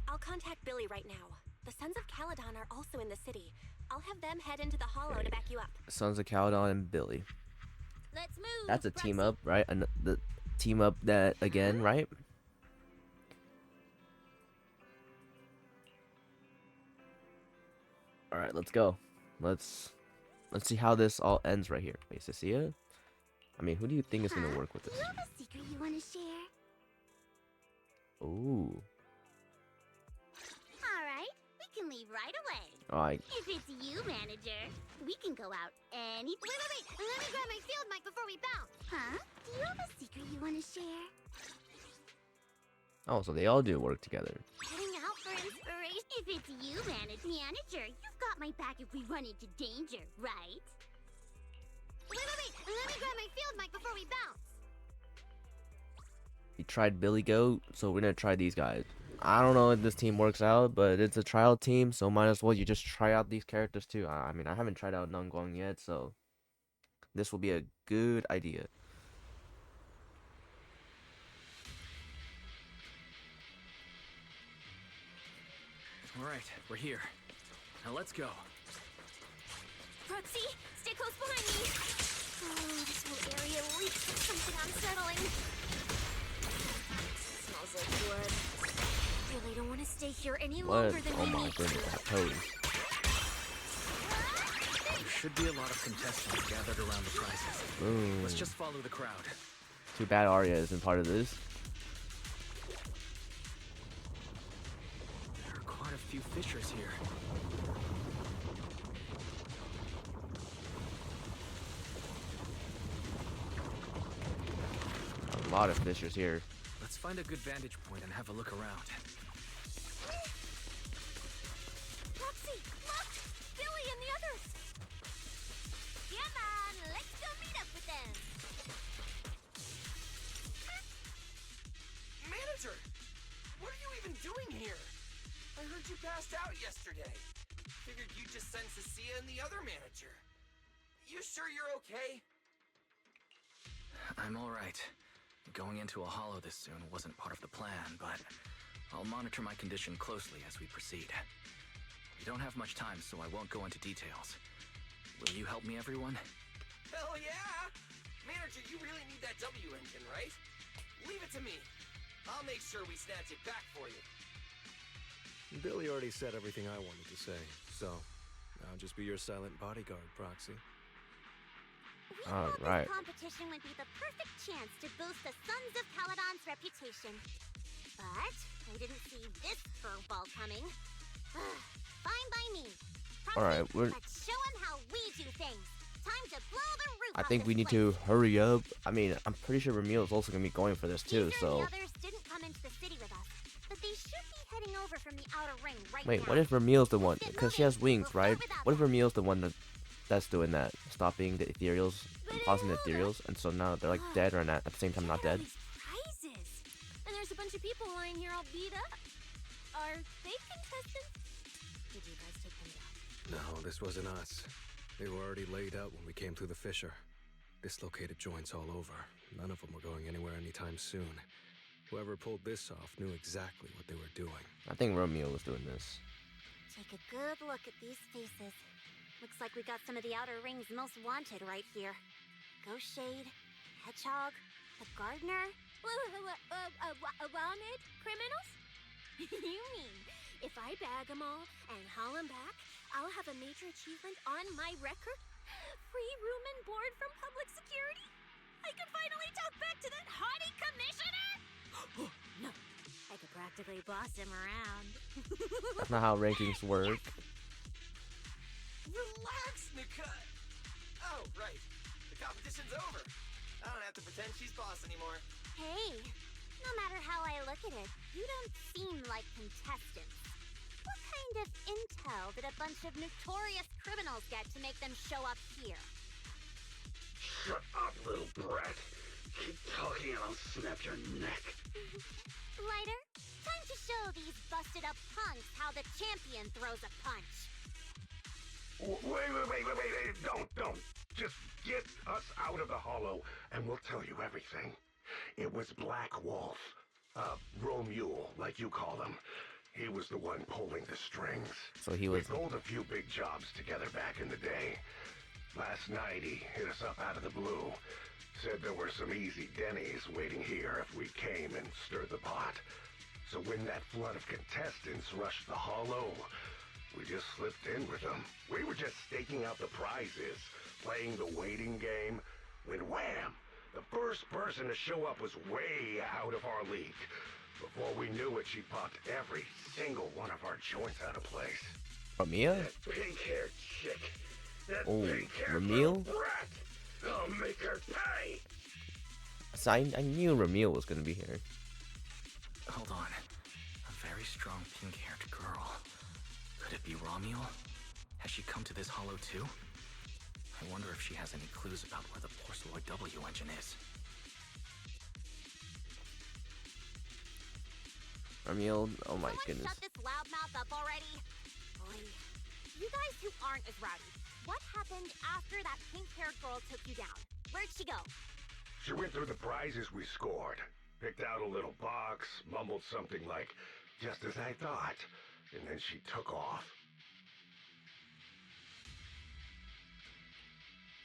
I'll contact Billy right now. The Sons of Caledon are also in the city. I'll have them head into the hollow to back you up. Sons of Caledon and Billy. Let's move. That's a team up, right? The team up that again, right? All right, let's go. Let's see how this all ends right here. Wait, Cissia? I mean, who do you think is gonna work with this? Do you have a secret you want to share? Ooh. All right, we can leave right away. Alright. If it's you, manager, we can go out any. Wait! Let me grab my field mic before we bounce. Huh? Do you have a secret you want to share? Oh, so they all do work together. Heading out for inspiration. If it's you, manager, you've got my back if we run into danger, right? Wait! Let me grab my field mic before we bounce. We tried Billy Goat, so we're gonna try these guys. I don't know if this team works out, but it's a trial team, so might as well you just try out these characters too. I mean, I haven't tried out Nungguang yet, so this will be a good idea. Alright, we're here. Now let's go. Proxy, stay close behind me. Oh, this whole area reeks of something unsettling. Smells like blood. Really don't want to stay here any longer than Oh we my need goodness, to. that pose. There should be a lot of contestants gathered around the prizes. Boom. Let's just follow the crowd. Too bad Arya isn't part of this. There are quite a few fishers here. A lot of fishers here. Let's find a good vantage point and have a look around. Proxy, look! Billy and the others! Come on, let's go meet up with them. Manager! What are you even doing here? I heard you passed out yesterday. Figured you'd just send Cissia and the other manager. You sure you're okay? I'm alright. Going into a hollow this soon wasn't part of the plan, but I'll monitor my condition closely as we proceed. We don't have much time, so I won't go into details. Will you help me, everyone? Hell yeah! Manager, you really need that W-Engine, right? Leave it to me. I'll make sure we snatch it back for you. Billy already said everything I wanted to say, so I'll just be your silent bodyguard, Proxy. We thought Alright. this competition would be the perfect chance to boost the Sons of Caledon's reputation. But I didn't see this curveball coming. Fine by me. Proxy, Alright, let's show them how we do things. Time to blow the roof I off think this we need place. to hurry up. I mean, I'm pretty sure Ramiel is also gonna be going for this too, Cissa so. and the others didn't come into the city with us, but they should be heading over from the outer ring right Wait, now. what if Ramiel's the one? Because she has wings, right? What if Ramiel's the one that's doing that? Stopping the ethereals and pausing the ethereals, and so now they're like dead or not, at the same time not dead? Prizes! And there's a bunch of people lying here all beat up. Are they contestants? Did you guys take them down? No, this wasn't us. They were already laid out when we came through the fissure. Dislocated joints all over. None of them were going anywhere anytime soon. Whoever pulled this off knew exactly what they were doing. I think Ramiel was doing this. Take a good look at these faces. Looks like we got some of the outer ring's most wanted right here. Ghost Shade, Hedgehog, the Gardener. Wanted criminals? You mean, if I bag them all and haul them back, I'll have a major achievement on my record? Free room and board from public security? I could finally talk back to that haughty commissioner? No, I could practically boss him around. That's not how rankings work. Relax, Nika! Oh, right. The competition's over. I don't have to pretend she's boss anymore. Hey, no matter how I look at it, you don't seem like contestants. What kind of intel did a bunch of notorious criminals get to make them show up here? Shut up, little brat. Keep talking and I'll snap your neck. Lighter, time to show these busted up punks how the champion throws a punch. Wait. Don't. Just get us out of the hollow, and we'll tell you everything. It was Black Wolf. Romeul, like you call him. He was the one pulling the strings. So he was. We pulled a few big jobs together back in the day. Last night, he hit us up out of the blue. Said there were some easy Denny's waiting here if we came and stirred the pot. So when that flood of contestants rushed the hollow, we just slipped in with them. We were just staking out the prizes, playing the waiting game, when wham! The first person to show up was way out of our league. Before we knew it, she popped every single one of our joints out of place. Promeia? That pink-haired chick. That Oh, pink-haired Ramiel? little brat. I'll make her pay. So I knew Ramiel was gonna be here. Hold on. A very strong pink-haired girl. Could it be Ramiel? Has she come to this hollow too? I wonder if she has any clues about where the Porcelloy W-Engine is. Ramiel, oh my Someone goodness. shut this loudmouth up already. Boy, you guys who aren't as rowdy, what happened after that pink-haired girl took you down? Where'd she go? She went through the prizes we scored, picked out a little box, mumbled something like, "just as I thought," and then she took off.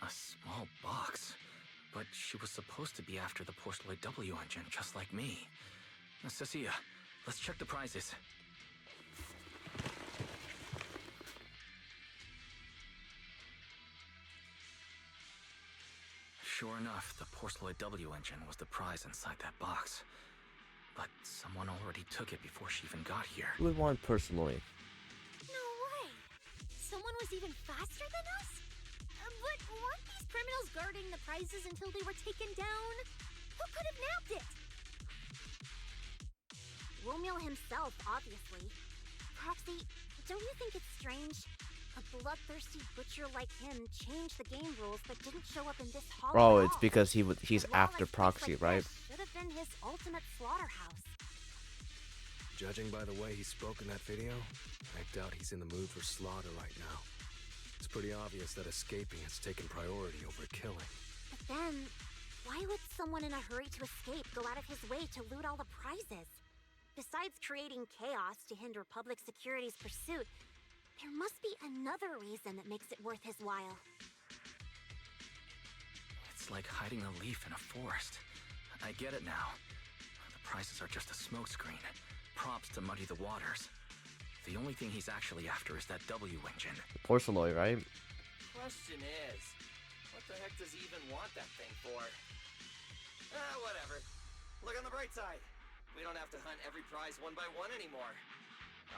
A small box? But she was supposed to be after the Porcelloy W-Engine, just like me. Cissa, let's check the prizes. Sure enough, the Porcelloy W-Engine was the prize inside that box. But someone already took it before she even got here. Who would want Porcelloy? No way! Someone was even faster than us? But weren't these criminals guarding the prizes until they were taken down? Who could have nabbed it? Ramiel himself, obviously. Proxy, don't you think it's strange? A bloodthirsty butcher like him changed the game rules but didn't show up in this hall. Bro, at it's all. because he's A after lawless place Proxy, like right? this should have been his ultimate slaughterhouse. Judging by the way he spoke in that video, I doubt he's in the mood for slaughter right now. It's pretty obvious that escaping has taken priority over killing. But then, why would someone in a hurry to escape go out of his way to loot all the prizes? Besides creating chaos to hinder public security's pursuit, there must be another reason that makes it worth his while. It's like hiding a leaf in a forest. I get it now. The prizes are just a smokescreen. Props to muddy the waters. The only thing he's actually after is that W-Engine. Porcelloy, right? Question is, what the heck does he even want that thing for? Whatever. Look on the bright side. We don't have to hunt every prize one by one anymore.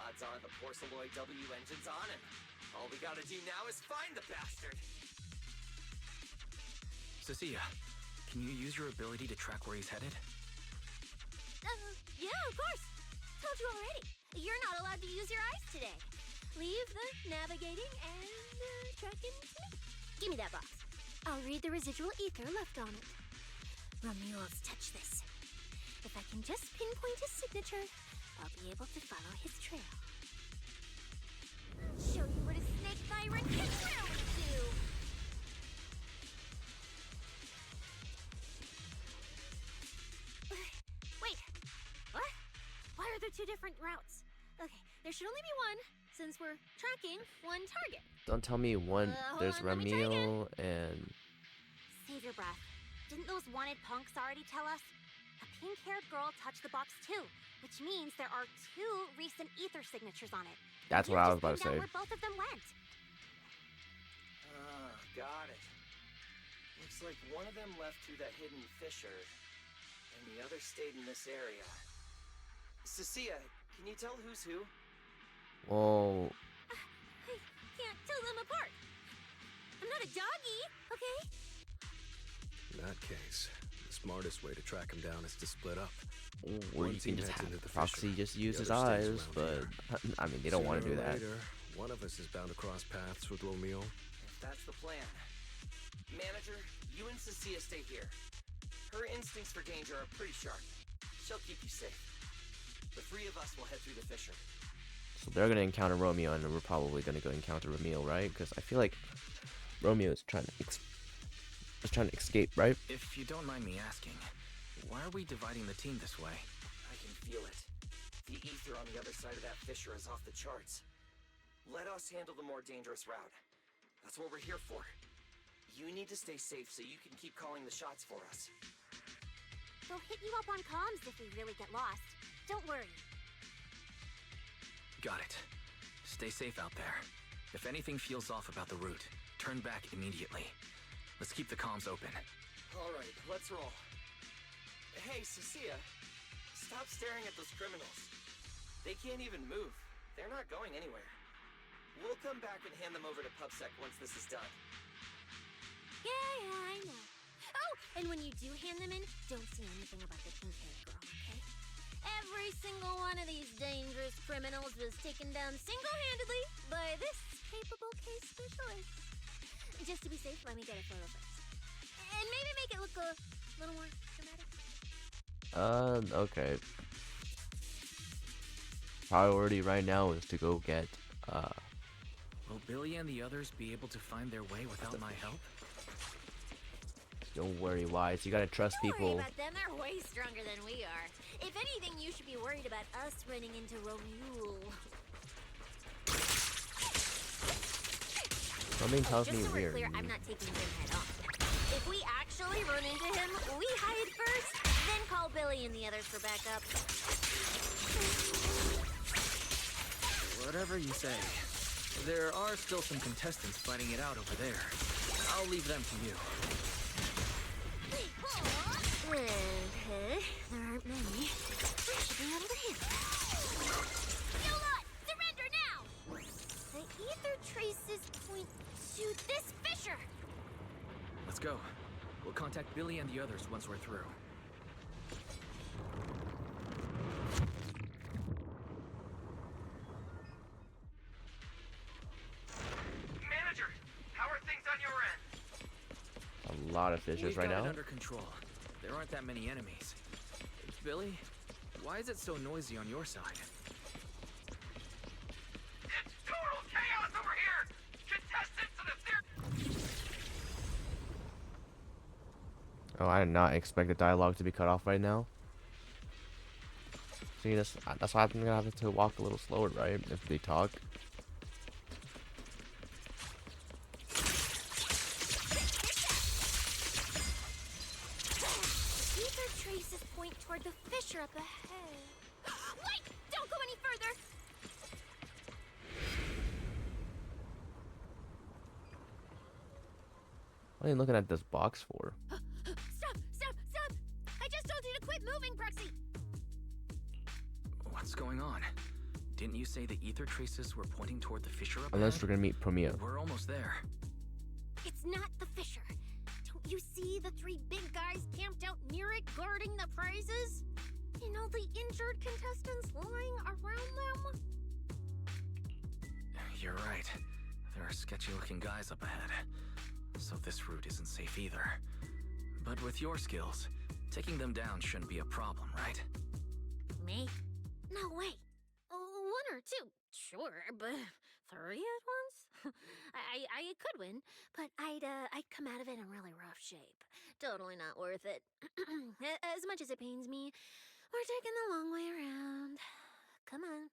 Odds are the Porcelloy W-Engine's on him. All we gotta do now is find the bastard. Cissa, can you use your ability to track where he's headed? Yeah, of course. Told you already. You're not allowed to use your eyes today. Leave the navigating and tracking to me. Give me that box. I'll read the residual ether left on it. Ramiel's touch this. If I can just pinpoint his signature, I'll be able to follow his trail. Show you what a snake tyrant can really do! Wait, what? Why are there two different routes? Okay, there should only be one, since we're tracking one target. Don't tell me one. There's hold on, let me try Ramiel and Save your breath. Didn't those wanted punks already tell us? A pink-haired girl touched the box too, which means there are two recent ether signatures on it. that's You what I just was about to pinned out say. where both of them went. Got it. Looks like one of them left through that hidden fissure, and the other stayed in this area. Cissa, can you tell who's who? Whoa. I can't tell them apart. I'm not a doggy, okay? In that case, the smartest way to track him down is to split up. Or One you can team just heads have into the Proxy fissure, just use the his other stays eyes, around but here. I mean they don't want to do Sooner or that. later, one of us is bound to cross paths with Ramiel. If that's the plan. Manager, you and Cissia stay here. Her instincts for danger are pretty sharp. She'll keep you safe. The three of us will head through the fissure. So they're gonna encounter Romeo, and we're probably gonna go encounter Ramiel, right? Because I feel like Romeo is trying to escape, right? If you don't mind me asking, why are we dividing the team this way? I can feel it. The ether on the other side of that fissure is off the charts. Let us handle the more dangerous route. That's what we're here for. You need to stay safe so you can keep calling the shots for us. They'll hit you up on comms if we really get lost. Don't worry. Got it. Stay safe out there. If anything feels off about the route, turn back immediately. Let's keep the comms open. Alright, let's roll. Hey, Cissa. Stop staring at those criminals. They can't even move. They're not going anywhere. We'll come back and hand them over to PubSec once this is done. Yeah, I know. Oh, and when you do hand them in, don't say anything about the pink-haired girl, okay? Every single one of these dangerous criminals was taken down single-handedly by this capable case specialist. Just to be safe, let me get a photo first. And maybe make it look a little more dramatic. Okay. Priority right now is to go get, Will Billy and the others be able to find their way without my help? Don't worry, Wise. You gotta trust people. Don't worry about them. They're way stronger than we are. If anything, you should be worried about us running into Romeul. Something tells me Just so we're weird. clear, I'm not taking him head on. If we actually run into him, we hide first, then call Billy and the others for backup. Whatever you say. There are still some contestants fighting it out over there. I'll leave them to you. Okay, there aren't many. We should be able to handle that. You lot, surrender now! The ether traces point to this fissure! Let's go. We'll contact Billy and the others once we're through. Manager, how are things on your end? A lot of fissures We've right got now. it under control. There aren't that many enemies. Billy, why is it so noisy on your side? It's total chaos over here! Contestants of the theater! Oh, I did not expect the dialogue to be cut off right now. See, that's why I'm gonna have to walk a little slower, right? If they talk. Ether traces point toward the fissure up ahead. Wait! Don't go any further! What are you looking at this box for? Stop! Stop! Stop! I just told you to quit moving, Proxy! What's going on? Didn't you say the ether traces were pointing toward the fissure up Unless ahead? we're gonna meet Promeia. We're almost there. It's not the fissure. Don't you see the three big guys camped out near it guarding the prizes? And all the injured contestants lying around them? You're right. There are sketchy-looking guys up ahead. So this route isn't safe either. But with your skills, taking them down shouldn't be a problem, right? Me? No way. One or two, sure, but three at once? I could win, but I'd come out of it in really rough shape. Totally not worth it. As much as it pains me, we're taking the long way around. Come on.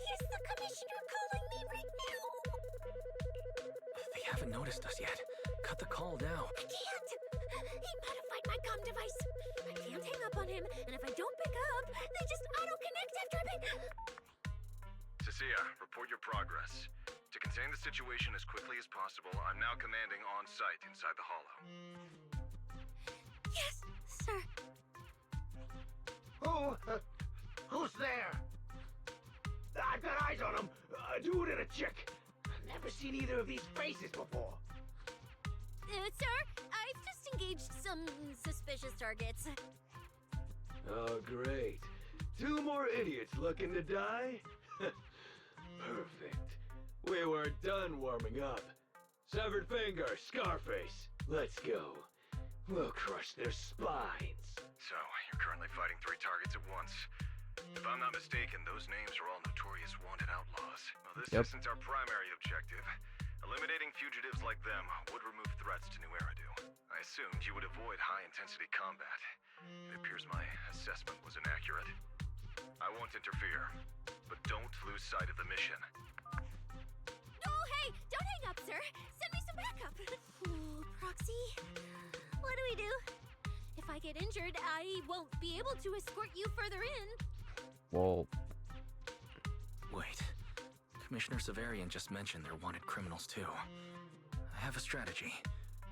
Is the commissioner calling me right now? They haven't noticed us yet. Cut the call now. I can't! He modified my comm device. I can't hang up on him, and if I don't pick up, they just auto-connect after a bit. Cissia, report your progress. To contain the situation as quickly as possible, I'm now commanding on-site inside the hollow. Yes, sir. Who's there? I've got eyes on him. A dude and a chick. Never seen either of these faces before. Sir, I've just engaged some suspicious targets. Oh, great. Two more idiots looking to die? Perfect. We were done warming up. Severed finger, Scarface. Let's go. We'll crush their spines. So, you're currently fighting 3 targets at once. If I'm not mistaken, those names are all notorious wanted outlaws. Well, this Yep. isn't our primary objective. Eliminating fugitives like them would remove threats to New Eridu. I assumed you would avoid high-intensity combat. It appears my assessment was inaccurate. I won't interfere, but don't lose sight of the mission. Oh, hey! Don't hang up, sir! Send me some backup! Ooh, Proxy, what do we do? If I get injured, I won't be able to escort you further in. Well, Wait. Commissioner Severian just mentioned they're wanted criminals too. I have a strategy.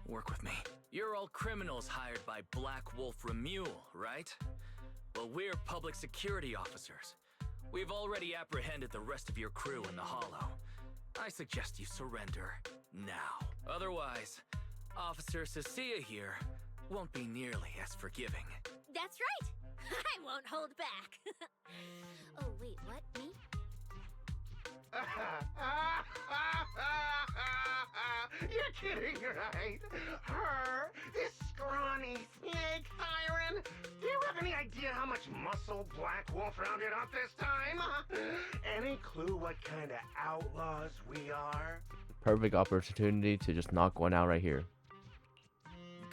Work with me. You're all criminals hired by Black Wolf Ramiel, right? Well, we're public security officers. We've already apprehended the rest of your crew in the Hollow. I suggest you surrender now. Otherwise, Officer Cissa here won't be nearly as forgiving. That's right! I won't hold back. Oh, wait, what? Me? You're kidding, right? Her, this scrawny snake siren. Do you have any idea how much muscle Black Wolf rounded up this time? Any clue what kind of outlaws we are? perfect opportunity to just knock one out right here.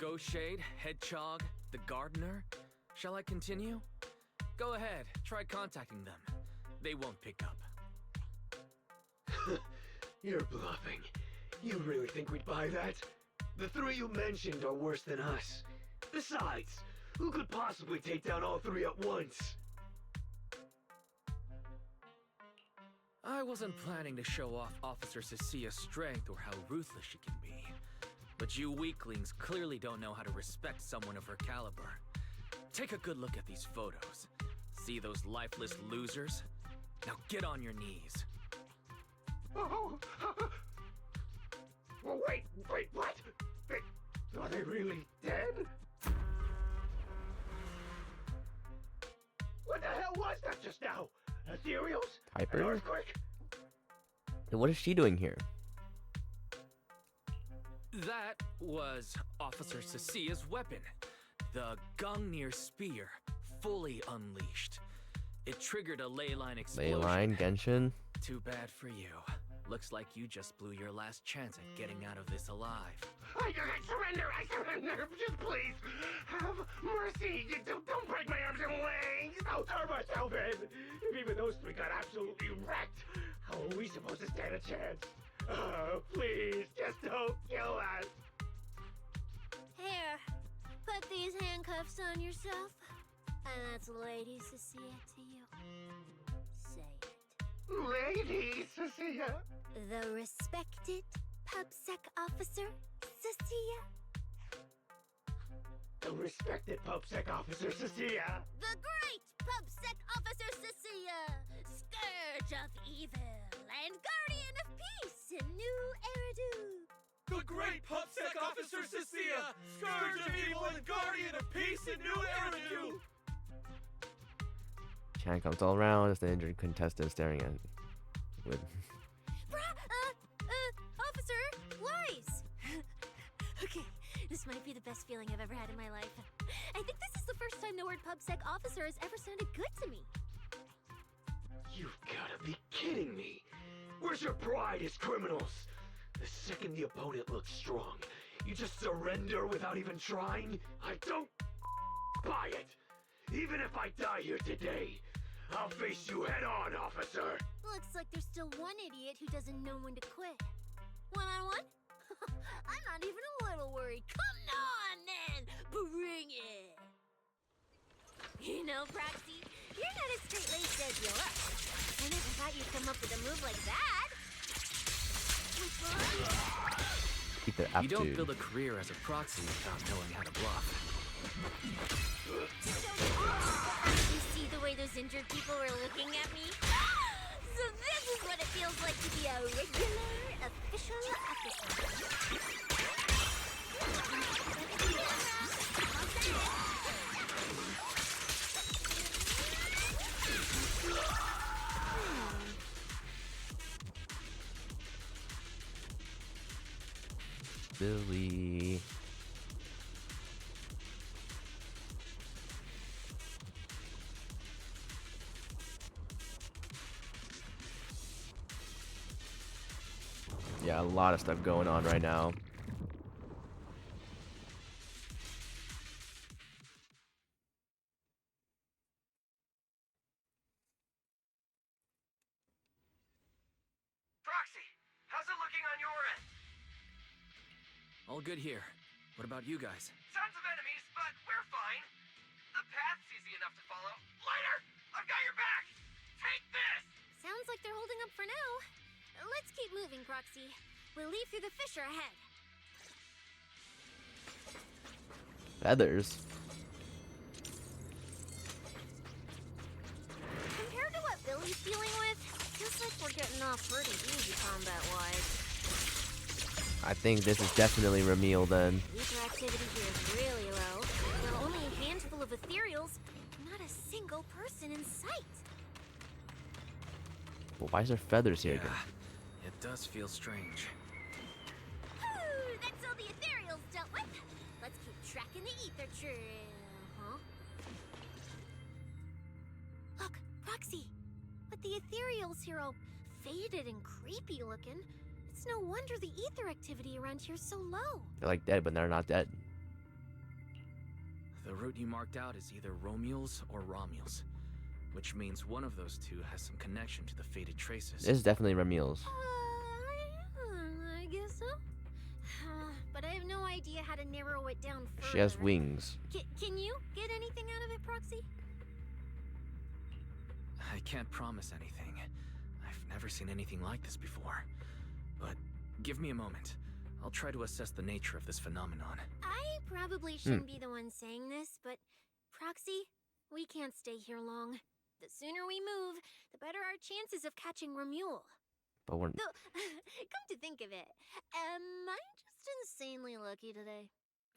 Ghost Shade, Hedgehog, the Gardener. Shall I continue? Go ahead, try contacting them. They won't pick up. You're bluffing. You really think we'd buy that? The three you mentioned are worse than us. Besides, who could possibly take down all three at once? I wasn't planning to show off Officer Cissia's strength or how ruthless she can be. But you weaklings clearly don't know how to respect someone of her caliber. Take a good look at these photos. See those lifeless losers? Now get on your knees. Oh, well, wait, what? Are they really dead? What the hell was that just now? Ethereals? An Piper? earthquake? And what is she doing here? That was Officer Cissia's weapon. The Gungnir Spear, fully unleashed. It triggered a ley line explosion. Ley line, Genshin? Too bad for you. Looks like you just blew your last chance at getting out of this alive. I surrender, just please, have mercy, don't break my arms and legs, I'll turn myself in. If even those three got absolutely wrecked, how are we supposed to stand a chance? Please, just don't kill us. Here, put these handcuffs on yourself. And that's Lady Cissia to you. Say it. Lady Cissia. The respected PubSec officer, Cissia. The respected PubSec officer, Cissia. The great PubSec officer, Cissia. Scourge of evil and guardian of peace in New Eridu. The great PubSec officer, Cissia. Scourge of evil and guardian of peace in New Eridu. Chan comes all around as the injured contestant staring at with Officer, Wise! Okay, this might be the best feeling I've ever had in my life. I think this is the first time the word PubSec officer has ever sounded good to me. You've gotta be kidding me. Where's your pride as criminals? The second the opponent looks strong, you just surrender without even trying? I don't buy it. Even if I die here today, I'll face you head on, officer. Looks like there's still one idiot who doesn't know when to quit. One-on-one? I'm not even a little worried. Come on, then! Bring it! You know, Proxy, you're not as straight-laced as you look. I never thought you'd come up with a move like that. keep their You don't aptitude. build a career as a proxy without knowing how to bluff. You see the way those injured people were looking at me? So this is what it feels like to be a regular official officer. Billy. Yeah, a lot of stuff going on right now. Proxy, how's it looking on your end? All good here. What about you guys? Tons of enemies, but we're fine. The path's easy enough to follow. Lighter, I've got your back. Take this. Sounds like they're holding up for now. Let's keep moving, Proxy. We'll leave through the fissure ahead. Feathers. Compared to what Billy's dealing with, feels like we're getting off pretty easy combat-wise. I think this is definitely Ramiel then. Ether activity here is really low. There are only a handful of ethereals, not a single person in sight. But why is there feathers here again? It does feel strange. Whew, that's all the ethereals dealt with. Let's keep tracking the ether trail, huh? Look, Proxy. But the ethereals here all faded and creepy looking. It's no wonder the ether activity around here is so low. They're like dead, but they're not dead. The route you marked out is either Romeul's or Ramiel's, which means one of those two has some connection to the faded traces. This is definitely Ramiel's. I guess so. But I have no idea how to narrow it down further. She has wings. Can you get anything out of it, Proxy? I can't promise anything. I've never seen anything like this before. But give me a moment. I'll try to assess the nature of this phenomenon. I probably shouldn't be the one saying this, but Proxy, we can't stay here long. The sooner we move, the better our chances of catching Romeul. But we're... Though, come to think of it, am I just insanely lucky today?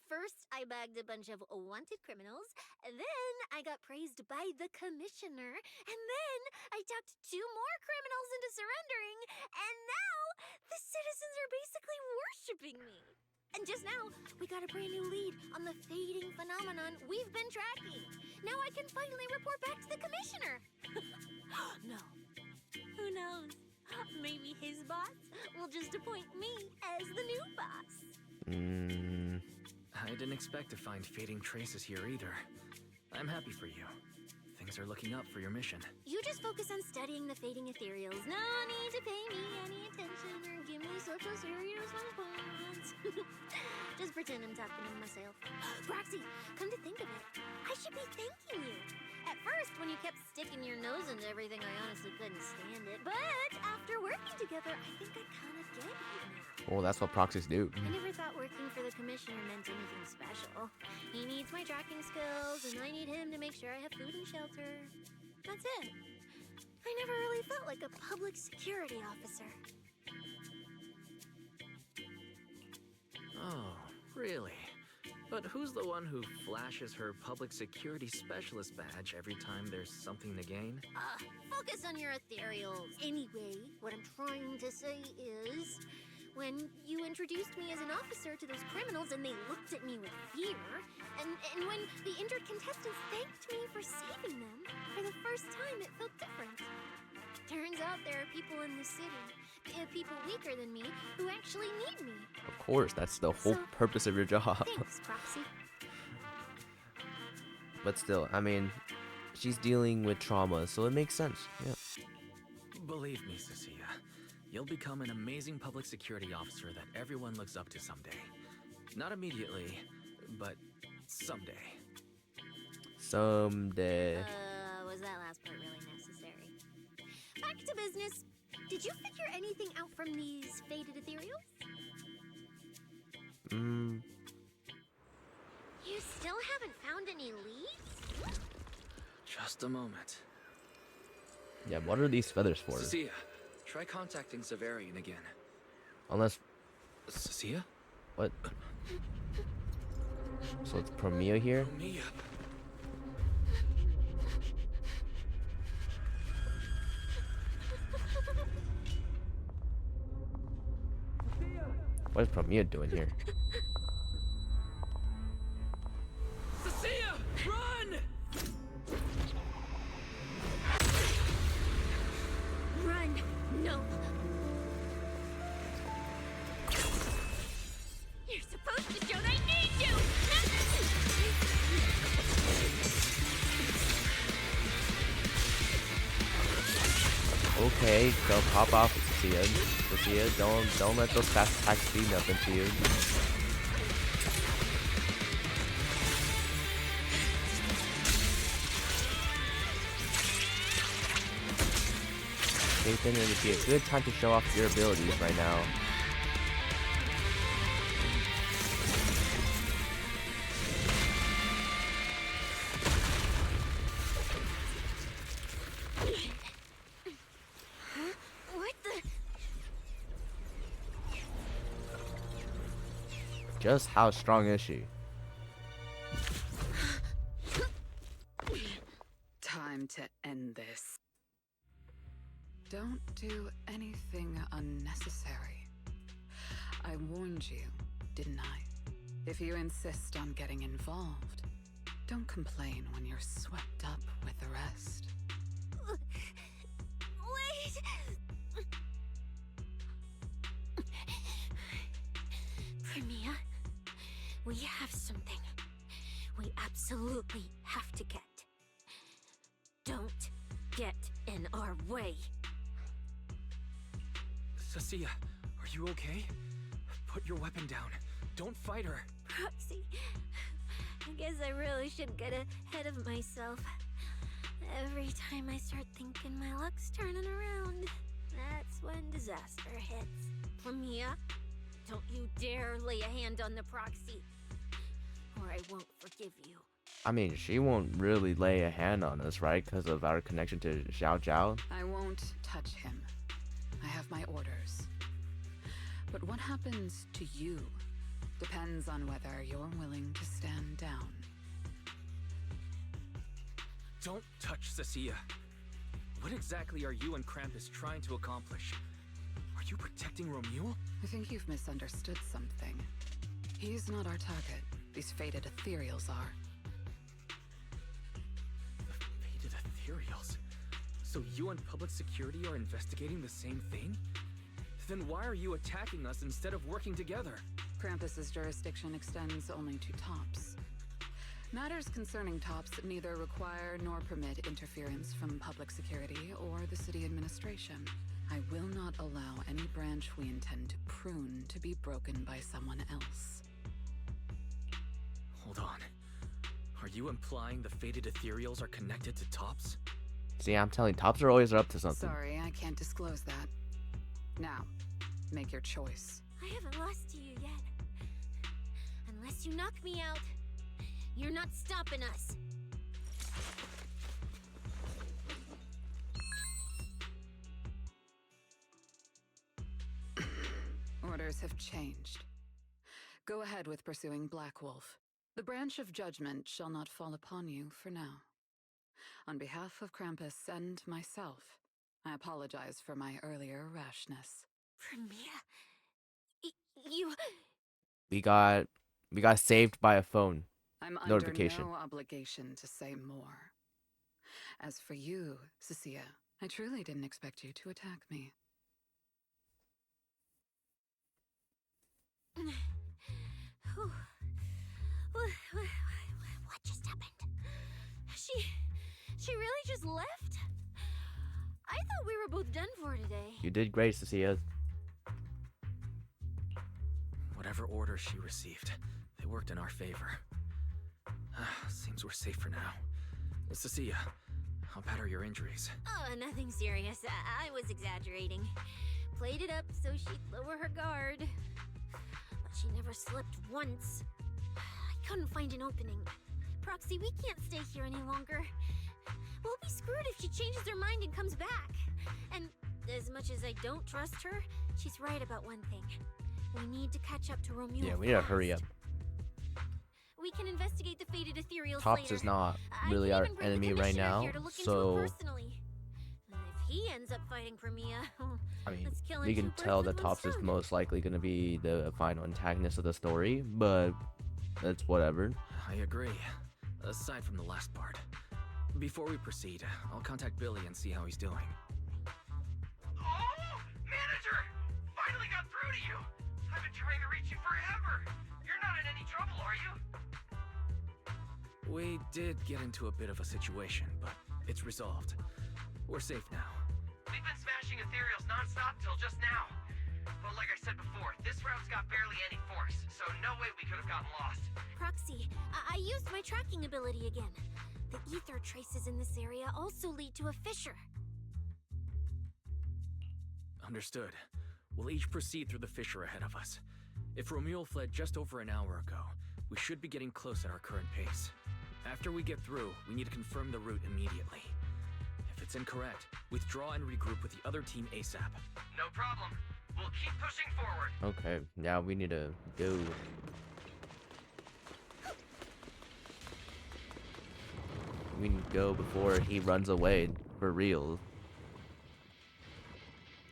First, I bagged a bunch of wanted criminals, then I got praised by the commissioner, and then I talked 2 more criminals into surrendering, and now the citizens are basically worshipping me. And just now, we got a brand new lead on the fading phenomenon we've been tracking. Now I can finally report back to the commissioner. No. Who knows? Maybe his boss will just appoint me as the new boss. I didn't expect to find fading traces here either. I'm happy for you. Things are looking up for your mission. You just focus on studying the fading ethereals. No need to pay me any attention or give me such a serious response. Just pretend I'm talking to myself. Proxy, come to think of it, I should be thanking you. At first, when you kept sticking your nose into everything, I honestly couldn't stand it. But after working together, I think I kind of get you now. Well, that's what proxies do. I never thought working for the commissioner meant anything special. He needs my tracking skills, and I need him to make sure I have food and shelter. That's it. I never really felt like a public security officer. Oh, really? But who's the one who flashes her public security specialist badge every time there's something to gain? Focus on your ethereals. Anyway, what I'm trying to say is, when you introduced me as an officer to those criminals and they looked at me with fear, and when the injured contestants thanked me for saving them, for the first time it felt different. Turns out there are people in the city, people weaker than me, who actually need me. Of course, that's the whole purpose of your job. Thanks, Proxy. But still, I mean, she's dealing with trauma, so it makes sense. Yeah. Believe me, Cissa, you'll become an amazing public security officer that everyone looks up to someday. Not immediately, but someday. Someday. Was that last part really necessary? Back to business. Did you figure anything out from these faded ethereals? You still haven't found any leads? Just a moment. Yeah, what are these feathers for? Cissa, try contacting Severian again. Unless... Cissa? What? So it's Promeia here? Promeia. What is Promeia doing here? Cissa, run! Run! No! Okay, go pop off, Cissa. Cissa, don't let those fast attacks feed nothing to you. Nathan, it would be a good time to show off your abilities right now. What the? Just how strong is she? Time to end this. Don't do anything unnecessary. I warned you, didn't I? If you insist on getting involved, don't complain when you're swept up with the rest. Wait! Promeia, we have something we absolutely have to get. Don't get in our way. Cissia, are you okay? Put your weapon down. Don't fight her. Proxy, I guess I really should get ahead of myself. Every time I start thinking my luck's turning around, that's when disaster hits. Promeia, don't you dare lay a hand on the Proxy, or I won't forgive you. I mean, she won't really lay a hand on us, right? Because of our connection to Xiao Zhao. I won't touch him. I have my orders. But what happens to you depends on whether you're willing to stand down. Don't touch Cissia. What exactly are you and Krampus trying to accomplish? Are you protecting Romeul? I think you've misunderstood something. He's not our target. These fated ethereals are. The fated ethereals? So you and public security are investigating the same thing? Then why are you attacking us instead of working together? Krampus's jurisdiction extends only to tops. Matters concerning tops neither require nor permit interference from public security or the city administration. I will not allow any branch we intend to prune to be broken by someone else. Hold on. Are you implying the fated ethereals are connected to tops? See, I'm telling you, tops are always up to something. Sorry, I can't disclose that. Now, make your choice. I haven't lost to you yet. Unless you knock me out, you're not stopping us. Orders have changed. Go ahead with pursuing Black Wolf. The branch of judgment shall not fall upon you for now. On behalf of Krampus and myself, I apologize for my earlier rashness. Promeia, you... We got saved by a phone I'm notification. under no obligation to say more. As for you, Cissa, I truly didn't expect you to attack me. What just happened? She really just left? I thought we were both done for today. You did great, Cissia. Whatever orders she received, they worked in our favor. Seems we're safe for now. Cissia, how bad are your injuries? Oh, nothing serious. I was exaggerating. Played it up so she'd lower her guard. But she never slipped once. I couldn't find an opening. Proxy, we can't stay here any longer. We'll be screwed if she changes her mind and comes back. And as much as I don't trust her, she's right about one thing. We need to catch up to Romeul. Yeah, we need to hurry up. We can investigate the fated ethereals Tops later. is not really our enemy right now, so If he ends up fighting Promeia, I mean, let's kill him we can two tell birds that with one Tops is stone. most likely going to be the final antagonist of the story, but that's whatever. I agree. Aside from the last part. Before we proceed, I'll contact Billy and see how he's doing. Oh, manager! Finally got through to you! I've been trying to reach you forever! You're not in any trouble, are you? We did get into a bit of a situation, but it's resolved. We're safe now. We've been smashing ethereals non-stop till just now. But like I said before, this route's got barely any force, so no way we could have gotten lost. Proxy, I used my tracking ability again. The ether traces in this area also lead to a fissure. Understood. We'll each proceed through the fissure ahead of us. If Romeul fled just over an hour ago, we should be getting close at our current pace. After we get through, we need to confirm the route immediately. If it's incorrect, withdraw and regroup with the other team ASAP. No problem. We'll keep pushing forward. Okay, now we need to go. We need to go before he runs away for real.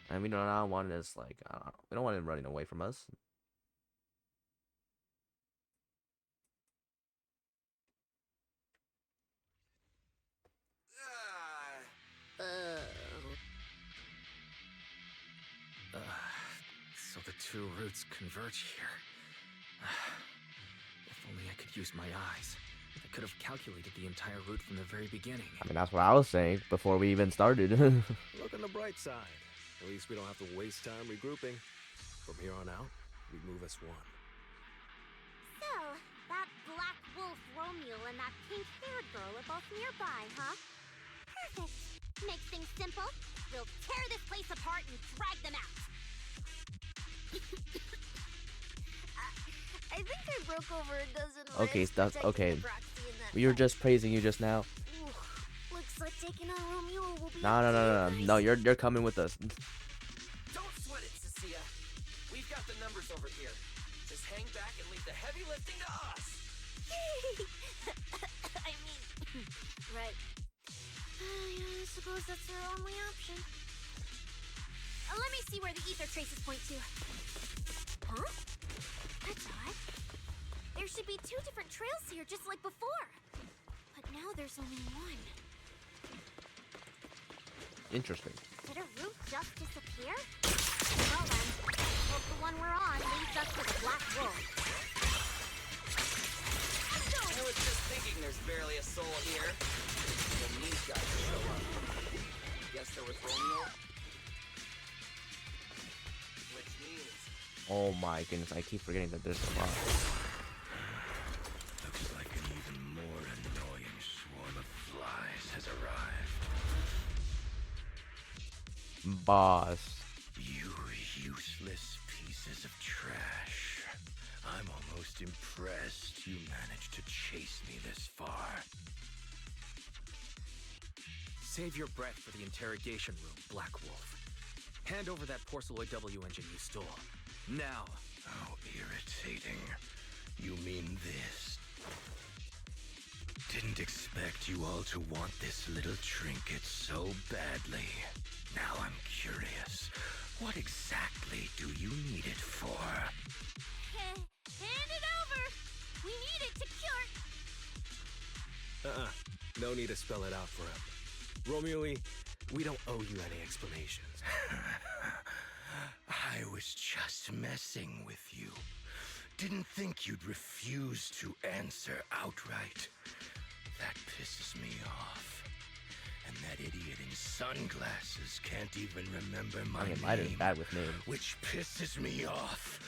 And we do not want this, like, we don't want him running away from us. So the two routes converge here. If only I could use my eyes. I could have calculated the entire route from the very beginning. I mean, that's what I was saying before we even started. Look on the bright side. At least we don't have to waste time regrouping. From here on out, we move as one. So, that black wolf Romeul and that pink-haired girl are both nearby, huh? Perfect. Makes things simple. We'll tear this place apart and drag them out. I think I broke over a dozen Okay, ribs that's protecting okay. the Proxy in that We were fight. just praising you just now. Ooh, looks like taking on Romeul will be No, you're coming with us. Don't sweat it, Cissa. We've got the numbers over here. Just hang back and leave the heavy lifting to us. I mean, right. Yeah, I suppose that's our only option. Let me see where the ether traces point to. Huh? That's odd. There should be two different trails here, just like before. But now there's only one. Interesting. Did a route just disappear? Well then, hope the one we're on leads us to the Black Wolf. I was just thinking there's barely a soul here. When these guys show up. Guess there was Romeul. Which means... Oh my goodness, I keep forgetting that there's a lot. Looks like an even more annoying swarm of flies has arrived. Boss. You useless pieces of trash. I'm almost impressed you managed to chase me this far. Save your breath for the interrogation room, Black Wolf. Hand over that Porcelloy W-Engine you stole. Now. How irritating. You mean this? Didn't expect you all to want this little trinket so badly. Now I'm curious. What exactly do you need it for? Hand it over! We need it to cure... No need to spell it out for him. Romeul, we don't owe you any explanations. I was just messing with you. Didn't think you'd refuse to answer outright. That pisses me off. And that idiot in sunglasses can't even remember my I mean, Lighter's name, bad with names. which pisses me off.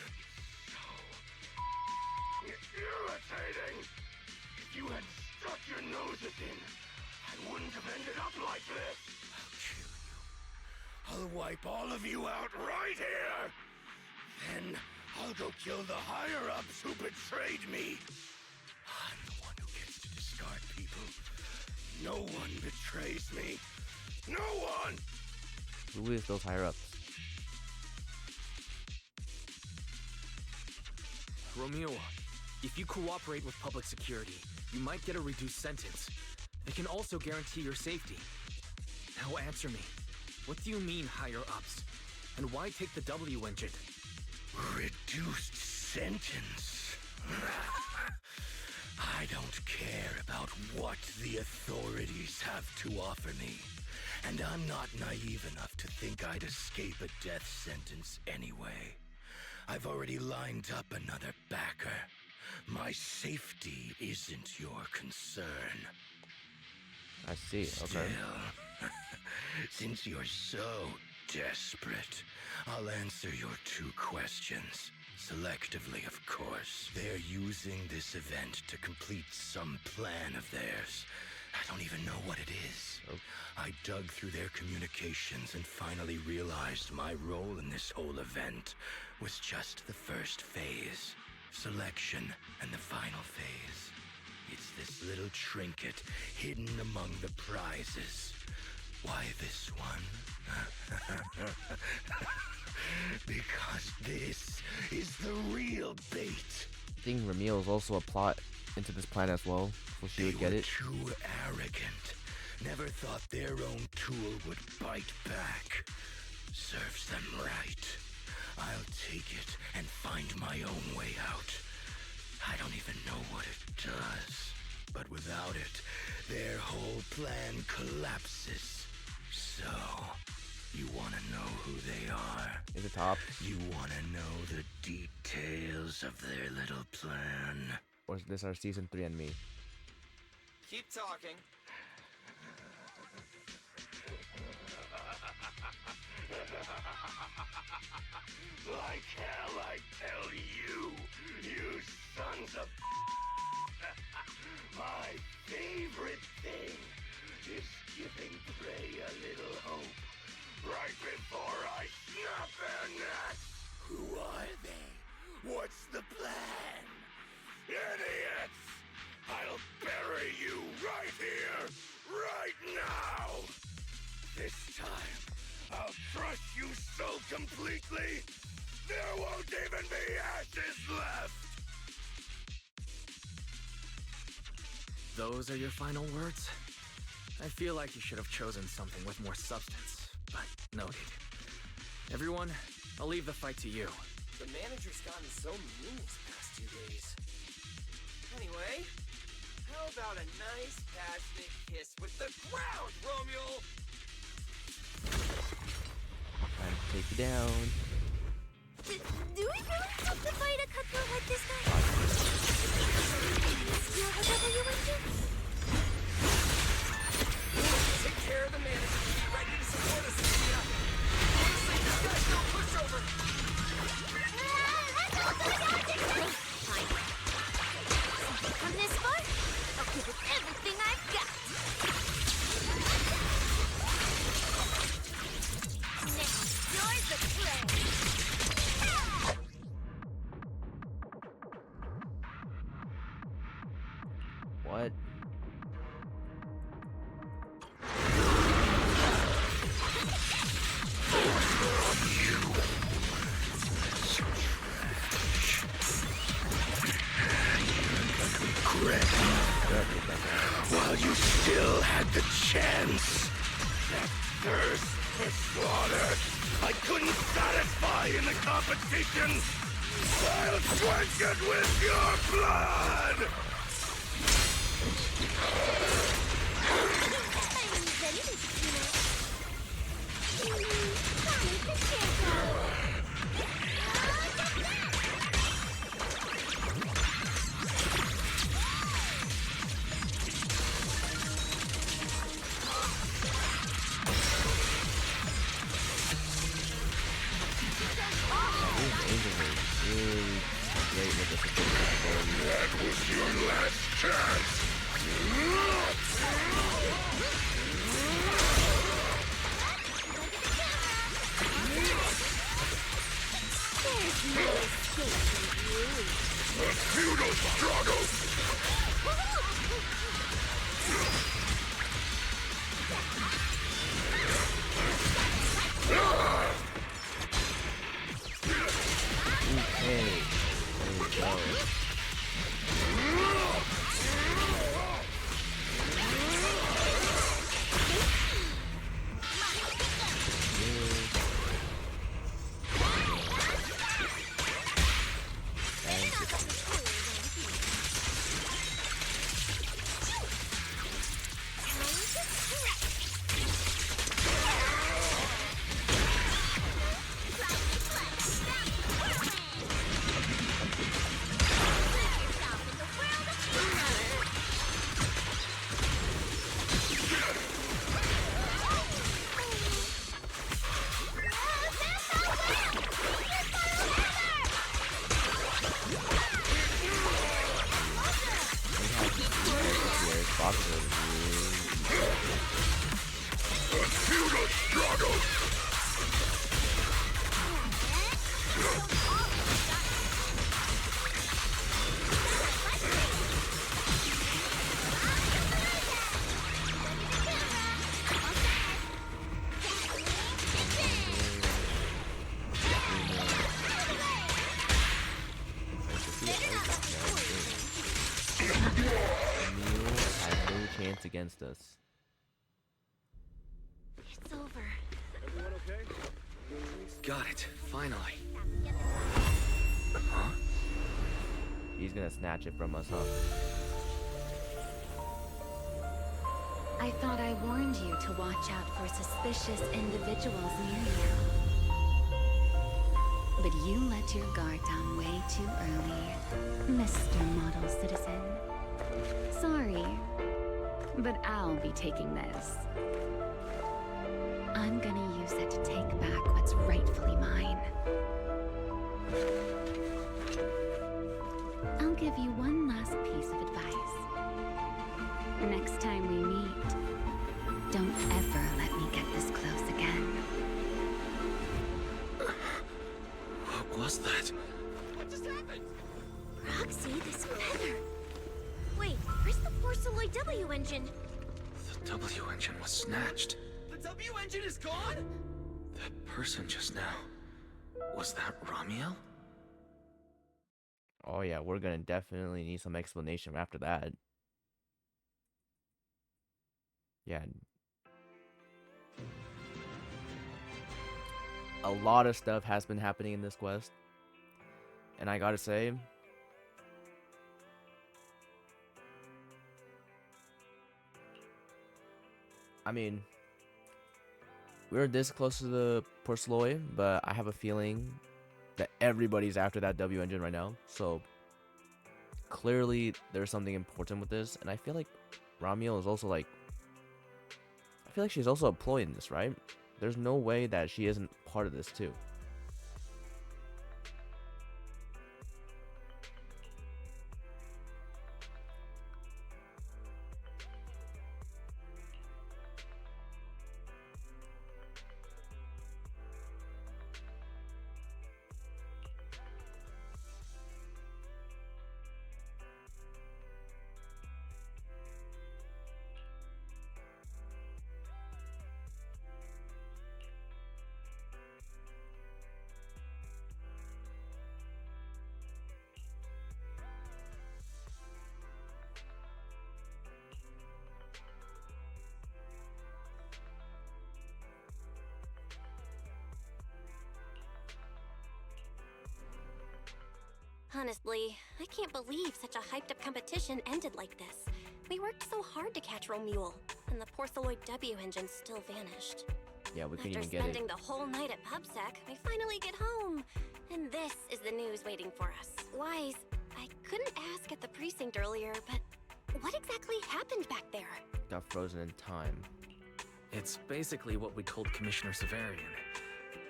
Irritating. If you had stuck your noses in, I wouldn't have ended up like this. I'll wipe all of you out right here. Then I'll go kill the higher-ups who betrayed me. I'm the one who gets to discard people. No one betrays me. No one! Who is those higher ups? Romeul, if you cooperate with public security, you might get a reduced sentence. They can also guarantee your safety. Now answer me. What do you mean, higher-ups? And why take the W-Engine? Reduced sentence? I don't care about what the authorities have to offer me. And I'm not naive enough to think I'd escape a death sentence anyway. I've already lined up another backer. My safety isn't your concern. I see, okay. Still, Since you're so desperate, I'll answer your 2 questions. Selectively, of course. They're using this event to complete some plan of theirs. I don't even know what it is. I dug through their communications and finally realized my role in this whole event was just the first phase. Selection and the final phase. It's this little trinket hidden among the prizes. Why this one? Because this is the real bait. I think Ramiel is also a plot into this plan as well, so she would get it. Too arrogant. Never thought their own tool would bite back. Serves them right. I'll take it and find my own way out. I don't even know what it does. But without it, their whole plan collapses. So, you wanna know who they are? Is it top? You wanna know the details of their little plan? Or is this our season 3 and me? Keep talking. Like hell, I tell you, you sons of my favorite thing is giving prey a little hope right before I snap their necks. Who are they? What's the plan? Idiots! I'll bury you right here, right now! This time, I'll crush you so completely, there won't even be ashes left! Those are your final words? I feel like you should have chosen something with more substance, but noted. Everyone, I'll leave the fight to you. The manager's gotten so mean these past 2 days. Anyway, how about a nice passionate kiss with the ground, Romeul? Time to take you down. Do we really have to fight a cutthroat like this guy? You have a W-Engine? Take care of the manager and be ready to support us, Cissa. Honestly, this guy's no pushover. Fine. Come this far? I'll give it everything I've got. Now, yours the play. What? While you still had the chance. That thirst for slaughter I couldn't satisfy in the competition. I'll quench it with your blood! That was your Chance against us. It's over. Everyone okay? Got it, finally. Huh? He's gonna snatch it from us, huh? I thought I warned you to watch out for suspicious individuals near you. But you let your guard down way too early, Mr. Model Citizen. Sorry, but I'll be taking this. I'm gonna use it to take back what's rightfully mine. I'll give you one last piece of advice. Next time we meet, don't ever let me get this close again. What was that? What just happened? Proxy, this feather. Wait, where's the Porcelloy W-Engine? The W-Engine was snatched. The W-Engine is gone? That person just now. Was that Ramiel? Oh yeah, we're gonna definitely need some explanation after that. Yeah. A lot of stuff has been happening in this quest. And I gotta say, I mean, we're this close to the Porcelloy, but I have a feeling that everybody's after that W-Engine right now. So clearly there's something important with this, and I feel like Ramiel is also like, I feel like she's also employed in this, right? There's no way that she isn't part of this too. Honestly, I can't believe such a hyped-up competition ended like this. We worked so hard to catch Romeul, and the Porcelloy W-Engine still vanished. Yeah, we couldn't After even get it. spending the whole night at PubSec, we finally get home. And this is the news waiting for us. Wise, I couldn't ask at the precinct earlier, but what exactly happened back there? Got frozen in time. It's basically what we told Commissioner Severian.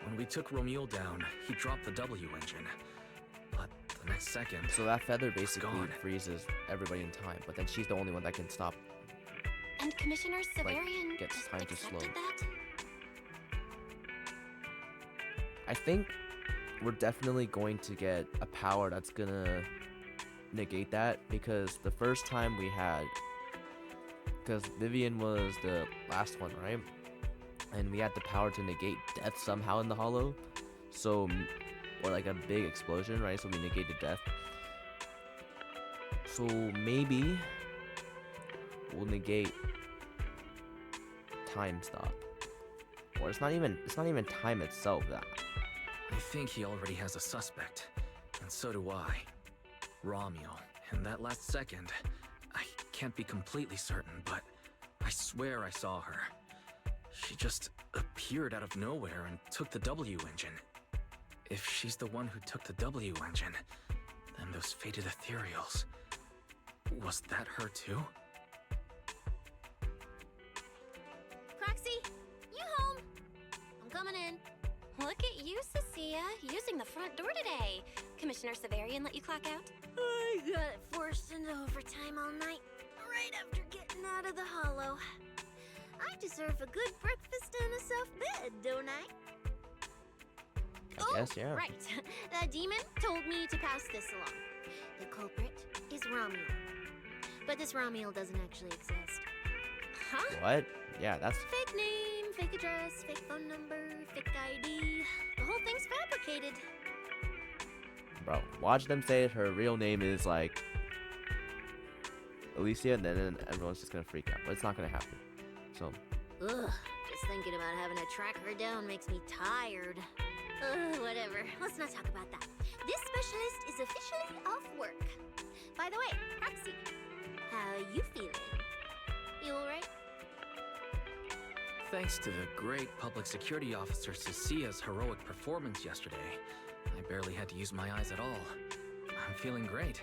When we took Romeul down, he dropped the W-Engine. But the next second... So that feather basically gone. freezes everybody in time, but then she's the only one that can stop. And Commissioner Severian gets just time to accepted slow. that? I think we're definitely going to get a power that's gonna negate that, because the first time we had, because Vivian was the last one, right? And we had the power to negate death somehow in the hollow, so, or like a big explosion, right? So we negated death. So maybe we'll negate time stop, or it's not even time itself. I think he already has a suspect, and so do I. Ramiel. And that last second, I can't be completely certain, but I swear I saw her. She just appeared out of nowhere and took the W-Engine. If she's the one who took the W-Engine, then those fated ethereals... Was that her too? Proxy, you home? I'm coming in. Look at you, Cissia, using the front door today. Commissioner Severian let you clock out? I got forced into overtime all night, right after getting out of the hollow. I deserve a good breakfast and a soft bed, don't I? I guess, yeah. Right. The demon told me to pass this along. The culprit is Ramiel. But this Ramiel doesn't actually exist. Huh? What? Yeah, that's... Fake name, fake address, fake phone number, fake ID. The whole thing's fabricated. Bro, watch them say her real name is, like... Alicia, and then everyone's just gonna freak out. But it's not gonna happen. So... Ugh. Just thinking about having to track her down makes me tired. Whatever. Let's not talk about that. This specialist is officially off work. By the way, Proxy, how you feeling? You alright? Thanks to the great public security officer Cissia's heroic performance yesterday, I barely had to use my eyes at all. I'm feeling great.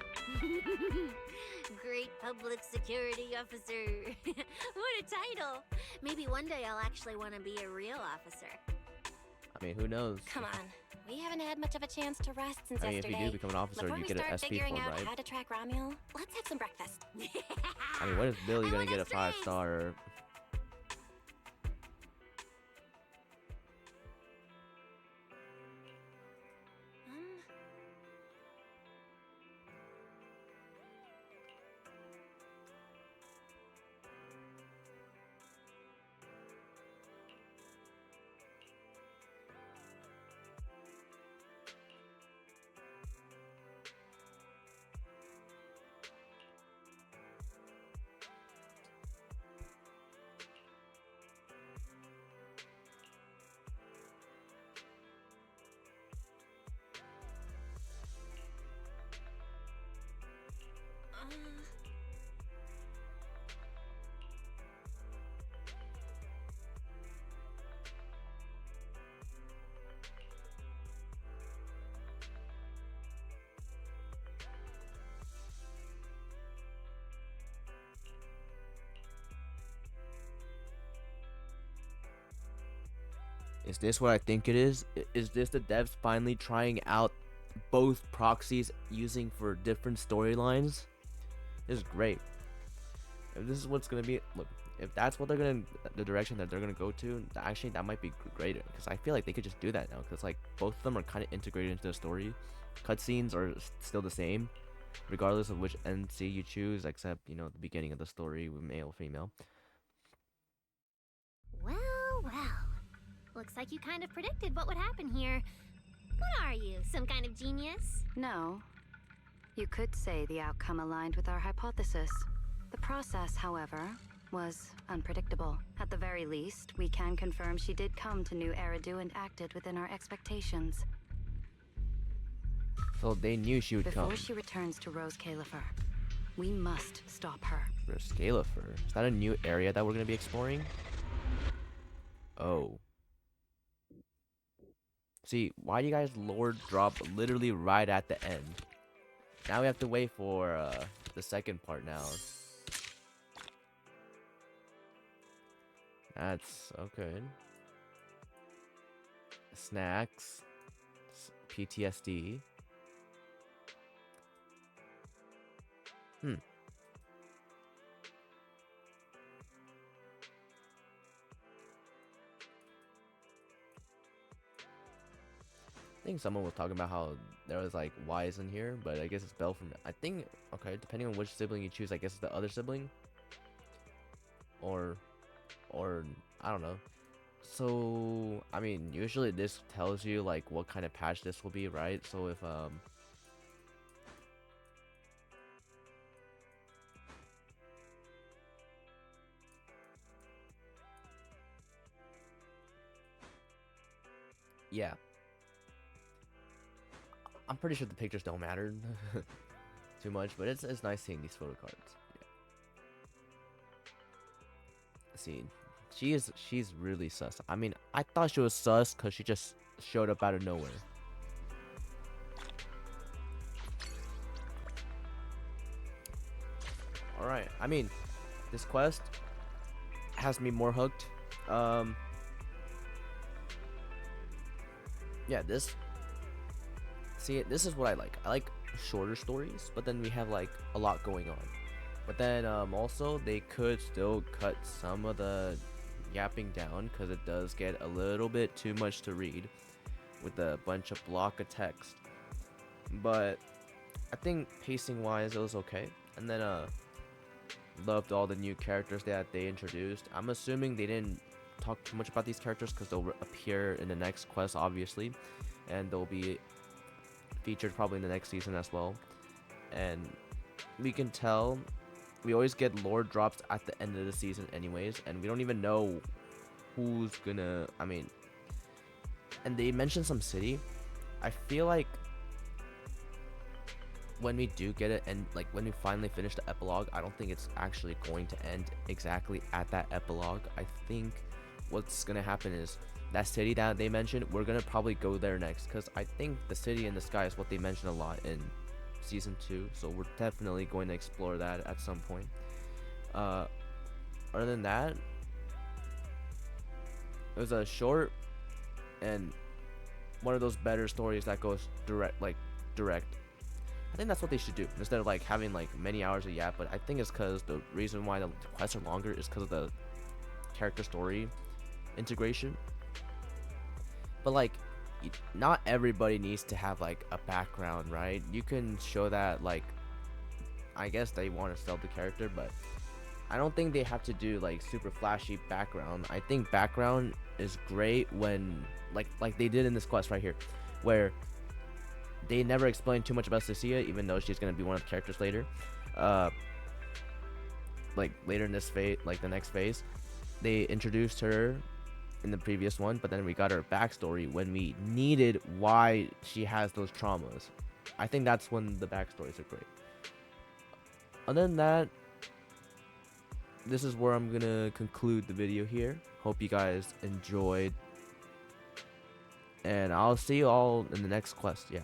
Great public security officer. What a title. Maybe one day I'll actually want to be a real officer. I mean, who knows? Come on. We haven't had much of a chance to rest since I mean, yesterday. if you do become an officer, Before you we get an start SP figuring form, out right? how to track Ramiel, let's have some breakfast. I mean, when is Billy gonna get a 5-star? Is this what I think it is? Is this the devs finally trying out both proxies using for different storylines? This is great. If this is what's gonna be, look, if that's what they're gonna, the direction that they're gonna go to, actually that might be greater. Because I feel like they could just do that now. Because like both of them are kind of integrated into the story. Cutscenes are still the same, regardless of which NC you choose, except the beginning of the story with male or female. Well. Looks like you kind of predicted what would happen here. What are you, some kind of genius? No. You could say the outcome aligned with our hypothesis. The process, however, was unpredictable. At the very least, we can confirm she did come to New Eridu and acted within our expectations. So they knew she would come. Before she returns to Rose Califer, we must stop her. Rose Califer? Is that a new area that we're going to be exploring? Oh. See, why do you guys lore drop literally right at the end? Now we have to wait for the second part now. That's okay. Snacks. PTSD. I think someone was talking about how there was like Y's in here, but I guess it's Belle from, I think, okay, depending on which sibling you choose, I guess it's the other sibling. Or I don't know. So, I mean, usually this tells you like what kind of patch this will be, right? So if yeah. I'm pretty sure the pictures don't matter too much, but it's nice seeing these photo cards. Yeah. See, she's really sus. I mean, I thought she was sus because she just showed up out of nowhere. Alright, I mean, this quest has me more hooked. Yeah, this is what I like. I like shorter stories, but then we have like a lot going on. But then also they could still cut some of the yapping down because it does get a little bit too much to read with a bunch of block of text. But I think pacing wise it was okay. And then loved all the new characters that they introduced. I'm assuming they didn't talk too much about these characters because they'll appear in the next quest obviously, and they'll be featured probably in the next season as well. And we can tell we always get lore drops at the end of the season anyways, and we don't even know who's gonna, I mean, and they mentioned some city. I feel like when we do get it, and like when we finally finish the epilogue, I don't think it's actually going to end exactly at that epilogue. I think what's gonna happen is that city that they mentioned, we're gonna probably go there next, because I think the city in the sky is what they mentioned a lot in season 2, so we're definitely going to explore that at some point. Other than that, it was a short and one of those better stories that goes direct. I think that's what they should do instead of like having like many hours of yap. But I think it's because the reason why the quests are longer is because of the character story integration. But like, not everybody needs to have like a background, right? You can show that, like, I guess they want to sell the character, but I don't think they have to do like super flashy background. I think background is great when like they did in this quest right here, where they never explained too much about Cissia, even though she's gonna be one of the characters later. Like later in this phase, like the next phase, they introduced her in the previous one, but then we got her backstory when we needed why she has those traumas. I think that's when the backstories are great. Other than that, this is where I'm gonna conclude the video here. Hope you guys enjoyed, and I'll see you all in the next quest. Yeah.